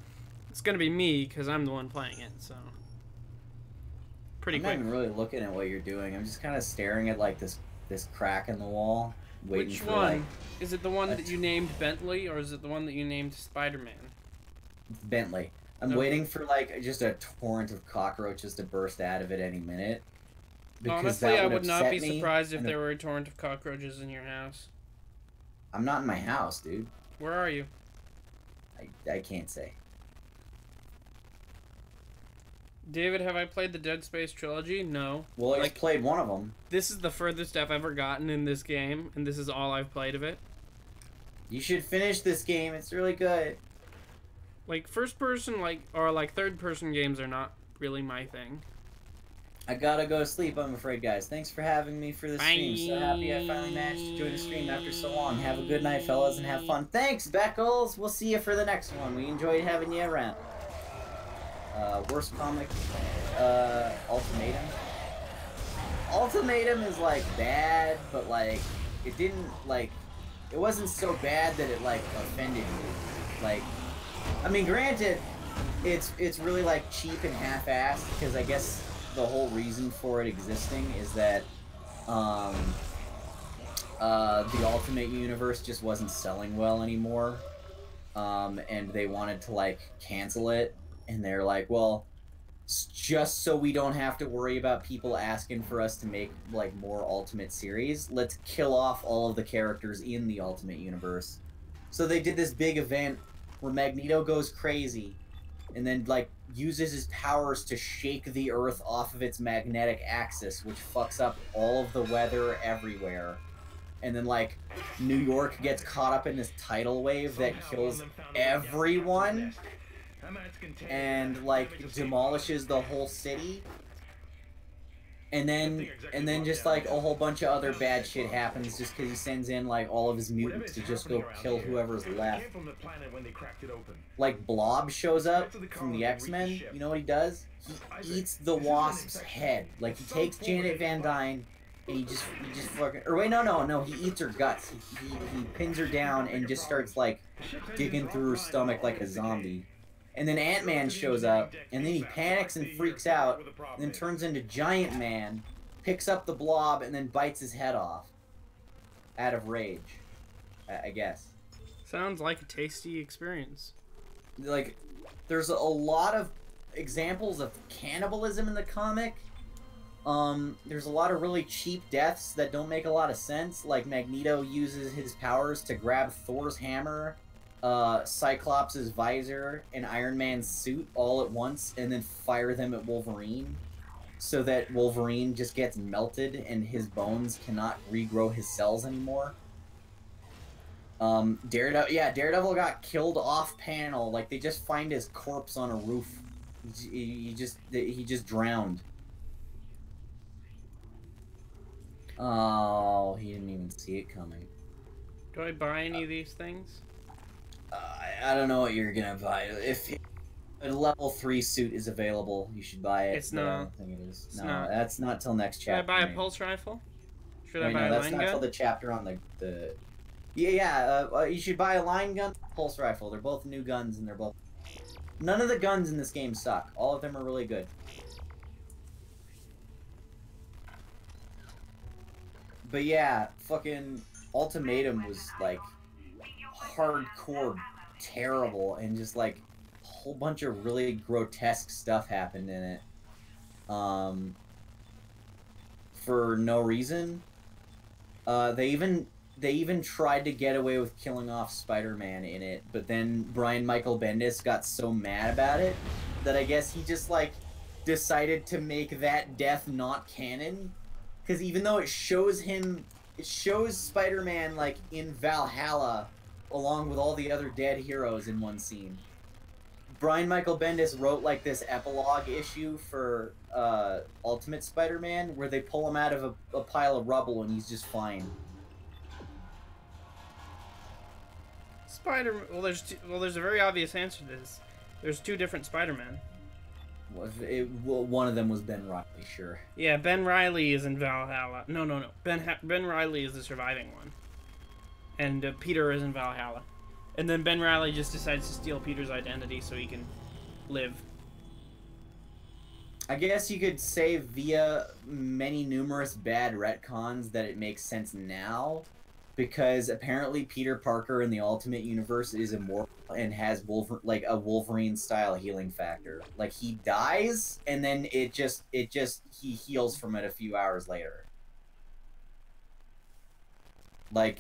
it's gonna be me because I'm the one playing it, so pretty quick.
I'm not even really looking at what you're doing. I'm just kind of staring at like this crack in the wall, waiting
Which
for
one?
like
Is it the one that you named Bentley, or is it the one that you named Spider-Man?
Bentley. I'm
Okay.
waiting for like just a torrent of cockroaches to burst out of it any minute. Because
Honestly,
that
I would not be
upset me,
surprised if
and
there were a torrent of cockroaches in your house.
I'm not in my house, dude.
Where are you?
I can't say.
David, have I played the Dead Space trilogy? No.
Well, I
Like,
played one of them.
this is the furthest I've ever gotten in this game, and this is all I've played of it.
You should finish this game. It's really good.
Like, first person, or third person games are not really my thing.
I gotta go to sleep, I'm afraid, guys. Thanks for having me for the stream. So happy I finally managed to join the stream after so long. Have a good night, fellas, and have fun. Thanks, Beckles. We'll see you for the next one. We enjoyed having you around. Worst comic, Ultimatum. Ultimatum is, like, bad, but, like, it didn't, like, it wasn't so bad that it, like, offended you. Like, I mean, granted, it's really, like, cheap and half-assed, because I guess the whole reason for it existing is that, the Ultimate Universe just wasn't selling well anymore, and they wanted to, like, cancel it. And they're like, well, just so we don't have to worry about people asking for us to make, like, more Ultimate series, let's kill off all of the characters in the Ultimate Universe. So they did this big event where Magneto goes crazy and then, like, uses his powers to shake the Earth off of its magnetic axis, which fucks up all of the weather everywhere. And then, like, New York gets caught up in this tidal wave that kills everyone. And like demolishes the whole city, and then just like a whole bunch of other bad shit happens just because he sends in like all of his mutants to just go kill whoever's left. Like Blob shows up from the X-Men. You know what he does? He eats the Wasp's head. Like he takes Janet Van Dyne and he just fucking, or wait, no, he eats her guts. He pins her down and just starts like digging through her stomach like a zombie. And then Ant-Man shows up, and then he panics and freaks out, and then turns into Giant Man, picks up the Blob, and then bites his head off. Out of rage, I guess.
Sounds like a tasty experience.
Like, there's a lot of examples of cannibalism in the comic. There's a lot of really cheap deaths that don't make a lot of sense. Like, Magneto uses his powers to grab Thor's hammer, Cyclops' visor, and Iron Man's suit all at once, and then fire them at Wolverine, so that Wolverine just gets melted and his bones cannot regrow his cells anymore. Daredevil got killed off panel. Like, they just find his corpse on a roof. He just drowned. Oh, he didn't even see it coming.
Do I buy any of these things?
I don't know what you're gonna buy. If a level 3 suit is available, you should buy it.
It's not.
I don't think it is.
It's
No,
not.
that's not till next
Should I
chapter.
buy a
maybe.
pulse rifle? Should
Wait,
I buy
no,
a
that's
line
not
gun?
till the chapter on the. You should buy a line gun, pulse rifle. They're both new guns, and they're both. None of the guns in this game suck. All of them are really good. But yeah, fucking Ultimatum was like hardcore terrible, and just like a whole bunch of really grotesque stuff happened in it. for no reason. They even tried to get away with killing off Spider-Man in it, but then Brian Michael Bendis got so mad about it that I guess he just, like, decided to make that death not canon. Because even though it shows Spider-Man, like, in Valhalla, along with all the other dead heroes in one scene. Brian Michael Bendis wrote, like, this epilogue issue for Ultimate Spider-Man, where they pull him out of a pile of rubble and he's just fine.
Well, there's a very obvious answer to this. There's two different Spider-Men.
Well, one of them was Ben Reilly, sure.
Yeah, Ben Reilly is in Valhalla. No. Ben Reilly is the surviving one. And Peter is in Valhalla. And then Ben Reilly just decides to steal Peter's identity so he can live.
I guess you could say via many numerous bad retcons that it makes sense now. Because apparently Peter Parker in the Ultimate Universe is immortal and has a Wolverine-style healing factor. Like, he dies, and then he heals from it a few hours later. Like,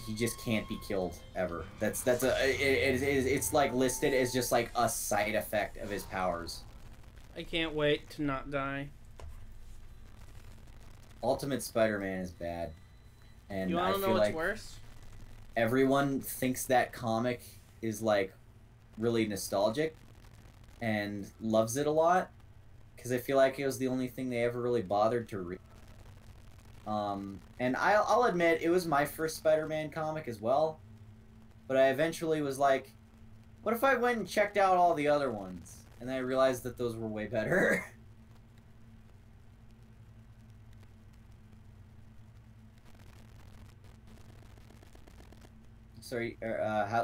he just can't be killed ever. It's like listed as just like a side effect of his powers.
I can't wait to not die.
Ultimate Spider-Man is bad. And
you wanna know what's worse?
Everyone thinks that comic is, like, really nostalgic and loves it a lot, because I feel like it was the only thing they ever really bothered to read. And I'll admit, it was my first Spider-Man comic as well, but I eventually was like, what if I went and checked out all the other ones? And then I realized that those were way better. Sorry,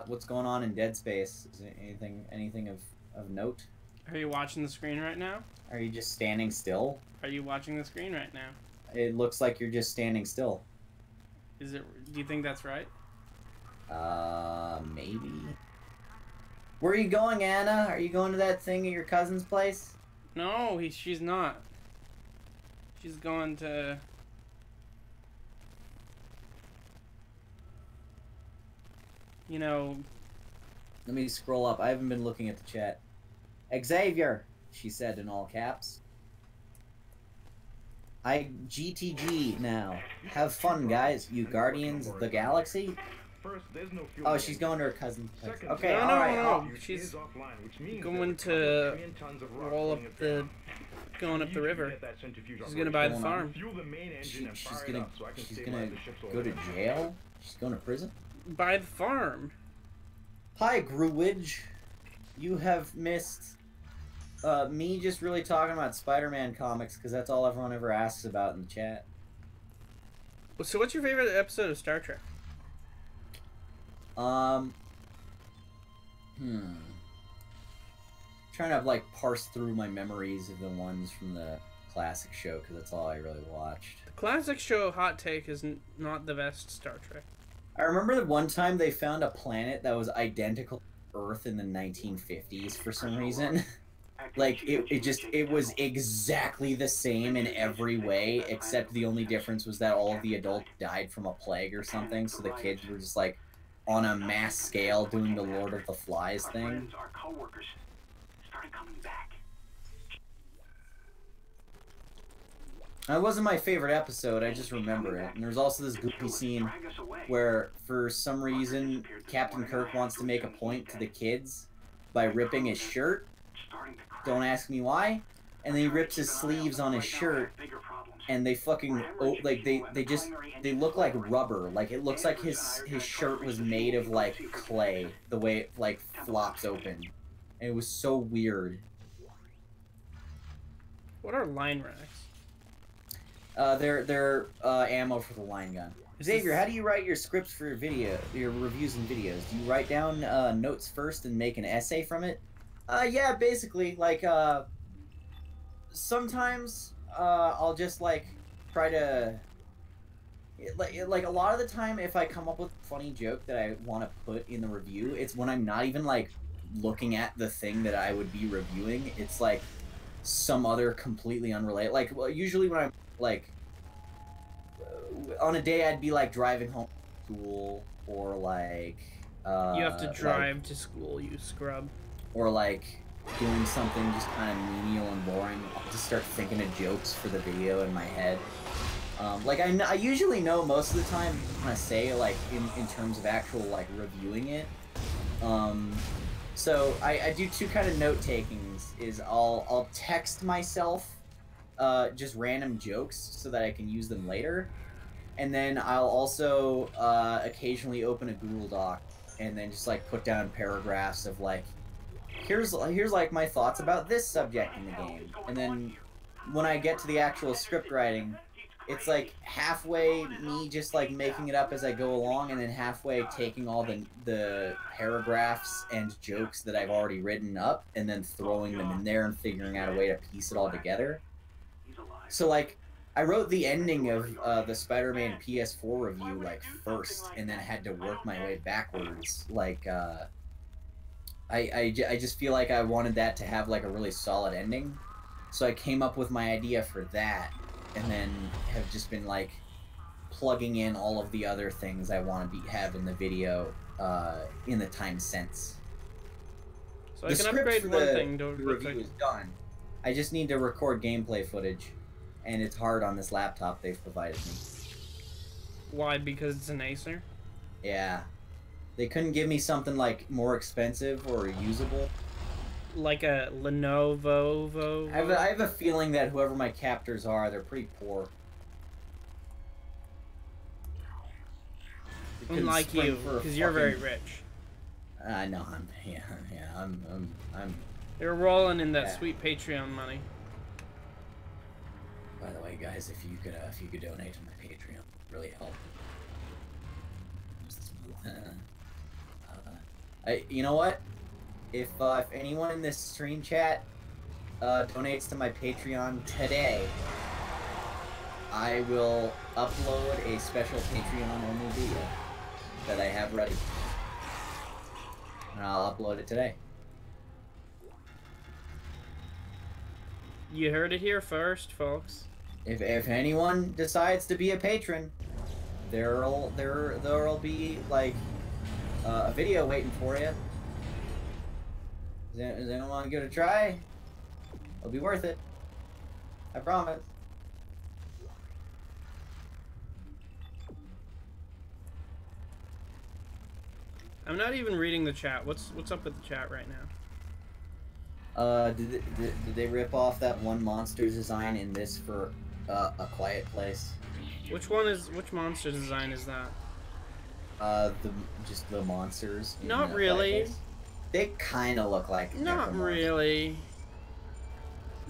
what's going on in Dead Space? Is there anything of note?
Are you watching the screen right now?
Are you just standing still?
Are you watching the screen right now?
It looks like you're just standing still.
Is it? Do you think that's right?
Maybe. Where are you going, Anna? Are you going to that thing at your cousin's place?
No, she's not. She's going to... You know...
Let me scroll up. I haven't been looking at the chat. Xavier, she said in all caps. GTG now. Have fun, guys. You Guardians of the Galaxy? Oh, she's going to her cousin's place. Okay, alright.
No. She's going to roll up the... Going up the river. She's going to buy the farm.
She's gonna go to jail? She's going to prison?
Buy the farm.
Hi, Gruwidge. You have missed me just really talking about Spider-Man comics because that's all everyone ever asks about in the chat.
So what's your favorite episode of Star Trek?
Trying to, like, parse through my memories of the ones from the classic show because that's all I really watched.
The classic show, hot take, is not the best Star Trek.
I remember that one time they found a planet that was identical to Earth in the 1950s for some reason. Like, it was exactly the same in every way, except the only difference was that all of the adults died from a plague or something, so the kids were just, like, on a mass scale doing the Lord of the Flies thing. It wasn't my favorite episode, I just remember it. And there's also this goofy scene where, for some reason, Captain Kirk wants to make a point to the kids by ripping his shirt. Don't ask me why. And then he rips his sleeves on his shirt, and they fucking, they look like rubber. Like, it looks like his shirt was made of, like, clay, the way it, like, flops open. And it was so weird.
What are line racks?
They're ammo for the line gun. Xavier, how do you write your scripts for your reviews and videos? Do you write down notes first and make an essay from it? Yeah, basically, like, sometimes, I'll just, like, try to, like, a lot of the time, if I come up with a funny joke that I want to put in the review, it's when I'm not even, like, looking at the thing that I would be reviewing. It's like, some other completely unrelated. Like, well, usually when I'm like on a day, I'd be like driving home from school, or like
you have to drive to school, you scrub.
Or like doing something just kind of menial and boring. I'll just start thinking of jokes for the video in my head. Like I usually know most of the time when I say, like, in terms of actual like reviewing it. So I do two kind of note takings. Is I'll text myself just random jokes so that I can use them later, and then I'll also occasionally open a Google Doc and then just like put down paragraphs of like, here's like my thoughts about this subject in the game, and then when I get to the actual script writing, it's like halfway me just like making it up as I go along, and then halfway taking all the paragraphs and jokes that I've already written up and then throwing them in there and figuring out a way to piece it all together. So like, I wrote the ending of the Spider-Man PS4 review like first, and then had to work my way backwards. Like I just feel like I wanted that to have like a really solid ending, so I came up with my idea for that, and then have just been like plugging in all of the other things I want to have in the video in the time since.
So I can upgrade one thing to
the review is done. I just need to record gameplay footage, and it's hard on this laptop they've provided me.
Why? Because it's an Acer?
Yeah. They couldn't give me something like more expensive or usable.
Like a Lenovo.
I have a feeling that whoever my captors are, they're pretty poor.
Unlike you, because you're very rich.
I know. I'm.
You're rolling in that sweet Patreon money.
By the way, guys, if you could donate to my Patreon, it would really help. You know what? If anyone in this stream chat donates to my Patreon today, I will upload a special Patreon-only video that I have ready, and I'll upload it today.
You heard it here first, folks.
If anyone decides to be a patron, there'll be like a video waiting for you. Does anyone want to give it a try? It'll be worth it. I promise.
I'm not even reading the chat. What's up with the chat right now?
Did they rip off that one monster's design in this for A Quiet Place?
Which monster design is that?
Just the monsters.
Not really.
They kind of look like.
Not really.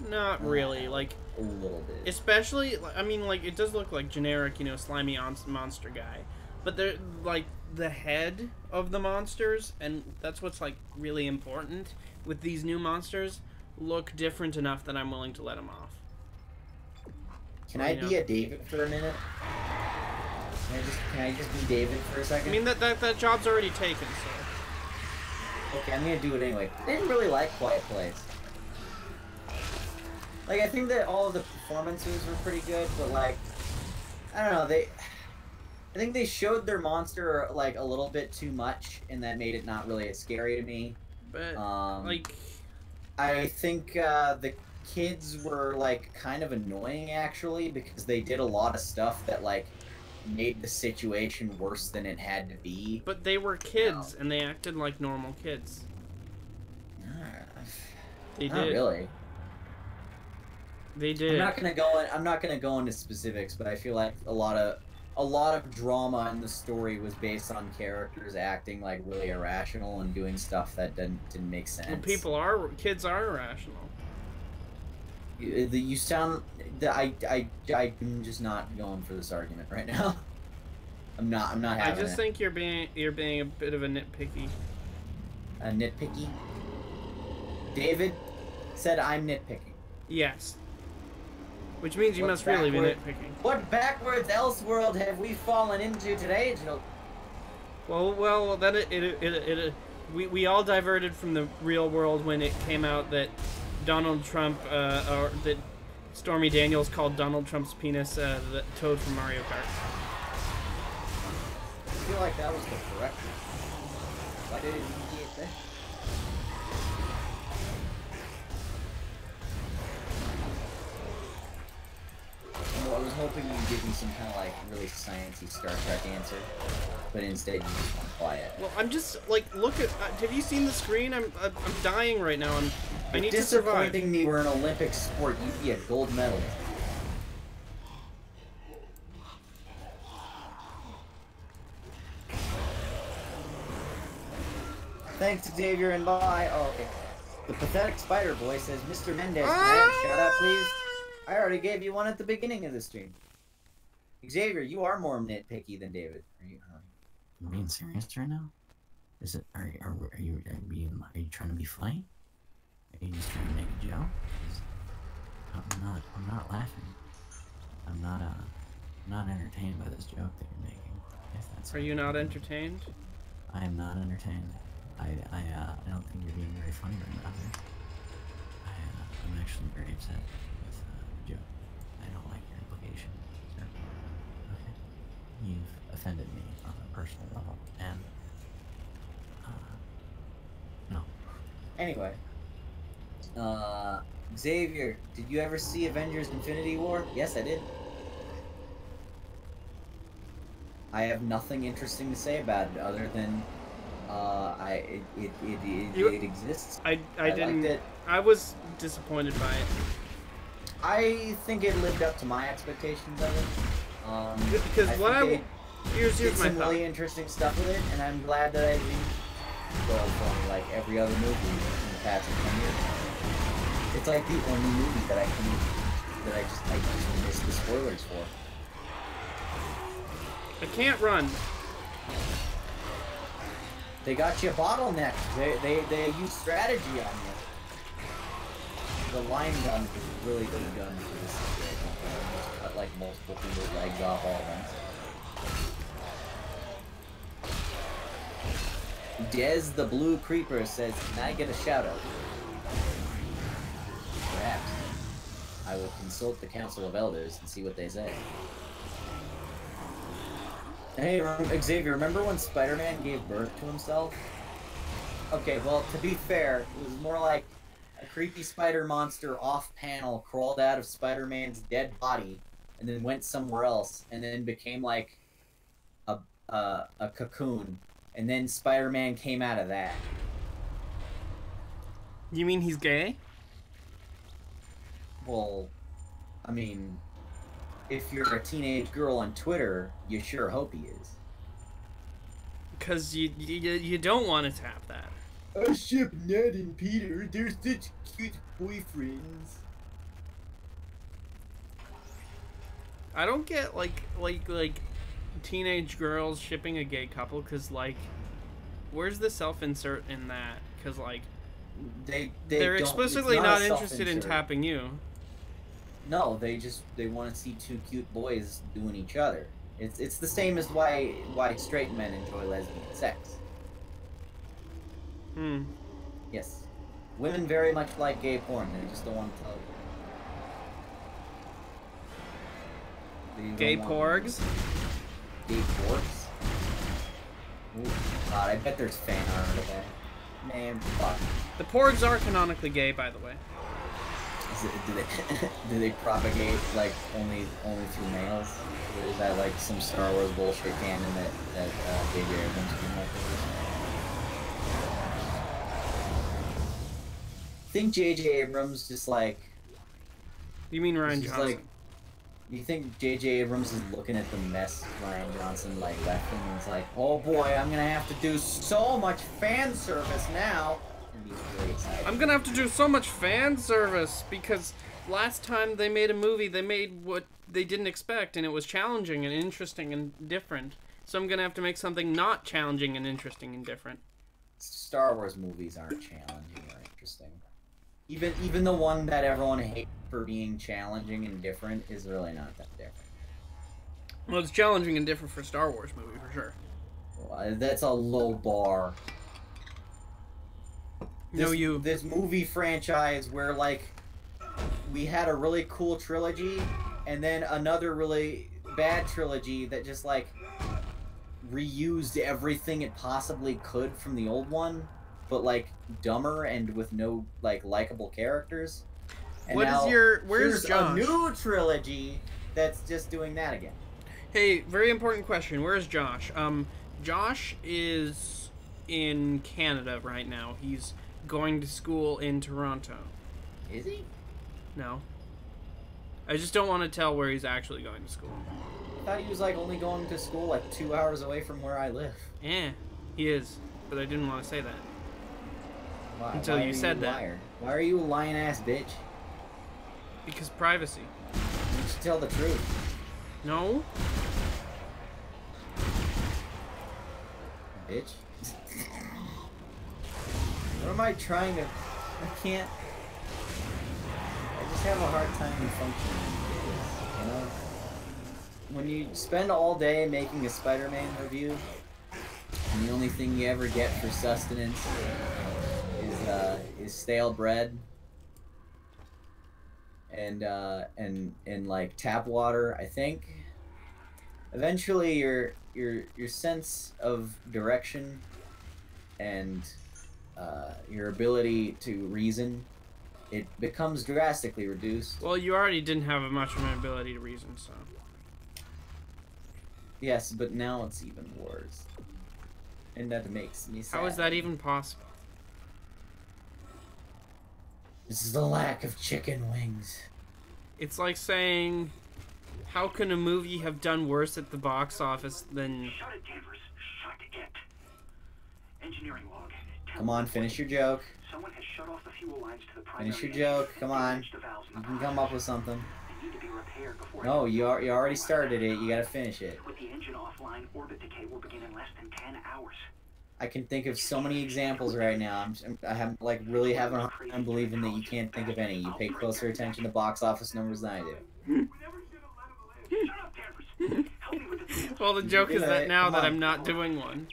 Not really. Like
a little bit.
Especially, I mean, like it does look like generic, you know, slimy monster guy, but they're like the head of the monsters, and that's what's like really important with these new monsters. Look different enough that I'm willing to let them off.
Can I be a David for a minute? Can I just be David for a second?
I mean, that job's already taken, so.
Okay, I'm gonna do it anyway. I didn't really like Quiet Place. Like, I think that all of the performances were pretty good, but like, I don't know, I think they showed their monster like a little bit too much, and that made it not really as scary to me.
But like,
I think the kids were like kind of annoying actually, because they did a lot of stuff that like made the situation worse than it had to be.
But they were kids, and they acted like normal kids. They did.
Not really.
They did.
I'm not gonna go into specifics, but I feel like a lot of drama in the story was based on characters acting like really irrational and doing stuff that didn't make sense.
Well, kids are irrational.
You sound. I'm just not going for this argument right now. I'm not having it.
I just think you're being a bit of a nitpicky.
A nitpicky? David said I'm nitpicking.
Yes. Which means you must really be nitpicking.
What backwards Elseworld have we fallen into today, Jill?
Well, that we all diverted from the real world when it came out that Donald Trump, or that Stormy Daniels called Donald Trump's penis the Toad from Mario Kart.
I feel like that was the correct one. Why did it deviate there? Well, I was hoping you'd give me some kind of like really sciencey Star Trek answer, but instead you just want quiet.
Well, I'm just like, look at. Have you seen the screen? I'm dying right now. I need to survive.
Disappointing me, we're an Olympic sport. You'd be a gold medalist. Thanks, Xavier, and bye. Oh, okay. The pathetic spider boy says, Mr. Mendez, can I have a shout out, please? I already gave you one at the beginning of the stream. Xavier, you are more nitpicky than David. Are you
being serious right now? Is it? Are you trying to be funny? Are you just trying to make a joke? I'm not laughing. I'm not entertained by this joke that you're making. If that's
Are you not entertained?
I am not entertained. I don't think you're being very funny right now. I'm actually very upset with the joke. I don't like your implication, sir. Okay. You've offended me on a personal level, and no.
Anyway, Xavier, did you ever see Avengers Infinity War? Yes, I did. I have nothing interesting to say about it other than it exists.
I didn't.
Liked it.
I was disappointed by it.
I think it lived up to my expectations of it.
Because here's
did
my
some
thought.
really interesting stuff with it, and I'm glad that I didn't go from like every other movie in the past 10 years. It's like the only movie that I just missed the spoilers for.
I can't run.
They got you bottlenecked. They use strategy on you. The line gun is a really good gun for this situation. Cut like multiple people's legs off all at once. Dez the Blue Creeper says, "Can I get a shout out?" Perhaps. I will consult the Council of Elders and see what they say. Hey, Xavier, remember when Spider-Man gave birth to himself? Okay, well, to be fair, it was more like a creepy spider monster off-panel crawled out of Spider-Man's dead body and then went somewhere else and then became like a cocoon. And then Spider-Man came out of that.
You mean he's gay?
Well, I mean, if you're a teenage girl on Twitter, you sure hope he is.
Because you don't want to tap that.
I ship Ned and Peter. They're such cute boyfriends.
I don't get like teenage girls shipping a gay couple, because like, where's the self-insert in that? Because like, they're explicitly not interested in tapping you.
No, they want to see two cute boys doing each other. It's the same as why straight men enjoy lesbian sex.
Hmm.
Yes. Women very much like gay porn, they just don't want to tell you.
Gay porgs?
Gay porgs? Ooh, God, I bet there's fan art of that. Man, fuck.
The porgs are canonically gay, by the way.
Do they propagate like only through males? Or is that like some Star Wars bullshit canon that J.J. Abrams came up with? Think J.J. Abrams just like...
You mean Ryan Johnson?
Like, you think J.J. Abrams is looking at the mess Ryan Johnson like left him and it's like, oh boy, I'm gonna have to do so much fan service now. And he's really excited.
I'm gonna have to do so much fan service because last time they made a movie, they made what they didn't expect, and it was challenging and interesting and different. So I'm gonna have to make something not challenging and interesting and different.
Star Wars movies aren't challenging or interesting. Even the one that everyone hates for being challenging and different is really not that different.
Well, it's challenging and different for a Star Wars movie, for sure.
Well, that's a low bar. this movie franchise where like we had a really cool trilogy and then another really bad trilogy that just like reused everything it possibly could from the old one, but like dumber and with no like likable characters. And
where's Josh?
A new trilogy that's just doing that again.
Hey, very important question. Where's Josh? Josh is in Canada right now. He's going to school in Toronto.
Is he?
No. I just don't want to tell where he's actually going to school.
I thought he was like only going to school like 2 hours away from where I live.
Yeah, he is. But I didn't want to say that.
Why?
Until
Why
you
are
said
a
that.
Liar? Why are you a lying ass bitch?
Because privacy.
You should tell the truth.
No?
Bitch. What am I trying to... I can't... I just have a hard time functioning, you know? When you spend all day making a Spider-Man review, and the only thing you ever get for sustenance is stale bread and like tap water, I think eventually your sense of direction and your ability to reason, it becomes drastically reduced.
Well, you already didn't have much of an ability to reason, so...
Yes, but now it's even worse. And that makes me sad.
How is that even possible?
This is the lack of chicken wings.
It's like saying, how can a movie have done worse at the box office than...
Shut it, Danvers. Shut it. Engineering log.
Come on, finish your joke.
Someone has shut off the fuel lines to the primary
Finish your joke. Come on. You can come up with something. No, you already started it. You gotta finish it.
With the engine offline, orbit decay will begin in less than 10 hours.
I can think of so many examples right now. I'm like really having a hard time believing that you can't think of any. You pay closer attention to box office numbers than I do.
Well, the joke is that now that I'm not doing one.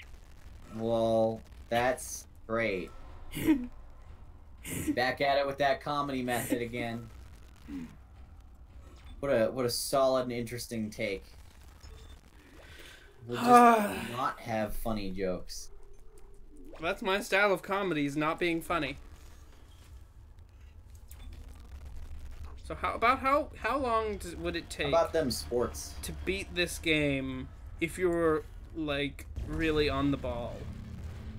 Well, that's great. Back at it with that comedy method again. What a solid and interesting take. We'll just not have funny jokes.
That's my style of comedy, is not being funny. So how long would it take?
How about them sports?
To beat this game if you were like really on the ball?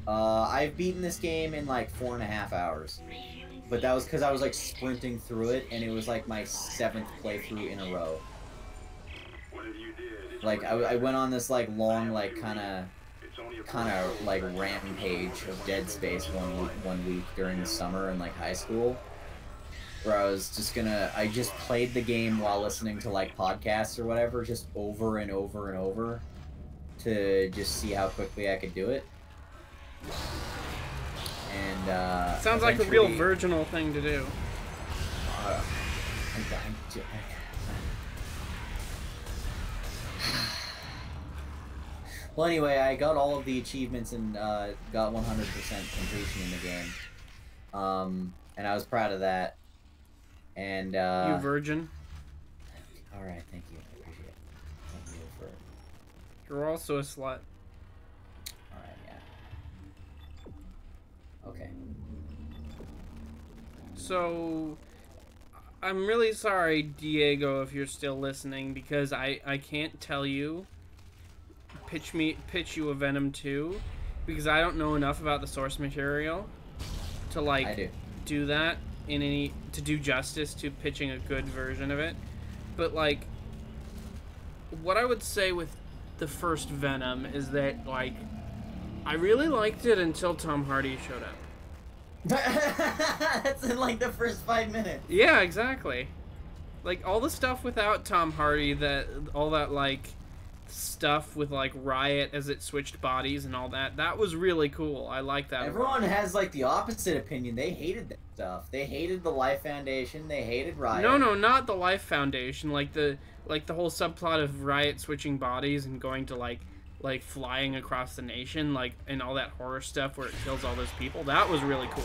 I've beaten this game in like 4.5 hours. But that was because I was like sprinting through it, and it was like my 7th playthrough in a row. Like I went on this like long like kind of like rampage of Dead Space one week during the summer in like high school, where I just played the game while listening to like podcasts or whatever, just over and over and over, to just see how quickly I could do it. And
sounds like a real virginal thing to do.
Well, anyway, I got all of the achievements and got 100% completion in the game. And I was proud of that. And
you virgin.
All right, thank you. I appreciate it. Thank you for.
You're also a slut.
All right, yeah. Okay.
So, I'm really sorry, Diego, if you're still listening, because I can't tell you. Pitch you a Venom 2, because I don't know enough about the source material to like do that to do justice to pitching a good version of it. But like, what I would say with the first Venom is that like, I really liked it until Tom Hardy showed up.
That's in like the first 5 minutes.
Yeah, exactly. Like all the stuff without Tom Hardy, all that like stuff with like Riot as it switched bodies and all that was really cool. I like that.
Everyone has like the opposite opinion. They hated that stuff. They hated the Life Foundation. They hated Riot.
No, not the Life Foundation. Like the whole subplot of Riot switching bodies and going to like flying across the nation, like, and all that horror stuff where it kills all those people. That was really cool.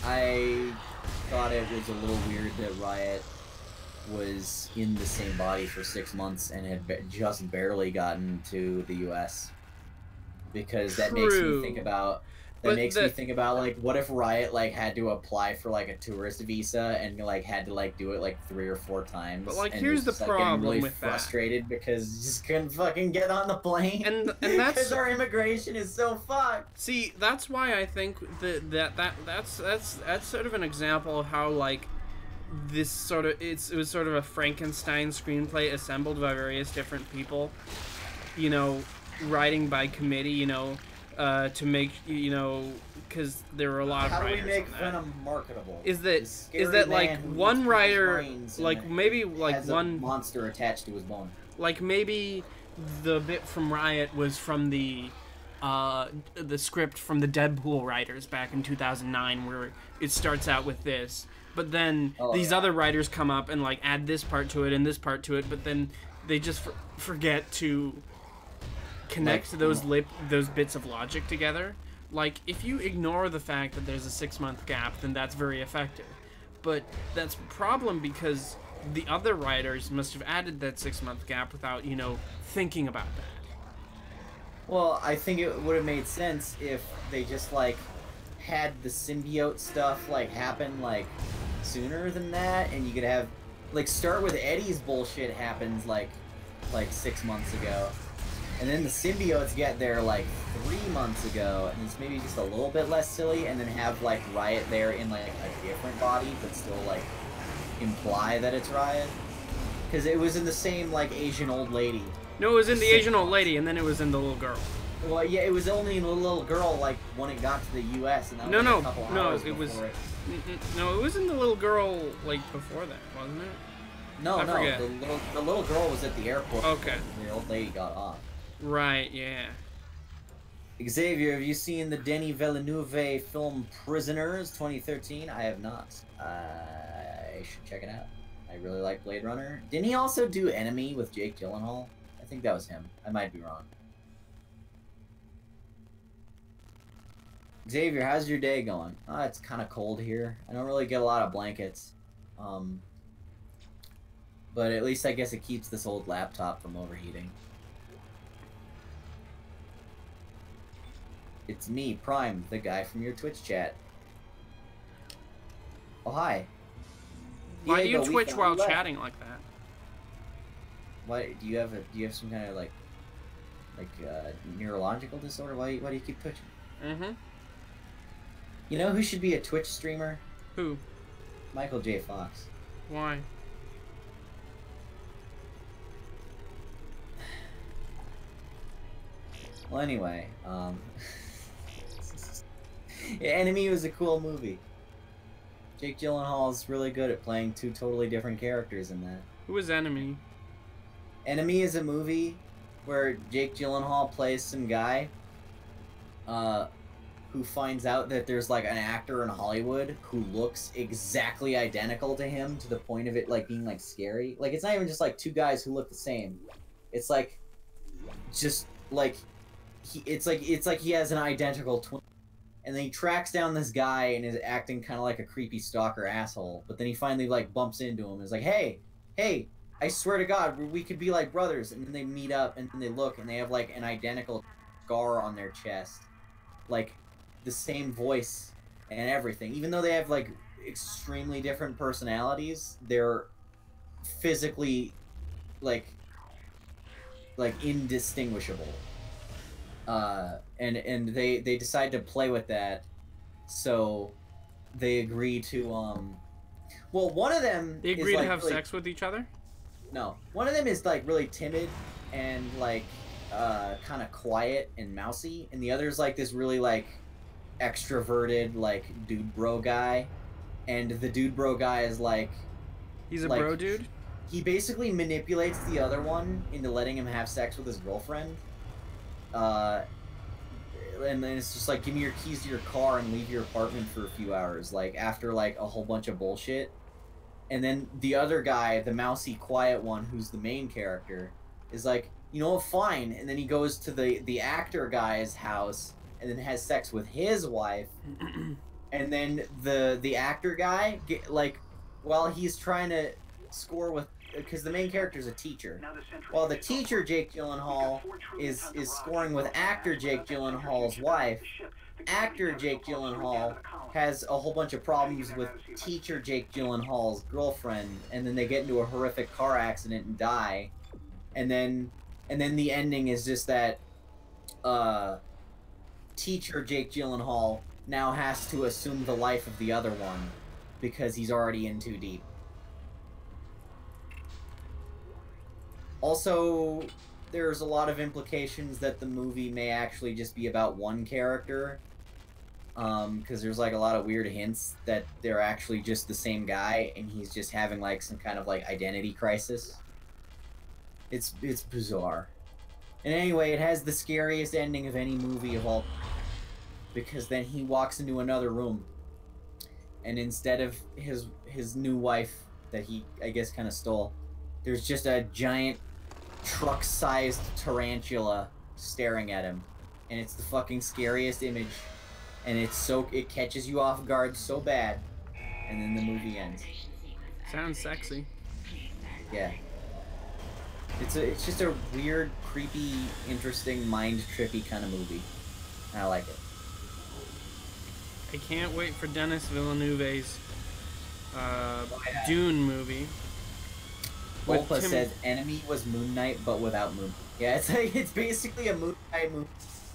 I thought it was a little weird that Riot was in the same body for 6 months and had just barely gotten to the U.S. Because that makes me think about me think about like, what if Riot like had to apply for like a tourist visa and like had to like do it like 3 or 4 times.
But like,
and
here's the
just, like,
problem
really
with
frustrated because you just couldn't fucking get on the plane.
And that's
because our immigration is so fucked.
See, that's why I think that's sort of an example of how like this sort of it was sort of a Frankenstein screenplay assembled by various different people, you know, writing by committee, you know, to make, you know, because there were a lot of writers.
How do we make Venom marketable?
Is that like one writer, like maybe like one
monster attached to his bone?
Like maybe the bit from Riot was from the script from the Deadpool writers back in 2009, where it starts out with this, but then these other writers come up and like add this part to it and this part to it, but then they just forget to connect those bits of logic together. Like, if you ignore the fact that there's a 6-month gap, then that's very effective. But that's a problem because the other writers must have added that 6-month gap without, you know, thinking about that.
Well, I think it would have made sense if they just like had the symbiote stuff like happen like sooner than that, and you could have like start with Eddie's bullshit happens like 6 months ago. And then the symbiotes get there like 3 months ago, and it's maybe just a little bit less silly, and then have like Riot there in like a different body, but still like imply that it's Riot. Because it was in the same like Asian old lady.
No, it was in the Asian old lady, and then it was in the little girl.
Well, yeah, it was only in the little girl like when it got to the U.S. and that was a couple hours before it.
No, it was in the little girl like before that, wasn't it?
No,
I forget.
The little girl was at the airport.
Okay.
When the old lady got off.
Right, yeah.
Xavier, have you seen the Denis Villeneuve film Prisoners 2013? I have not. I should check it out. I really like Blade Runner. Didn't he also do Enemy with Jake Gyllenhaal? I think that was him. I might be wrong. Xavier, how's your day going? It's kind of cold here. I don't really get a lot of blankets. But at least I guess it keeps this old laptop from overheating. It's me, Prime, the guy from your Twitch chat. Oh, hi.
Why do you
Diego,
twitch while chatting like that?
Why do you have some kind of like neurological disorder? Why do you keep twitching?
Mm-hmm.
You know who should be a Twitch streamer?
Who?
Michael J. Fox.
Why?
Well, anyway, Enemy was a cool movie. Jake Gyllenhaal is really good at playing 2 totally different characters in that.
Who is Enemy?
Enemy is a movie where Jake Gyllenhaal plays some guy who finds out that there's like an actor in Hollywood who looks exactly identical to him to the point of it like being like scary. Like, it's not even just like 2 guys who look the same. It's like just like it's like he has an identical twin. And then he tracks down this guy and is acting kind of like a creepy stalker asshole. But then he finally like bumps into him and is like, hey, I swear to God, we could be like brothers. And then they meet up and then they look and they have like an identical scar on their chest. Like the same voice and everything. Even though they have like extremely different personalities, they're physically like indistinguishable. And they decide to play with that, so they agree to well, one of them
They agree
is,
to have sex with each other?
No, one of them is like really timid and like kind of quiet and mousy, and the other is like this really like extroverted like dude bro guy, and the dude bro guy is like
he's a bro dude.
He basically manipulates the other one into letting him have sex with his girlfriend. And then it's just like, give me your keys to your car and leave your apartment for a few hours, like after like a whole bunch of bullshit. And then the other guy, the mousy quiet one who's the main character, is like, you know, fine. And then he goes to the actor guy's house and then has sex with his wife. And and then the actor guy while he's trying to score with, because the main character is a teacher, while the teacher Jake Gyllenhaal is scoring with actor Jake Gyllenhaal's wife. Actor Jake Gyllenhaal has a whole bunch of problems with teacher Jake Gyllenhaal's girlfriend, and then they get into a horrific car accident and die, and then the ending is just that teacher Jake Gyllenhaal now has to assume the life of the other one because he's already in too deep. Also, there's a lot of implications that the movie may actually just be about one character, because there's like a lot of weird hints that they're actually just the same guy and he's just having like some kind of like identity crisis. It's bizarre. And anyway, it has the scariest ending of any movie of all, because then he walks into another room, and instead of his new wife that he, I guess, kind of stole, there's just a giant truck-sized tarantula staring at him, and it's the fucking scariest image, and it catches you off guard so bad, and then the movie ends.
Sounds sexy.
Yeah. It's just a weird, creepy, interesting, mind-trippy kind of movie. And I like it.
I can't wait for Denis Villeneuve's Dune movie.
Volpa says enemy was Moon Knight, but without Moon. Yeah, it's basically a Moon Knight movie.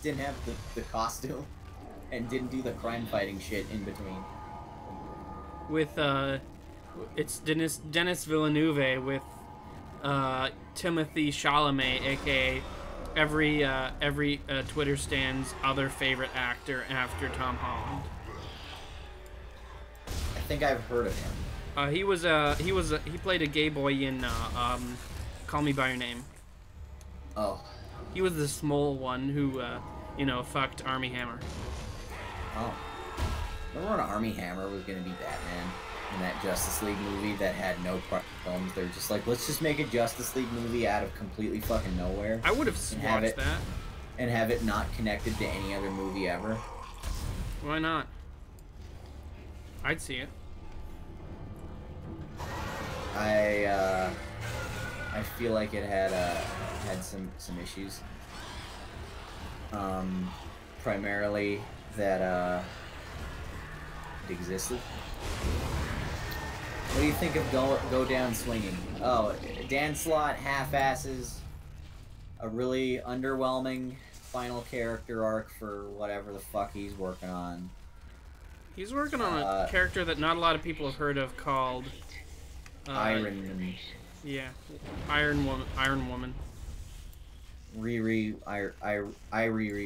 Didn't have the costume, and didn't do the crime fighting shit in between.
With it's Denis Villeneuve with Timothy Chalamet, aka every Twitter stand's other favorite actor after Tom Holland.
I think I've heard of him.
He played a gay boy in Call Me by Your Name.
Oh.
He was the small one who fucked Armie Hammer.
Oh. Remember when Armie Hammer was gonna be Batman in that Justice League movie that had no films? They were just like, let's just make a Justice League movie out of completely fucking nowhere.
I would have watched that.
And have it not connected to any other movie ever.
Why not? I'd see it.
I feel like it had some issues. Primarily that it existed. What do you think of Go Down Swinging? Oh, Dan Slott half-asses a really underwhelming final character arc for whatever the fuck he's working on.
He's working on a character that not a lot of people have heard of called
Iron Man.
Yeah, Iron Woman.
Riri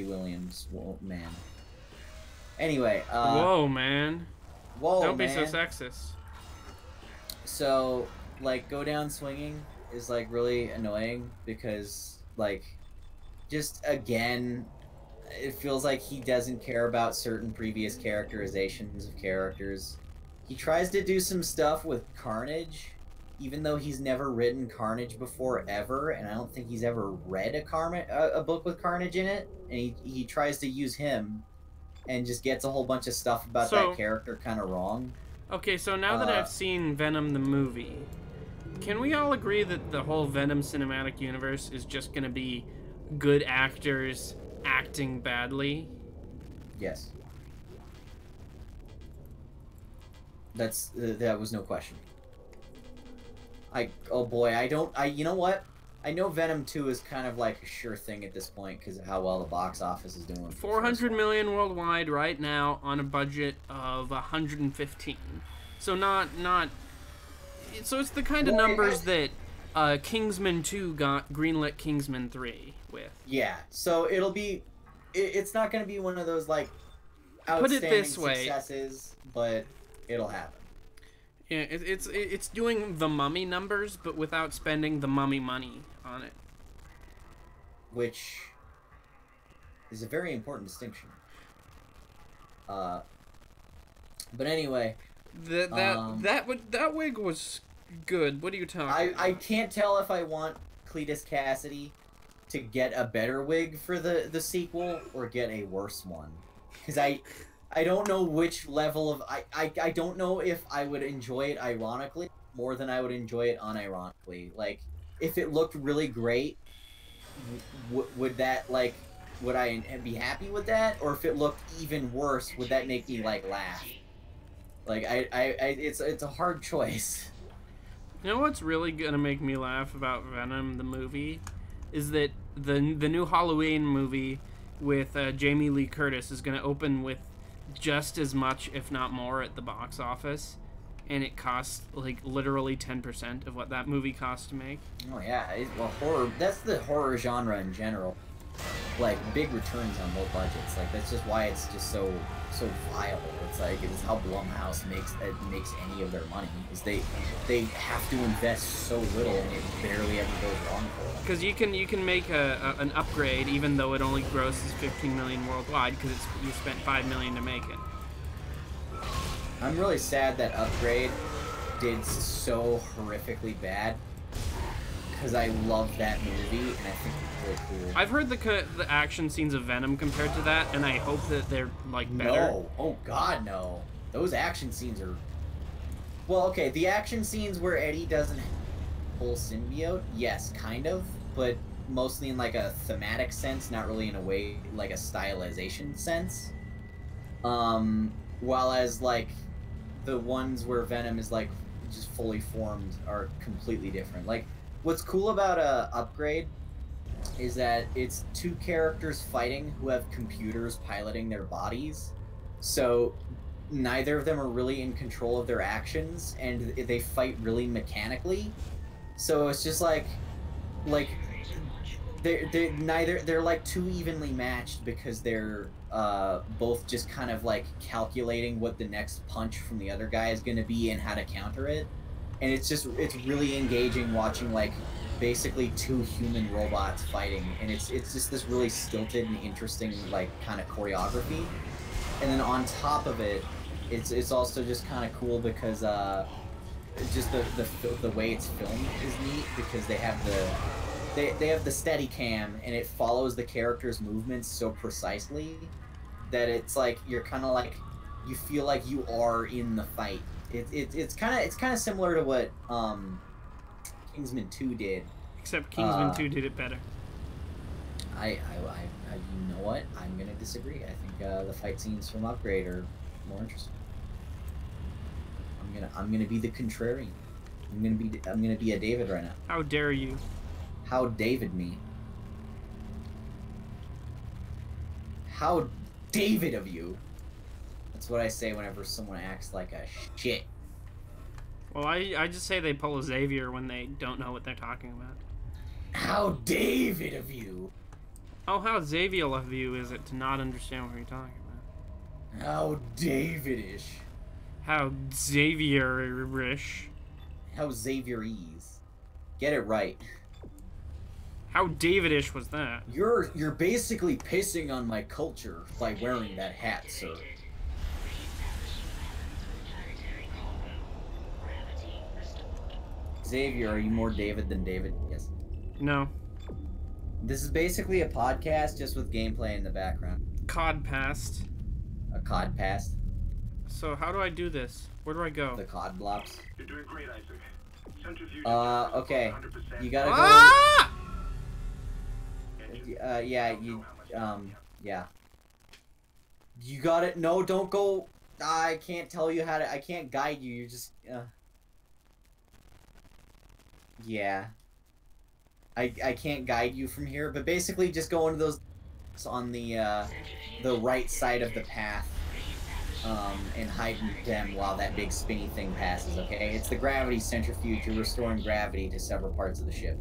Williams. Whoa, man. Anyway,
whoa, man.
Whoa,
Don't be
man.
so sexist.
So, like, Go Down Swinging is, like, really annoying because, like, just, again, it feels like he doesn't care about certain previous characterizations of characters. He tries to do some stuff with Carnage, even though he's never written Carnage before ever, and I don't think he's ever read a book with Carnage in it, and he tries to use him and just gets a whole bunch of stuff about that character kind of wrong.
Okay, so now that I've seen Venom the movie, can we all agree that the whole Venom cinematic universe is just going to be good actors acting badly?
Yes. That was no question. Oh boy, you know what? I know Venom 2 is kind of like a sure thing at this point because of how well the box office is doing.
400 million worldwide right now on a budget of 115. So so it's the kind of numbers that Kingsman 2 got greenlit Kingsman 3 with.
Yeah, so it's not going to be one of those like outstanding successes, but it'll happen.
Yeah, it's doing the Mummy numbers, but without spending the Mummy money on it.
Which is a very important distinction. But anyway,
that wig was good. What are you talking about?
I can't tell if I want Cletus Cassidy to get a better wig for the sequel or get a worse one, because I don't know which level of I don't know if I would enjoy it ironically more than I would enjoy it unironically. Like, if it looked really great, would that like would I be happy with that? Or if it looked even worse, would that make me like laugh? Like it's a hard choice.
You know what's really gonna make me laugh about Venom the movie is that the new Halloween movie with Jamie Lee Curtis is gonna open with just as much, if not more, at the box office, and it costs like literally 10% of what that movie cost to make.
Oh yeah, well, horror. That's the horror genre in general. Like, big returns on low budgets. Like, that's just why it's just so viable. It's like, it's how Blumhouse makes any of their money. Is they have to invest so little and it barely ever goes wrong for them.
Because you can make an upgrade even though it only grosses 15 million worldwide because you spent 5 million to make it.
I'm really sad that Upgrade did so horrifically bad because I love that movie and I think it's really cool.
I've heard the action scenes of Venom compared to that, and I hope that they're like better.
No, oh god, no. Those action scenes are. Well, okay, the action scenes where Eddie doesn't have a full symbiote, yes, kind of, but mostly in like a thematic sense, not really in a way like a stylization sense. While as like the ones where Venom is like just fully formed are completely different. Like, what's cool about Upgrade is that it's two characters fighting who have computers piloting their bodies, so neither of them are really in control of their actions, and they fight really mechanically. So it's just like they're like too evenly matched because they're both just kind of like calculating what the next punch from the other guy is going to be and how to counter it. And it's really engaging watching like basically two human robots fighting, and it's just this really stilted and interesting like kind of choreography. And then on top of it, it's also just kind of cool because just the way it's filmed is neat because they have the steady cam and it follows the character's movements so precisely that it's like you're kind of like you feel like you are in the fight. It's kind of similar to what Kingsman 2 did.
Except Kingsman 2 did it better.
You know what? I'm gonna disagree. I think the fight scenes from Upgrade are more interesting. I'm gonna be the contrarian. I'm gonna be a David right now.
How dare you?
How David me? How David of you? That's what I say whenever someone acts like a shit.
Well, I just say they pull a Xavier when they don't know what they're talking about.
How David of you?
Oh, how Xavier of you is it to not understand what you're talking about?
How Davidish?
How Xavier-ish?
How Xavier-ese? Get it right.
How Davidish was that?
You're basically pissing on my culture by wearing that hat, sir. Xavier, are you more David than David? Yes.
No.
This is basically a podcast just with gameplay in the background.
COD passed.
A COD passed.
So how do I do this? Where do I go?
The COD blops.
You're doing great, Isaac. Centrifuge
Okay.
100%.
You gotta go.
Ah!
Yeah, yeah. You got it. No, don't go. I can't tell you how to. I can't guide you. You're just. Yeah. I can't guide you from here, but basically just go into those on the right side of the path, and hide them while that big spinny thing passes. Okay, it's the gravity centrifuge. You're restoring gravity to several parts of the ship.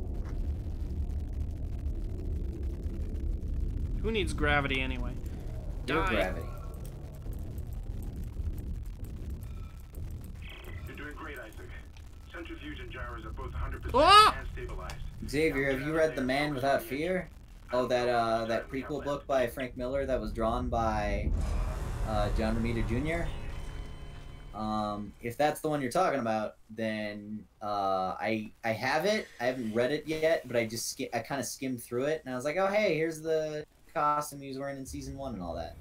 Who needs gravity anyway?
Your
Die.
gravity.
You're doing great, Isaac. Centrifuge and gyros are both 100%
Ah!
and stabilized.
Xavier, have you read The Man Without Fear? Oh, that prequel book by Frank Miller that was drawn by John Romita Jr.? If that's the one you're talking about, then I have it. I haven't read it yet, but I kind of skimmed through it, and I was like, oh hey, here's the costume he was wearing in season 1 and all that.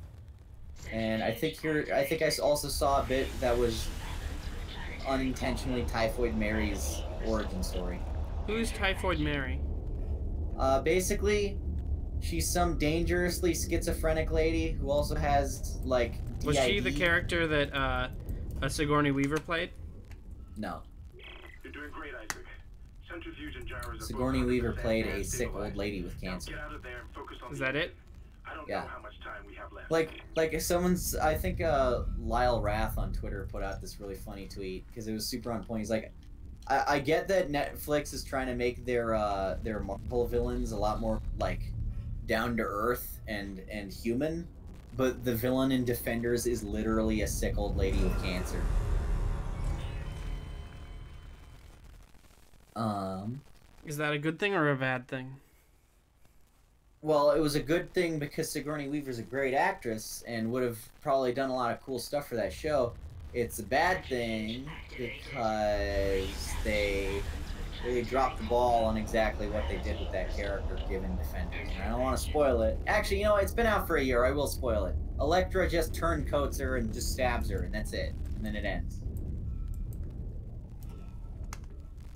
And I think I also saw a bit that was unintentionally Typhoid Mary's origin story.
Who's Typhoid Mary?
Basically, she's some dangerously schizophrenic lady who also has, like, DID.
Was she the character that Sigourney Weaver played?
No.
You're doing great, Isaac. Centrifuge and gyros are
Sigourney
both
Weaver
100%
played a
and
sick old
stabilized.
lady with
Now
cancer.
get out of there and focus on
Is
the
that
engine.
it?
I don't
Yeah.
know how much time we have left.
Like if someone's, I think Lyle Rath on Twitter put out this really funny tweet because it was super on point. He's like, I get that Netflix is trying to make their Marvel villains a lot more like down to earth and human, but the villain in Defenders is literally a sick old lady with cancer.
Is that a good thing or a bad thing?
Well, it was a good thing because Sigourney Weaver's a great actress and would have probably done a lot of cool stuff for that show. It's a bad thing because they dropped the ball on exactly what they did with that character given Defenders. And I don't want to spoil it. Actually, you know, it's been out for a year. I will spoil it. Elektra just turncoats her and just stabs her, and that's it. And then it ends.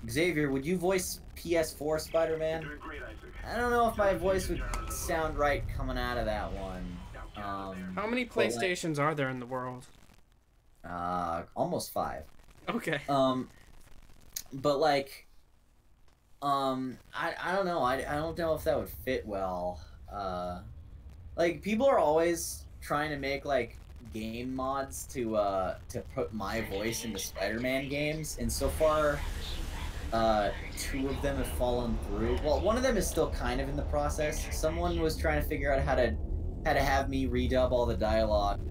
Xavier, would you voice PS4 Spider-Man?
You're doing great, Isaac.
I don't know if my voice would sound right coming out of that one.
How many PlayStations are there in the world?
Almost 5.
Okay.
But like, I don't know. I don't know if that would fit well. Like people are always trying to make like game mods to put my voice into Spider-Man games, and so far, 2 of them have fallen through. Well, one of them is still kind of in the process. Someone was trying to figure out how to have me redub all the dialogue,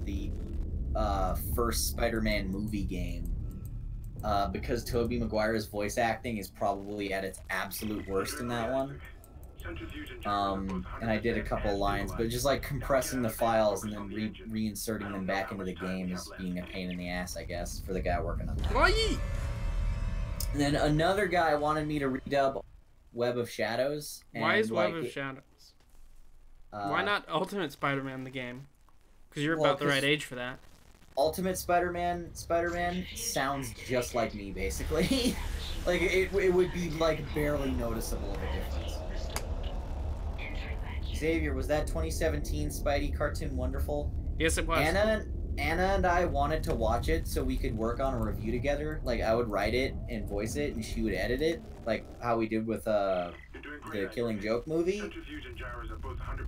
the first Spider-Man movie game, because Tobey Maguire's voice acting is probably at its absolute worst in that one. And I did a couple lines, but just like compressing the files and then reinserting them back into the game is being a pain in the ass, I guess, for the guy working on that. And then another guy wanted me to redub Web of Shadows. And
Why is Web of Shadows? Why not Ultimate Spider-Man the game? Because you're about the right age for that.
Ultimate Spider-Man sounds just like me, basically. Like, it would be, like, barely noticeable of a difference. Xavier, was that 2017 Spidey cartoon wonderful?
Yes, it was.
Anna and I wanted to watch it so we could work on a review together. Like, I would write it and voice it, and she would edit it, like how we did with the Killing Joke movie.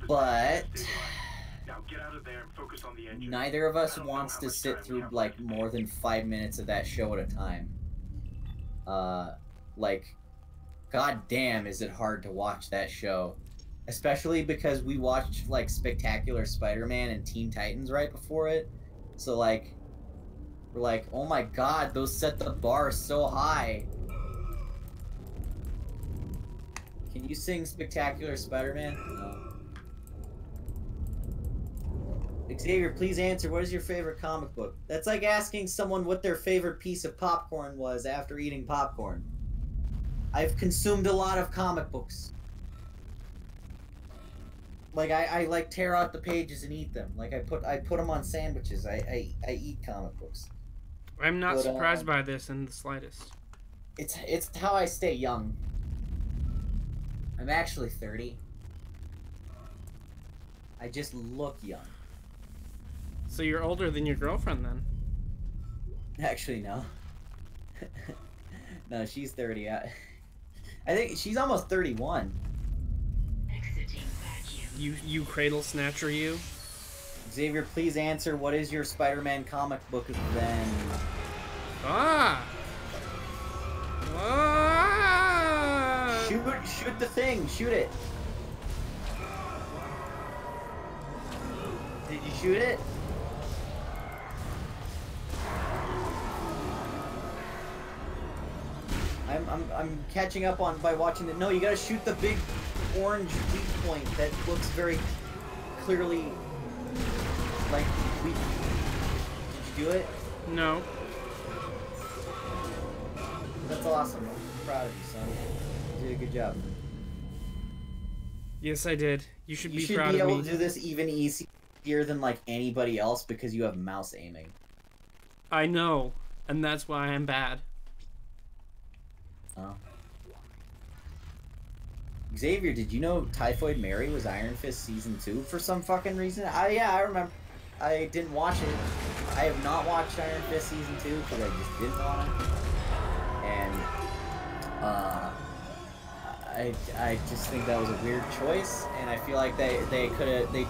But neither of us wants to sit through like more than 5 minutes of that show at a time. Like, god damn, is it hard to watch that show. Especially because we watched like Spectacular Spider-Man and Teen Titans right before it. So like, we're like, oh my god, those set the bar so high. Can you sing Spectacular Spider-Man? No. Xavier, please answer, what is your favorite comic book? That's like asking someone what their favorite piece of popcorn was after eating popcorn. I've consumed a lot of comic books. Like, I like tear out the pages and eat them. Like, I put them on sandwiches. I eat comic books.
I'm not surprised by this in the slightest.
It's how I stay young. I'm actually 30. I just look young.
So you're older than your girlfriend then?
Actually, no. No, she's 30. I think she's almost 31.
You cradle snatcher, you?
Xavier, please answer, what is your Spider-Man comic book then?
Ah! Ah!
Shoot the thing! Shoot it! Did you shoot it? I'm catching up on by watching it. No, you gotta shoot the big orange weak point that looks very clearly like weak. Did you do it?
No.
That's awesome. I'm proud of you, son. You did a good job.
Yes, I did. You should be proud of me.
You should be able to do this even easy. easier than like anybody else because you have mouse aiming.
I know, and that's why I'm bad.
Oh. Xavier, did you know Typhoid Mary was Iron Fist Season 2 for some fucking reason? Yeah, I remember. I didn't watch it. I have not watched Iron Fist Season 2 because I just didn't want to. And, I just think that was a weird choice, and I feel like they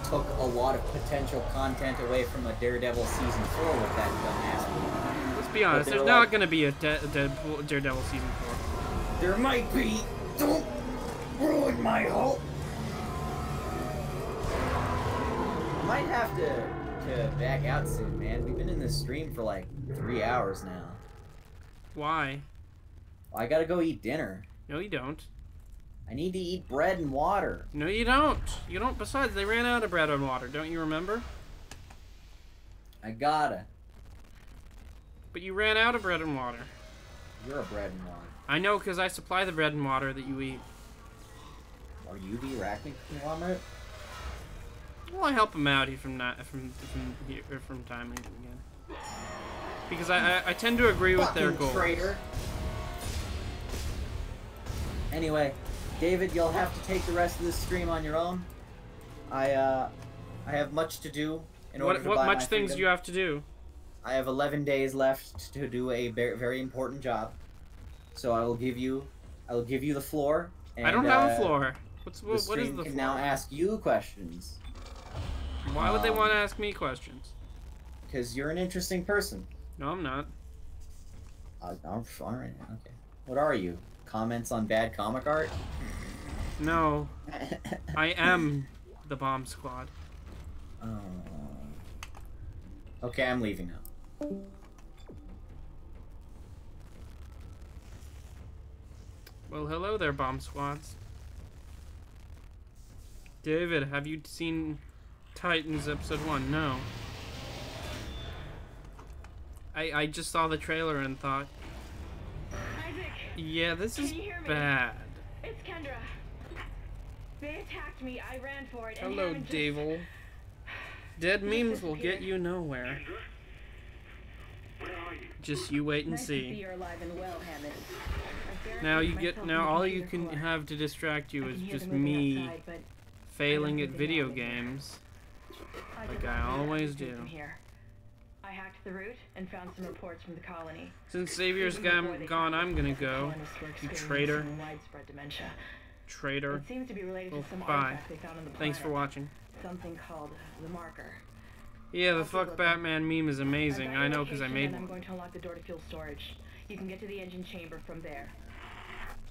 took a lot of potential content away from a Daredevil Season 4 with that dumbass movie.
Let's be honest, there's not gonna be a Daredevil Season 4.
There might be. Don't ruin my hope. I might have to back out soon, man. We've been in this stream for like 3 hours now.
Why?
I gotta go eat dinner.
No, you don't.
I need to eat bread and water.
No, you don't. You don't. Besides, they ran out of bread and water. Don't you remember?
I gotta.
But you ran out of bread and water.
You're a bread and water.
I know, because I supply the bread and water that you eat.
Are you the arachnid conglomerate?
Well, I help him out from time and again. Because I tend to agree with their goals.
Traitor. Anyway, David, you'll have to take the rest of this stream on your own. I have much to do in order to buy
what much
my
things
freedom.
do you have to do?
I have 11 days left to do a very important job. So I will give you the floor. And,
I don't have a floor. What
the
is
stream
the
can
floor?
now ask you questions.
Why would they want to ask me questions?
Because you're an interesting person.
No, I'm not.
Alright, okay. What are you? Comments on bad comic art?
No. I am the bomb squad.
Okay, I'm leaving now.
Well, hello there, bomb squads. David, have you seen Titans episode 1? No. I just saw the trailer and thought,
Isaac,
yeah, this is
can you hear me?
bad.
It's Kendra. They attacked me. I ran for it. and
Hello,
Hammond just-
Davil. Dead memes will get you nowhere.
Where are you?
Just you wait and
Nice to see
see.
you're alive and well, Hammond. I've
Now you
barricaded
get
myself in
all
the
you
computer
can
core.
have to distract you
I
is
can hear
just
them moving
me
outside, but
failing
I
at
don't think
video
they know.
games.
I
like
could
I
not do
always
that
do.
from here. I hacked the route and found some reports from the colony.
Since Xavier's
Even before they
gone,
found
I'm gonna
out the
go.
colonists were
You
experiencing
traitor.
widespread dementia.
Traitor.
It seems to be related
Well,
to some
bye.
artifact they found on the planet.
Thanks for watching.
Something called the marker.
Yeah, the
I'll
fuck
take a look.
Batman meme is
I've
amazing.
got
I
your
know because I
location,
made
and I'm
one.
going to unlock the door to fuel storage. You can get to the engine chamber from there.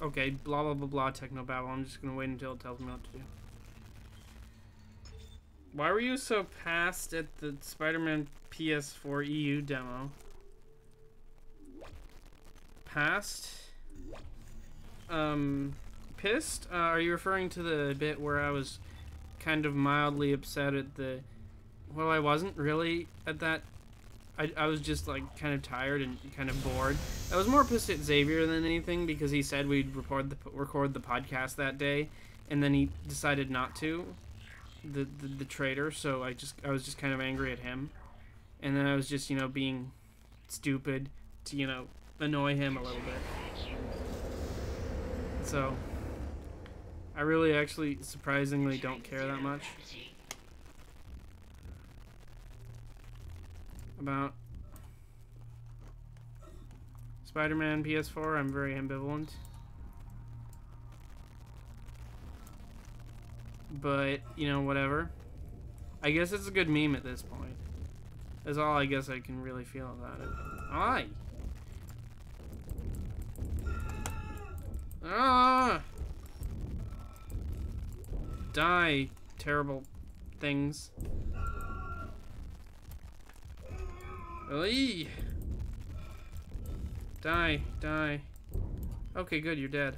Okay, blah blah blah blah technobabble. I'm just gonna wait until it tells me what to do. Why were you so pissed at the Spider-Man PS4 EU demo? Pissed? Pissed? Are you referring to the bit where I was kind of mildly upset at the... Well, I wasn't really at that. I was just like kind of tired and kind of bored. I was more pissed at Xavier than anything because he said we'd record the podcast that day, and then he decided not to. The traitor. So I was just kind of angry at him, and then I was just being stupid to annoy him a little bit. So I really actually surprisingly don't care that much about Spider-Man PS4. I'm very ambivalent. But, whatever. I guess it's a good meme at this point. That's all I guess I can really feel about it. Aye! Ah! Die, terrible things. Eee! Die, die. Okay, good, you're dead.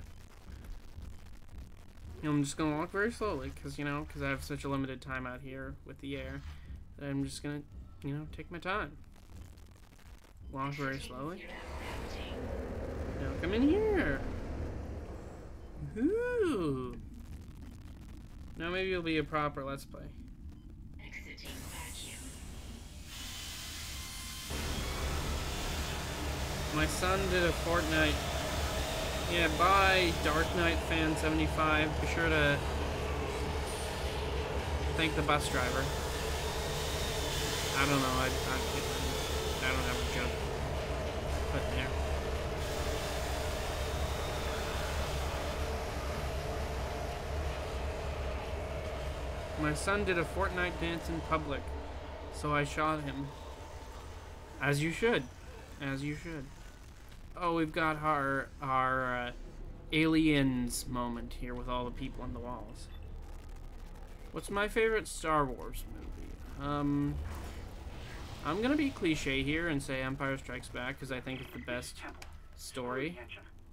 I'm just gonna walk very slowly, because I have such a limited time out here with the air, that I'm just gonna, take my time. Walk very slowly. Now come in here. Ooh. Now maybe it'll be a proper Let's Play. My son did a Fortnite. Yeah, bye, Dark Knight fan 75. Be sure to thank the bus driver. I don't know. I don't have a joke put there. My son did a Fortnite dance in public, so I shot him. As you should. As you should. Oh, we've got our aliens moment here with all the people on the walls. What's my favorite Star Wars movie? I'm gonna be cliche here and say Empire Strikes Back because I think it's the best story.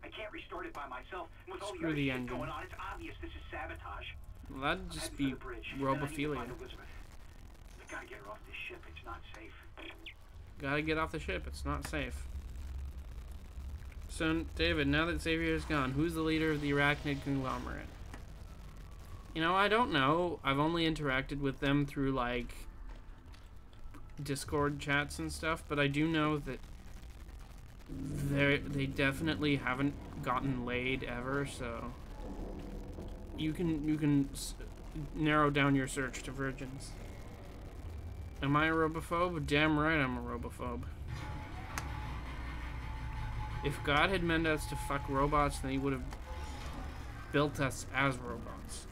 I can't restart it by myself. With all
Screw the engine.
going on, it's obvious this is sabotage.
Well, that'd just be robophilia.
Gotta get her off this ship. It's not safe.
Gotta get off the ship. It's not safe. So, David, now that Xavier is gone, who's the leader of the Arachnid conglomerate? You know, I don't know. I've only interacted with them through, like, Discord chats and stuff, but I do know that they definitely haven't gotten laid ever, so you can narrow down your search to virgins. Am I a robophobe? Damn right I'm a robophobe. If God had meant us to fuck robots, then he would have built us as robots.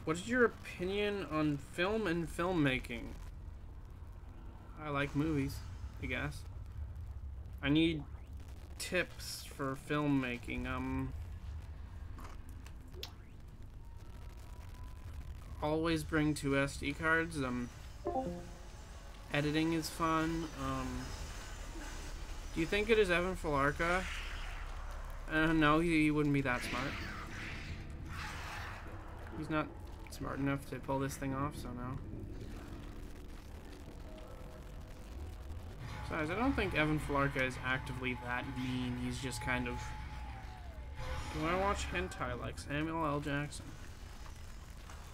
What is your opinion on film and filmmaking? I like movies, I guess. I need tips for filmmaking. Always bring 2 SD cards. Editing is fun. Do you think it is Evan Falarka? No, he wouldn't be that smart. He's not smart enough to pull this thing off, so no. Besides, I don't think Evan Falarka is actively that mean. He's just kind of... Do I watch hentai like Samuel L. Jackson?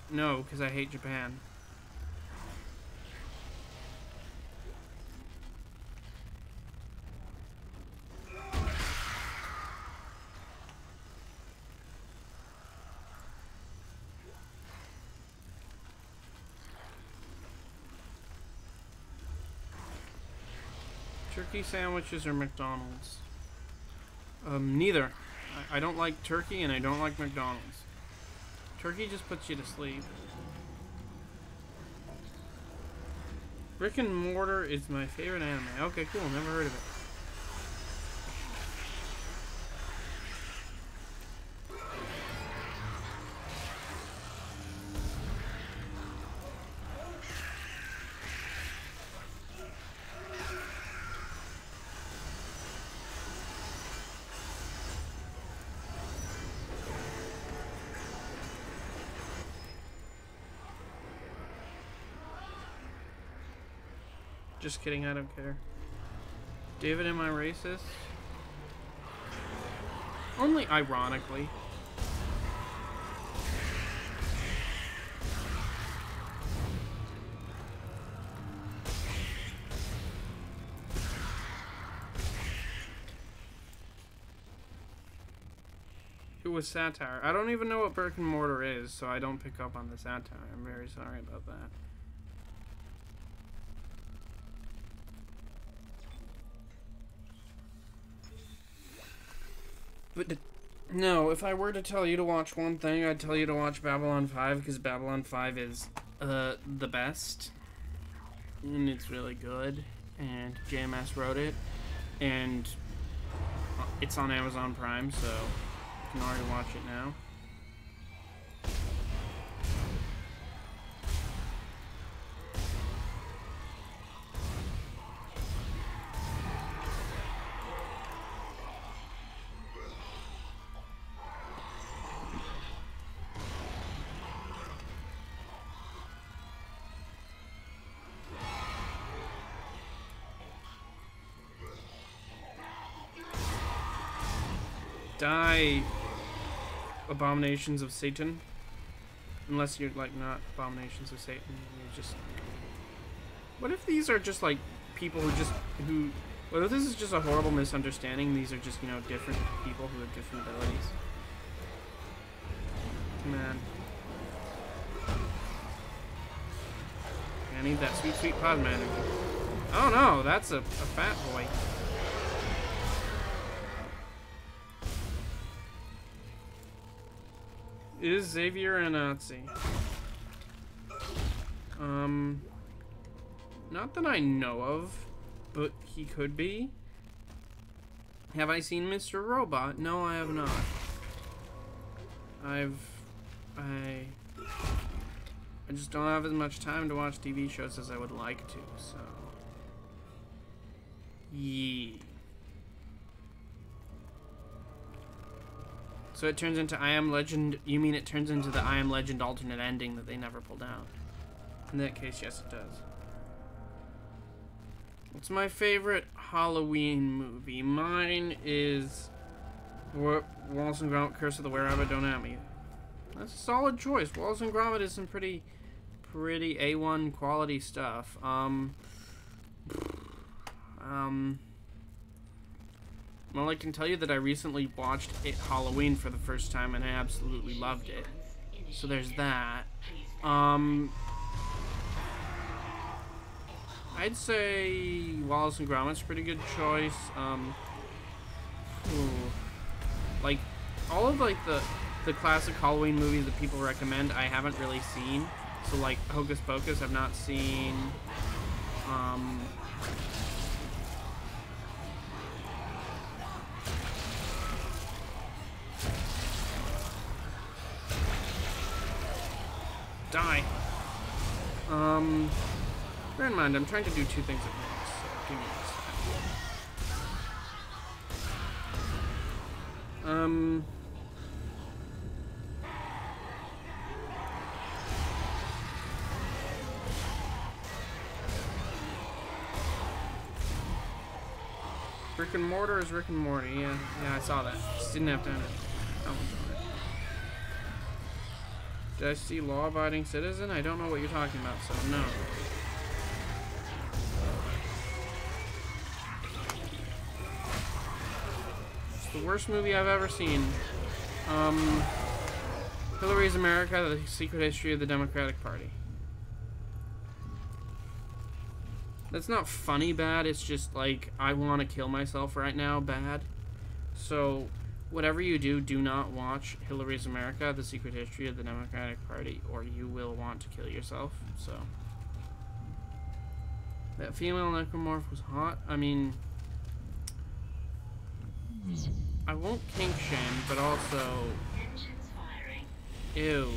No, because I hate Japan. Turkey sandwiches or McDonald's? Neither. I don't like turkey and I don't like McDonald's. Turkey just puts you to sleep. Rick and Mortar is my favorite anime. Okay, cool. Never heard of it. Just kidding, I don't care. David, am I racist? Only ironically. It was satire. I don't even know what brick and mortar is, so I don't pick up on the satire. I'm very sorry about that. But no, if I were to tell you to watch one thing, I'd tell you to watch Babylon 5, because Babylon 5 is the best. And it's really good. And JMS wrote it. And it's on Amazon Prime, so you can already watch it now. Die, abominations of Satan. Unless you're like not abominations of Satan, you're just What if these are just like people who what if this is just a horrible misunderstanding? These are just, you know, different people who have different abilities. Man. I need that sweet, sweet plasma energy. Oh no, that's a fat boy. Is Xavier a Nazi? Not that I know of, but he could be. Have I seen Mr. Robot? No, I have not. I just don't have as much time to watch TV shows as I would like to, so. Yee. So it turns into I Am Legend. You mean it turns into the I Am Legend alternate ending that they never pulled out? In that case, yes, it does. What's my favorite Halloween movie? Mine is Wallace and Gromit: Curse of the Were-Rabbit. Don't at me. That's a solid choice. Wallace and Gromit is some pretty A1 quality stuff. Well, I can tell you that I recently watched Halloween for the first time and I absolutely loved it. So there's that. I'd say Wallace and Gromit's a pretty good choice. Like all of like the classic Halloween movies that people recommend, I haven't really seen. So like Hocus Pocus, I've not seen. Die. Bear in mind, I'm trying to do two things at once, so give me this. Rick and Mortar is Rick and Morty, yeah, I saw that. Just didn't have time to comment on it. Did I see Law-Abiding Citizen? I don't know what you're talking about, so no. It's the worst movie I've ever seen. Hillary's America, The Secret History of the Democratic Party. That's not funny bad, it's just like, I want to kill myself right now bad. So, whatever you do, do not watch Hillary's America, The Secret History of the Democratic Party, or you will want to kill yourself, so. That female necromorph was hot. I mean, I won't kink shame, but also, ew.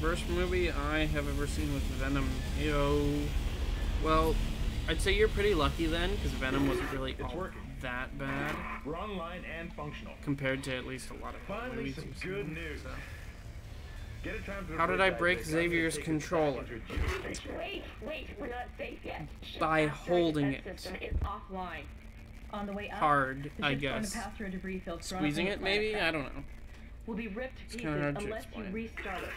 Worst movie I have ever seen was Venom. Yo. Well, I'd say you're pretty lucky then, because Venom wasn't really all that bad.
We're online and functional.
Compared to at least a lot of
Finally,
movies
some
you've
good
seen,
news.
so.
Get a time to
How did I break Xavier's controller?
Wait, we're not safe yet.
By holding it.
System is offline. On the way up,
Hard,
the
I
ship's going to
guess.
pass through a debris field
Squeezing it, maybe? I don't know.
Will be ripped to
It's
pieces
kinda hard to
unless you
explain.
restart it.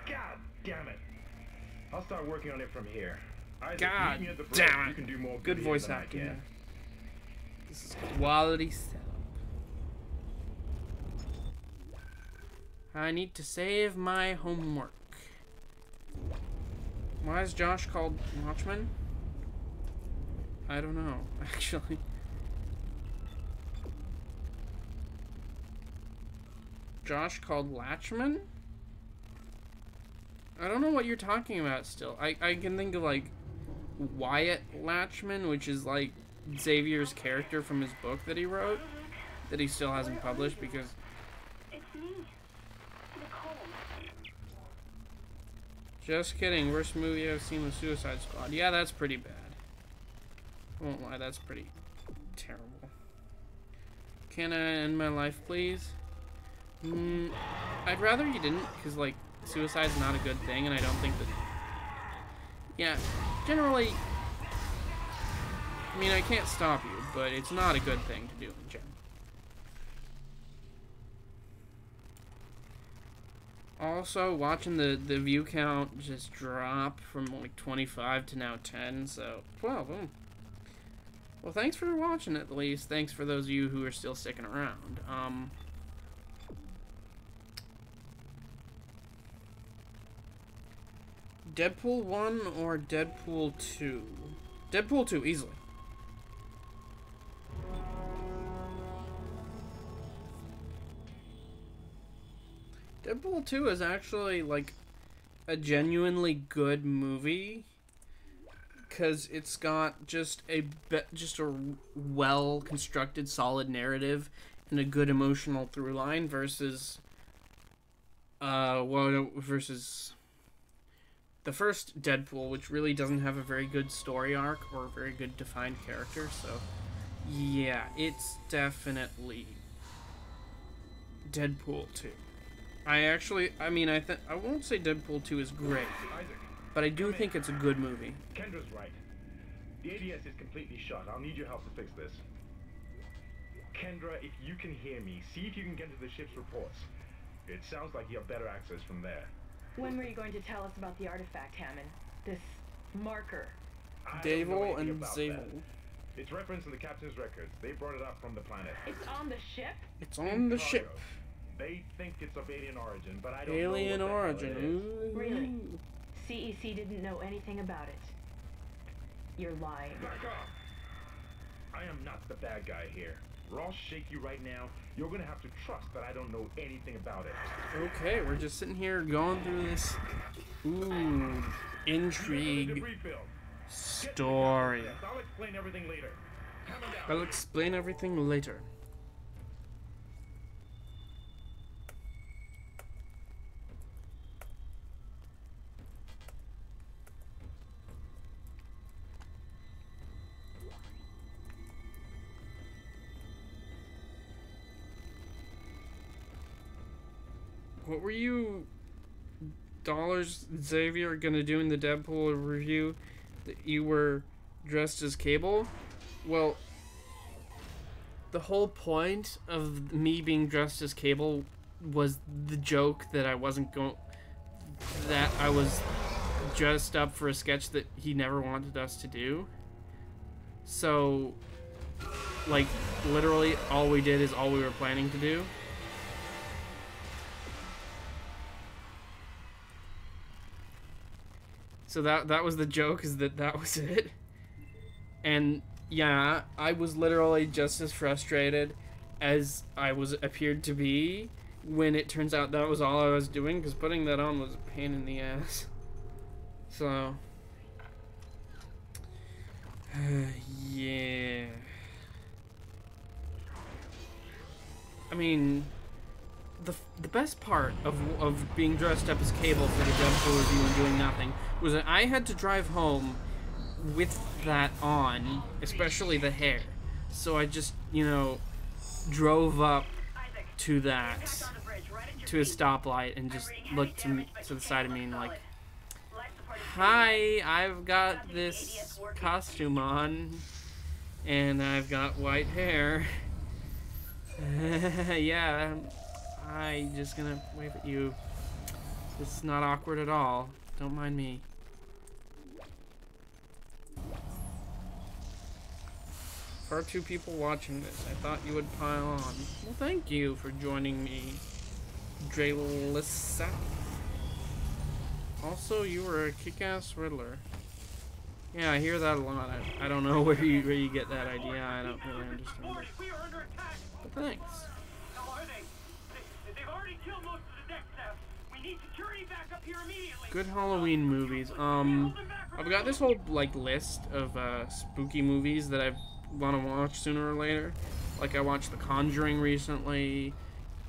God damn it! I'll start working on it from here. Either
God
meet me at the
damn
bridge,
it.
you can do more
Good
videos
voice
than I
acting
can.
there. This is quality setup. I need to save my homework. Why is Josh called Watchman? I don't know, actually. Josh called Latchman? I don't know what you're talking about still. I can think of like Wyatt Latchman, which is like Xavier's character from his book that he wrote, that he still hasn't published because...
It's me, Nicole.
Just kidding, worst movie I've seen was Suicide Squad. Yeah, that's pretty bad. I won't lie, that's pretty terrible. Can I end my life, please? I'd rather you didn't, because, like, suicide's not a good thing, and I don't think that... Yeah, generally... I mean, I can't stop you, but it's not a good thing to do in general. Also, watching the view count just drop from, like, 25 to now 10, so... Well, well, thanks for watching at least. Thanks for those of you who are still sticking around. Deadpool 1 or Deadpool 2? Deadpool 2, easily. Deadpool 2 is actually, like, a genuinely good movie. Because it's got just a well-constructed, solid narrative and a good emotional through line versus... versus... the first Deadpool, which really doesn't have a very good story arc or a very good defined character, so yeah, it's definitely Deadpool 2. I won't say Deadpool 2 is great, but I do think it's a good movie.
Kendra's right. The ADS is completely shut. I'll need your help to fix this. Kendra, if you can hear me, see if you can get to the ship's reports. It sounds like you have better access from there.
When were you going to tell us about the artifact, Hammond? This marker?
Davil and Xavil.
It's referenced in the captain's records. They brought it up from the planet.
It's on the ship?
It's on the ship.
They think it's of alien origin, but I don't
alien
know what
origin.
the hell it is.
Really? CEC didn't know anything about it. You're lying.
Back off! I am not the bad guy here. Ross, shake you right now. You're gonna have to trust that I don't know anything about it.
Okay, we're just sitting here going through this intrigue story.
I'll explain everything later.
I'll explain everything later. What were you, Xavier, gonna do in the Deadpool review? That you were dressed as Cable? Well, the whole point of me being dressed as Cable was the joke that I wasn't going... that I was dressed up for a sketch that he never wanted us to do. So, like, literally all we did is all we were planning to do. So that was the joke, is that was it. And yeah, I was literally just as frustrated as I appeared to be when it turns out that was all I was doing, because putting that on was a pain in the ass. So yeah. I mean, the best part of being dressed up as Cable for the Deadpool review and doing nothing was that I had to drive home with that on, especially the hair. So I just, you know, drove up to a stoplight and just looked to the side of me and like, hi, I've got this costume on and I've got white hair. Yeah, I just gonna wave at you. This is not awkward at all. Don't mind me. Far too people watching this. I thought you would pile on. Well, thank you for joining me, Draylissa. Also, you were a kick-ass Riddler. Yeah, I hear that a lot. I don't know where you get that idea. I don't really understand it. But thanks. Good Halloween movies. I've got this whole like list of spooky movies that I want to watch sooner or later. Like I watched The Conjuring recently.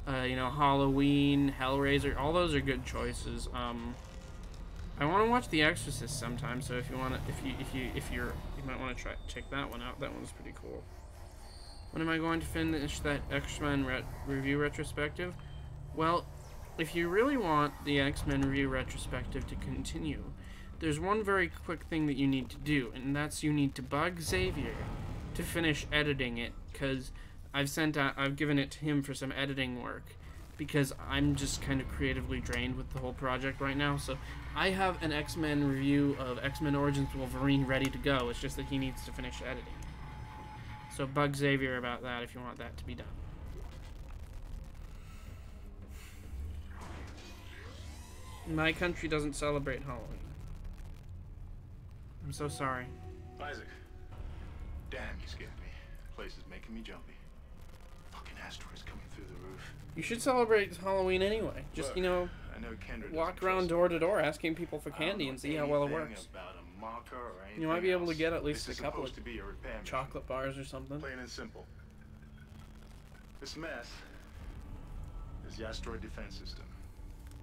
You know, Halloween, Hellraiser. All those are good choices. I want to watch The Exorcist sometime. So if you want to, you might want to check that one out. That one's pretty cool. When am I going to finish that X-Men review retrospective? Well, if you really want the X-Men review retrospective to continue, there's one very quick thing that you need to do, and that's you need to bug Xavier to finish editing it, because I've given it to him for some editing work, because I'm just kind of creatively drained with the whole project right now. So I have an X-Men review of X-Men Origins Wolverine ready to go. It's just that he needs to finish editing. So bug Xavier about that if you want that to be done. My country doesn't celebrate Halloween. I'm so sorry.
Isaac. Damn, you scared me. The place is making me jumpy. Fucking asteroids coming through the roof.
You should celebrate Halloween anyway. Just,
Look,
you know,
I know Kendra
walk
doesn't
around
trust
door
me.
to door asking people for
I don't
candy
know
and see how well it
anything
works.
about a marker or
You might be able to
anything
get at
else.
least
This
a
is
couple
supposed
of
to be a repair mission.
chocolate bars or something.
Plain and simple. This mess is the asteroid defense system.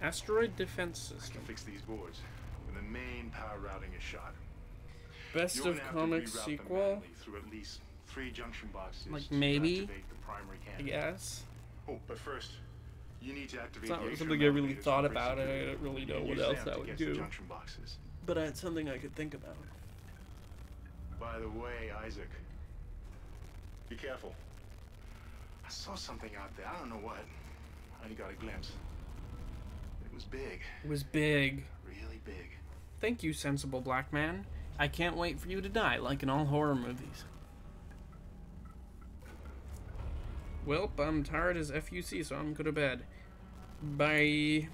Asteroid defense
I
system.
can fix these boards when the main power routing is shot.
Best
You're
of
gonna have to
comics
reroute them
sequel,
manually through at least 3 junction boxes
Like,
to
maybe,
activate the primary
I
cannon.
guess.
Oh, but first, you need to activate
It's not
the
something I
atrium
really
elevators
thought
for
about.
bridge
I
security.
don't really know
You
what
use
else
them
that
to
would
get to
do.
junction boxes.
But it's something I could think about.
By the way, Isaac, be careful. I saw something out there. I don't know what. I only got a glimpse. It was big.
It was big.
Really big.
Thank you, sensible black man. I can't wait for you to die, like in all horror movies. Welp, I'm tired as FUC, so I'm going to bed. Bye.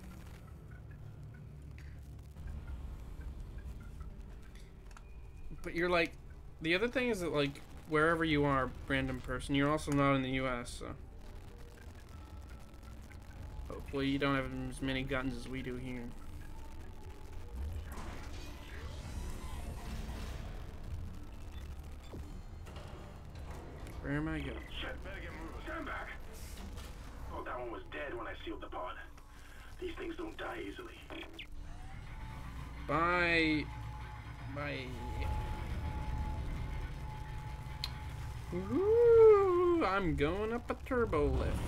But you're like, the other thing is that, like, wherever you are, random person, you're also not in the US, so. Hopefully you don't have as many guns as we do here. Where am I going?
Shit, better get moving. Stand back.
Oh, that one was dead when I sealed the pod. These things don't die easily.
Bye. Bye. Woo! I'm going up a turbo lift.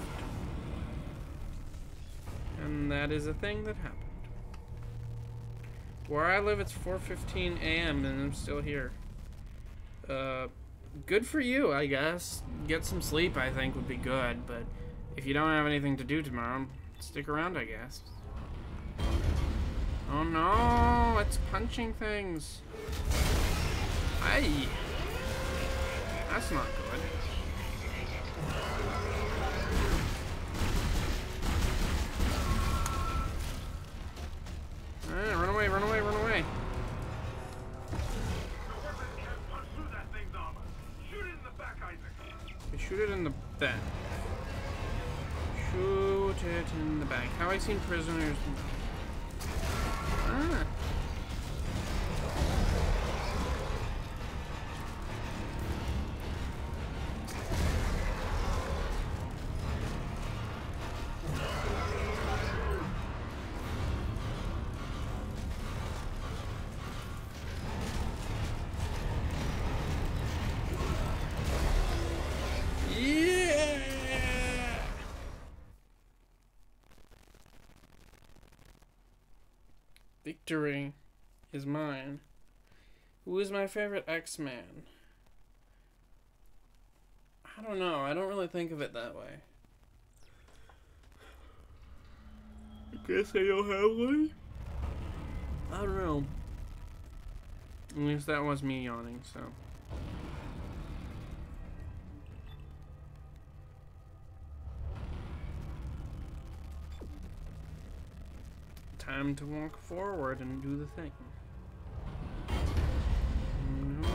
And that is a thing that happened. Where I live, it's 4:15 a.m. and I'm still here. Good for you, I guess. Get some sleep, I think, would be good, but if you don't have anything to do tomorrow, stick around, I guess. Oh no, it's punching things. Aye. That's not good. Run away, run away, run away. We shoot it in the back. Shoot it in the back. How I seen prisoners? Ah. Victory is mine. Who is my favorite X-Man? I don't know. I don't really think of it that way. I guess I don't have one. I don't know. At least that was me yawning, so. Time to walk forward and do the thing. No.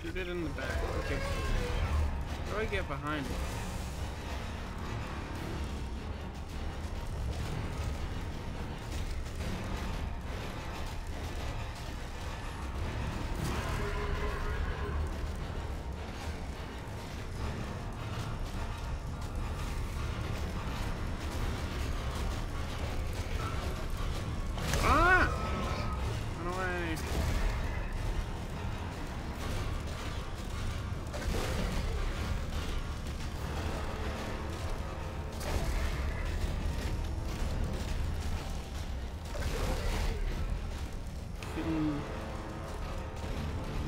Shoot it in the back. Okay. How do I get behind it?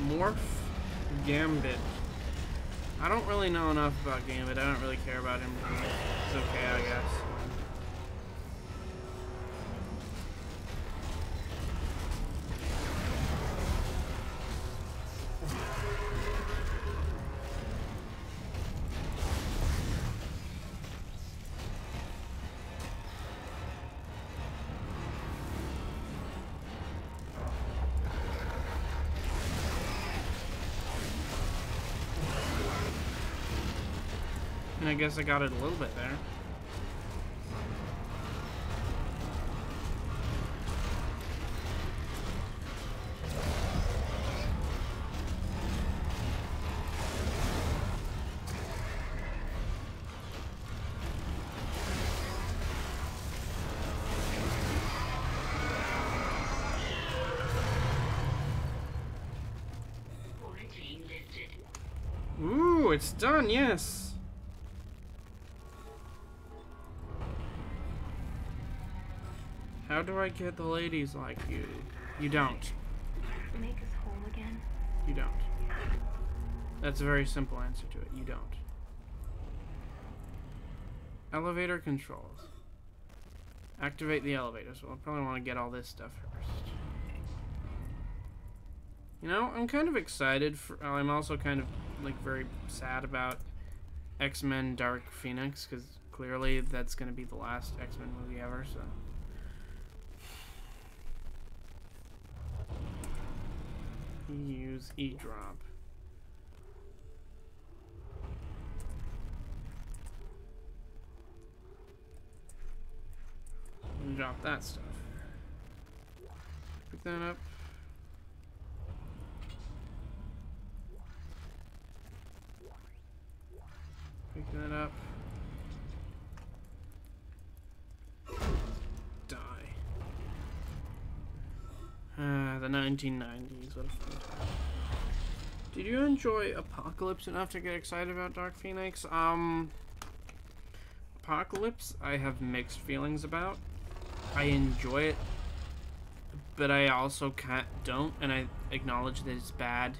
Morph Gambit. I don't really know enough about Gambit. I don't really care about him. It's okay, I guess. And I guess I got it a little bit there. Ooh, it's done, yes. How do I get the ladies like you? You don't.
Make us whole again.
You don't. That's a very simple answer to it. You don't. Elevator controls. Activate the elevator. So I'll probably want to get all this stuff first. You know, I'm kind of excited for. I'm also kind of like very sad about X-Men Dark Phoenix because clearly that's going to be the last X-Men movie ever. So. Use E-drop. And drop that stuff. Pick that up. Pick that up. Die. The 1990s. What a fun time. Did you enjoy Apocalypse enough to get excited about Dark Phoenix? Apocalypse, I have mixed feelings about. I enjoy it, but I also don't, and I acknowledge that it's bad,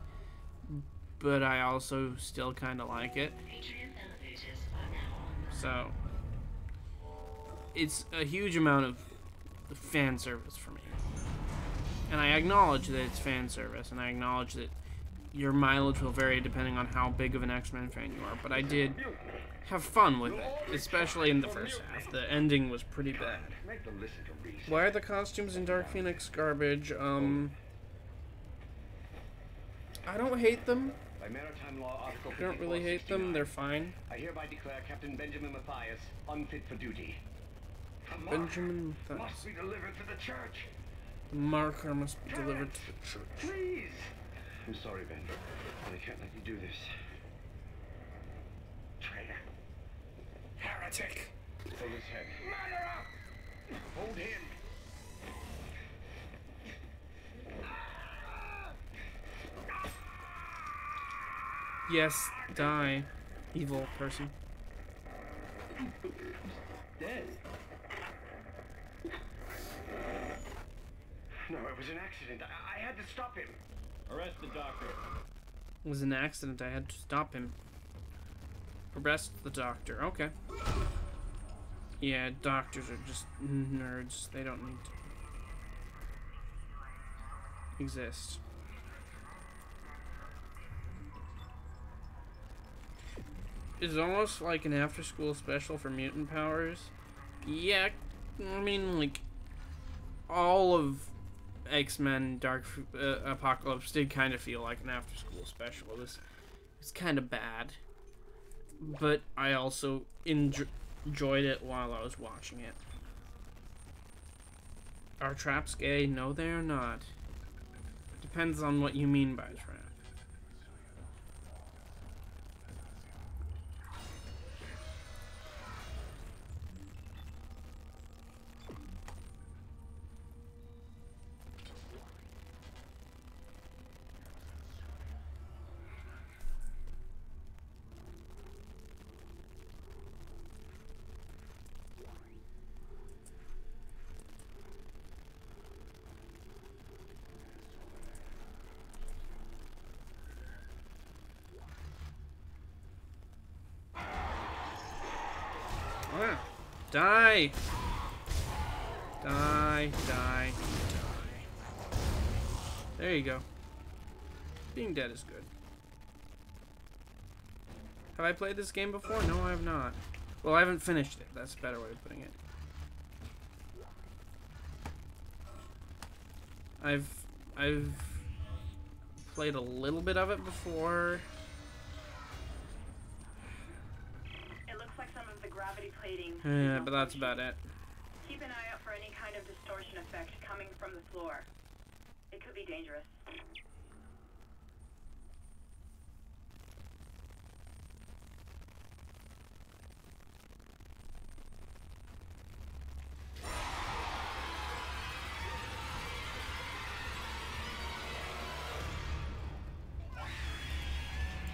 but I also still kind of like it. So, it's a huge amount of fan service for me. And I acknowledge that it's fan service, and I acknowledge that your mileage will vary depending on how big of an X-Men fan you are, but I did have fun with it, especially in the first half. The ending was pretty bad. Why are the costumes in Dark Phoenix garbage? I don't hate them. I don't really hate them, they're fine.
I hereby declare Captain Benjamin Mathias unfit for duty.
Benjamin
Must
Mathias.
be delivered to the church.
The marker must be delivered to the church.
Please. I'm sorry, Ben, but I can't let you do this. Traitor.
Heretic.
Hold his head. Ladder up. Hold him.
Yes, die, evil person.
Dead. No, it was an accident. I had to stop him.
Arrest the doctor.
It was an accident. I had to stop him. Arrest the doctor. Okay. Yeah, doctors are just nerds. They don't need to exist. It's almost like an after-school special for mutant powers. Yeah, I mean, like, all of X-Men Dark Apocalypse did kind of feel like an after-school special. It was kind of bad, but I also enjoyed it while I was watching it. Are traps gay? No, they are not. Depends on what you mean by trap. Die! Die, die, die. There you go. Being dead is good. Have I played this game before? No, I have not. Well, I haven't finished it. That's a better way of putting it. I've played a little bit of it before.
It looks like some of the gravity plating.
Yeah, but that's about it.
Keep an eye out for any kind of distortion effect coming from the floor. It could be dangerous.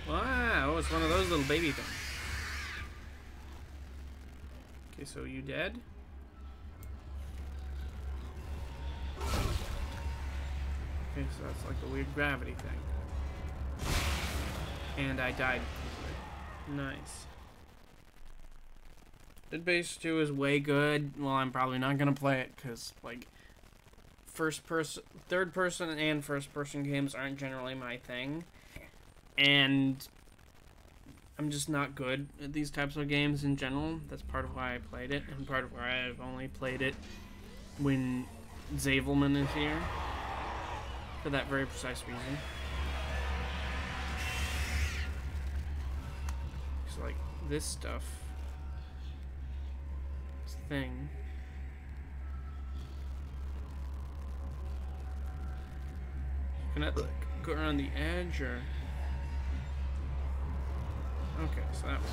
Wow, it's one of those little baby things. Okay, so you dead? Okay, so that's like a weird gravity thing. And I died. Nice. Dead Base 2 is way good. Well, I'm probably not gonna play it because, like, third person and first person games aren't generally my thing. And I'm just not good at these types of games in general. That's part of why I played it, and part of why I've only played it when Xavilman is here. For that very precise reason. It's like this stuff. This thing. Can I like go around the edge or? Okay, so that works.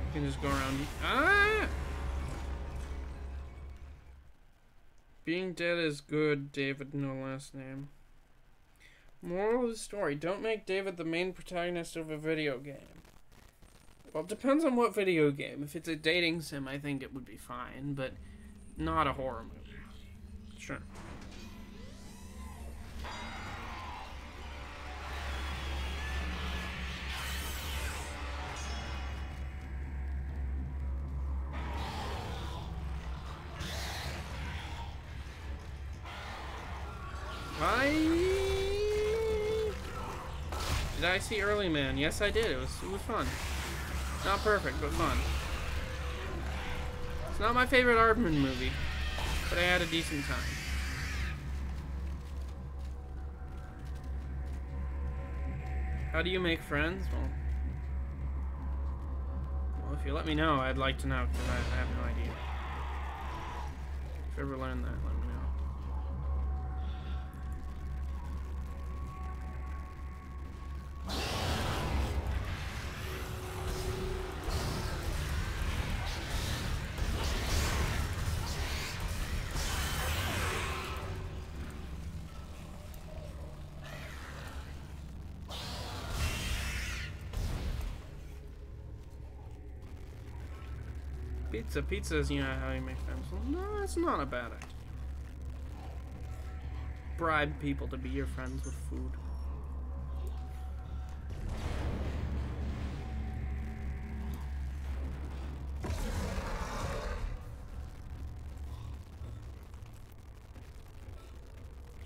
You can just go around. Ah! Being dead is good, David, no last name. Moral of the story, don't make David the main protagonist of a video game. Well, it depends on what video game. If it's a dating sim, I think it would be fine, but not a horror movie. Sure. Did I see Early Man? Yes, I did. It was fun. Not perfect, but fun. It's not my favorite Aardman movie, but I had a decent time. How do you make friends? Well, if you let me know, I'd like to know, because I have no idea. If you ever learned that, let me know. Pizza is, you know, how you make friends. Well, no, it's not a bad idea. Bribe people to be your friends with food.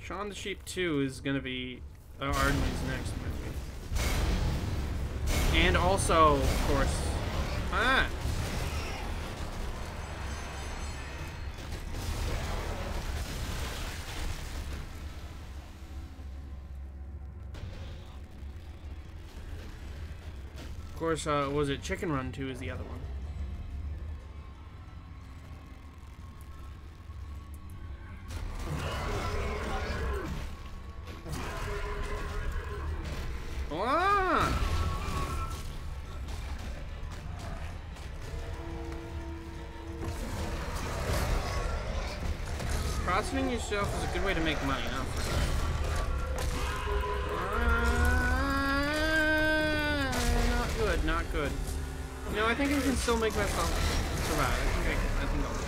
Shaun the Sheep 2 is gonna be Ardenly's next movie. And also, of course, Of course, was it Chicken Run 2 is the other one. Prostituting yourself is a good way to make money, huh? Not good. You know, I think I can still make myself survive. I think I'll do it.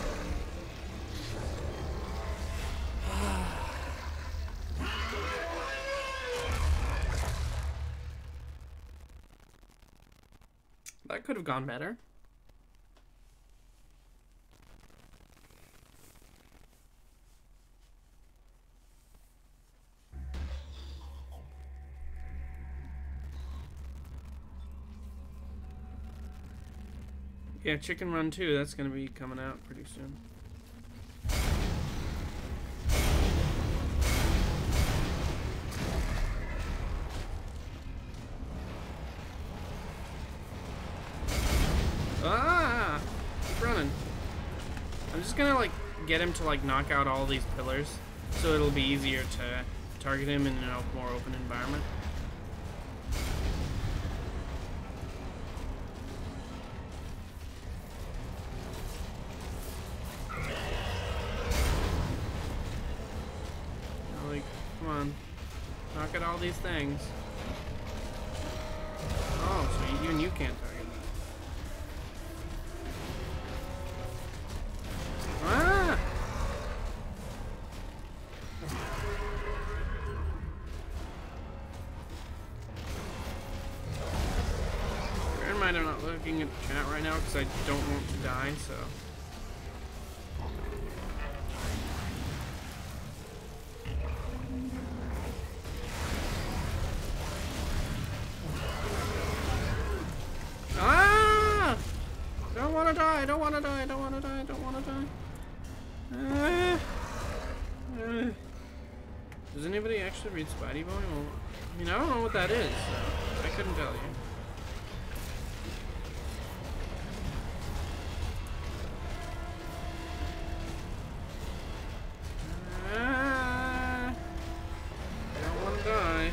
That could have gone better. Yeah, Chicken Run 2, that's gonna be coming out pretty soon. Ah! Keep running. I'm just gonna like get him to like knock out all these pillars, so it'll be easier to target him in a more open environment. Like, come on, knock at all these things. Oh, so even you can't target me. Ah! Bear in mind I'm not looking at the chat right now because I don't want to die, so. Ah! Don't want to die, don't want to die, don't want to die, don't want to die. Does anybody actually read Spidey Boy? Well, I mean, I don't know what that is, so I couldn't tell you. I don't want to die.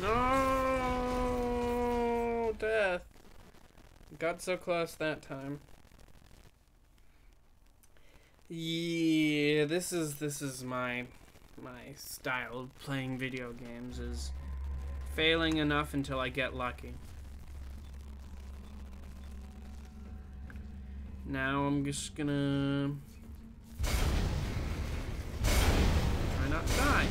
No, death. Got so close that time. Yeah, this is my style of playing video games, is failing enough until I get lucky. Now I'm just gonna try not to die.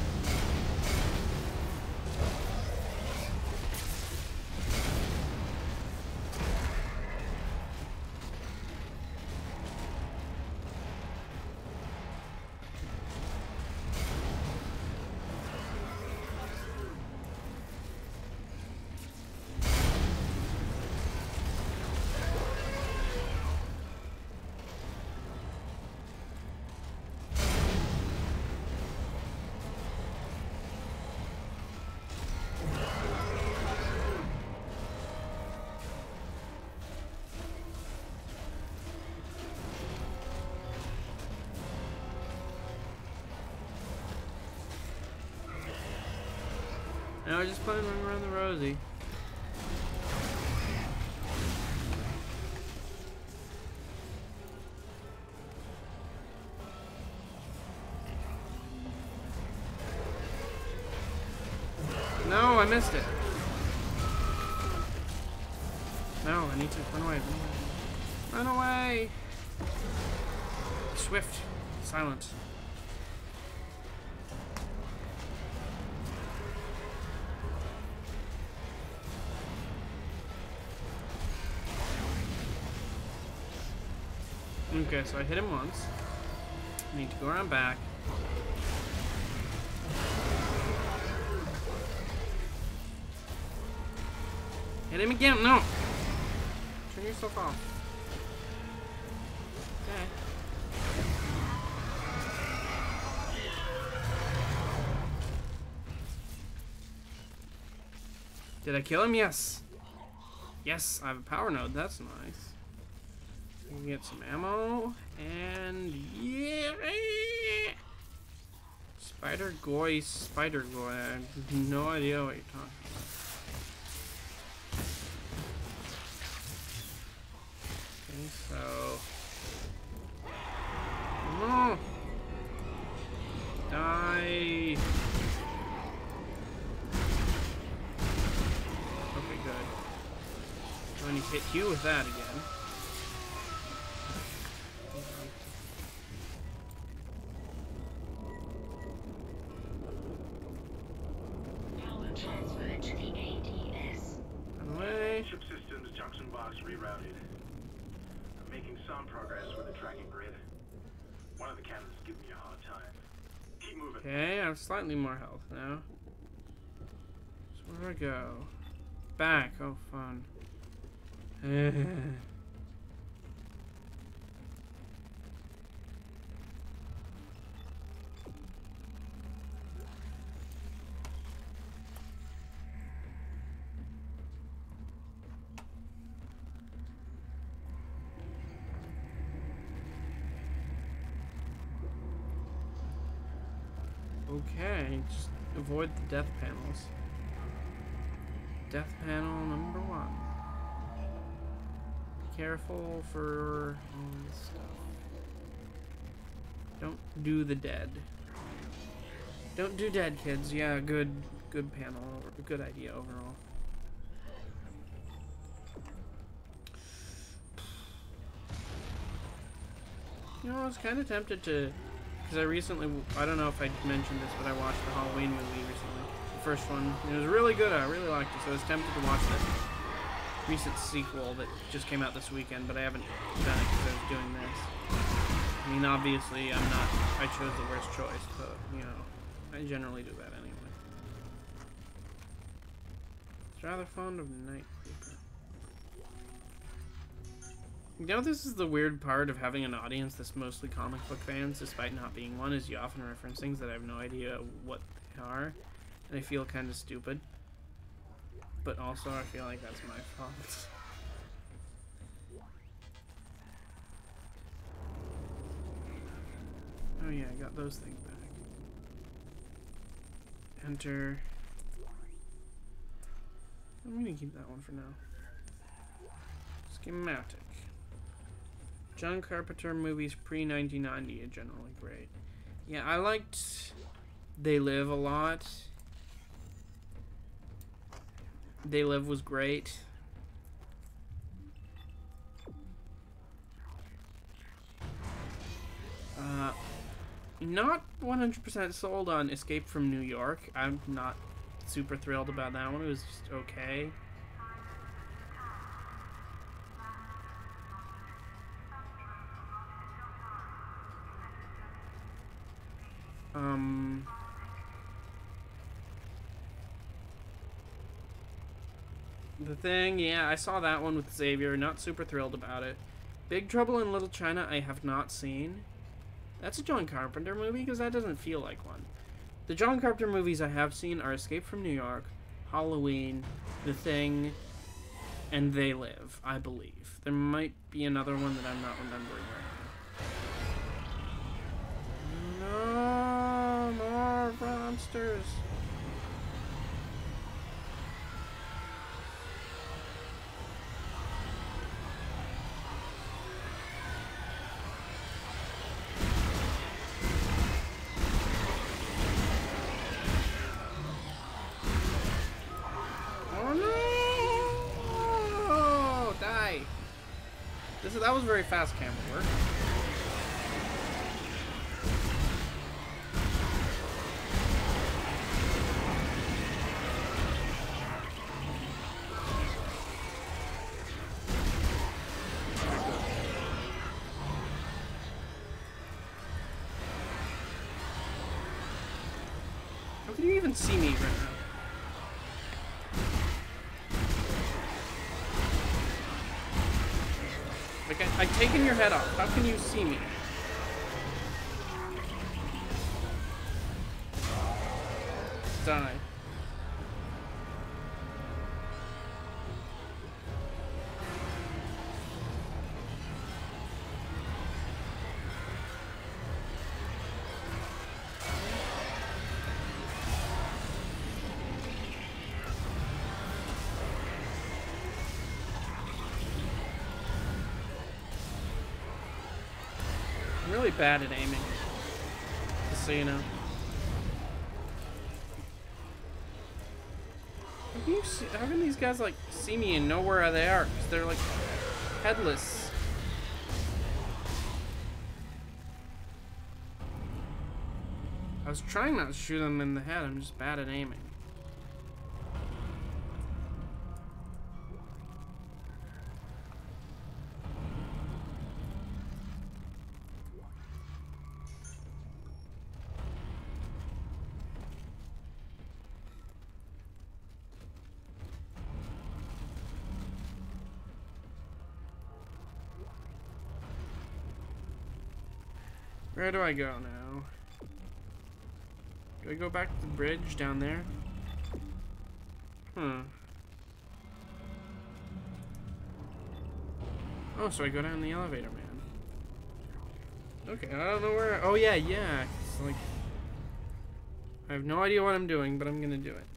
Now we're just playing Ring Around the Rosie. No, I missed it. No, I need to run away. Run away. Swift. Silent. Okay, so I hit him once. I need to go around back. Hit him again! No! Turn yourself off. Okay. Did I kill him? Yes. Yes, I have a power node. That's nice. We can get some ammo, and yeah! Spider Goy. I have no idea what you're talking about. Okay, so... No! Die! Okay, good. I'm going to hit you with that again.
Power transferred to the ADS.
Run away.
Ship systems junction box rerouted. I'm making some progress with the tracking grid. One of the cannons is giving me a hard time. Keep moving.
Okay, I have slightly more health now. So where do I go? Back. Oh, fun. Okay, just avoid the death panels. Death panel number 1. Be careful for all this stuff. Don't do the dead. Don't do dead, kids. Yeah, good panel. Good idea overall. You know, I was kind of tempted to... Because I don't know if I mentioned this, but I watched the Halloween movie recently. The first one. It was really good. I really liked it, so I was tempted to watch the recent sequel that just came out this weekend, but I haven't done it because I was doing this. I mean, obviously, I chose the worst choice, but, you know, I generally do that anyway. It's rather fond of Night Reaper. You know, this is the weird part of having an audience that's mostly comic book fans, despite not being one, is you often reference things that I have no idea what they are, and I feel kind of stupid. But also, I feel like that's my fault. Oh yeah, I got those things back. Enter. I'm gonna keep that one for now. Schematic. John Carpenter movies pre-1990 are generally great. Yeah, I liked They Live a lot. They Live was great. Not 100% sold on Escape from New York. I'm not super thrilled about that one. It was just okay. The Thing, yeah, I saw that one with Xavier. Not super thrilled about it. Big Trouble in Little China, I have not seen. That's a John Carpenter movie, because that doesn't feel like one. The John Carpenter movies I have seen are Escape from New York, Halloween, The Thing, and They Live, I believe. There might be another one that I'm not remembering right now. No, more monsters. That was very fast camera work. How can you even see me right now? Like, I've taken your head off. How can you see me? Die. really bad at aiming. Just so you know. How can these guys like see me and know where they are? Because they're like headless. I was trying not to shoot them in the head. I'm just bad at aiming. Where do I go now? Do I go back to the bridge down there? Oh, so I go down the elevator, man. Okay, I don't know where. Oh, yeah. It's like, I have no idea what I'm doing, but I'm gonna do it.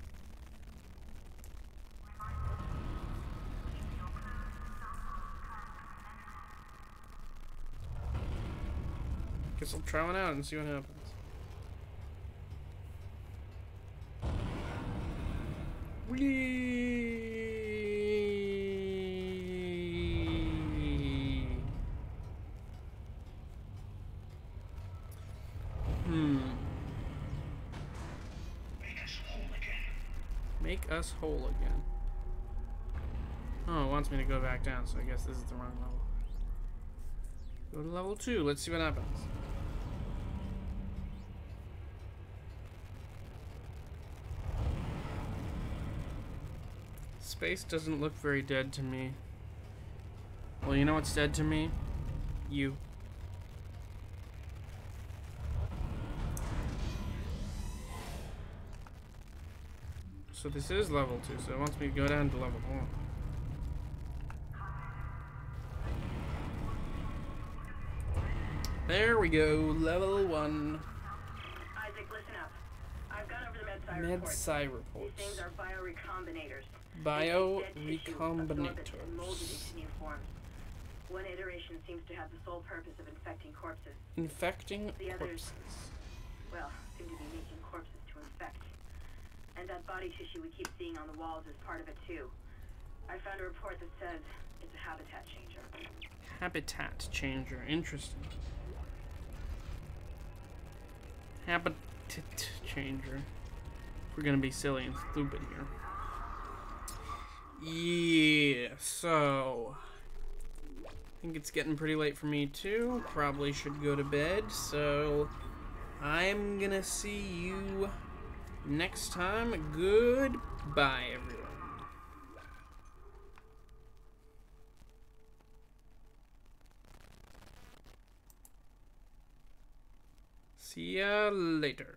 Guess I'll try one out and see what happens. Make us whole again. Oh, it wants me to go back down, so I guess this is the wrong level. Go to level 2, let's see what happens. Space doesn't look very dead to me. Well, you know what's dead to me? You. So this is level 2, so it wants me to go down to level 1. There we go, level 1.
Isaac, listen up. I've gone over the
Med-Sci reports.
These things are biorecombinators.
Biorecombinators.
One iteration seems to have the sole purpose of infecting corpses.
Infecting
the others,
corpses.
well, seem to be making corpses to infect. And that body tissue we keep seeing on the walls is part of it too. I found a report that says it's a habitat changer.
Habitat changer, interesting. Habitat changer. We're gonna be silly and stupid here. Yeah, so I think it's getting pretty late for me too. Probably should go to bed, so I'm gonna see you next time. Goodbye, everyone. See ya later.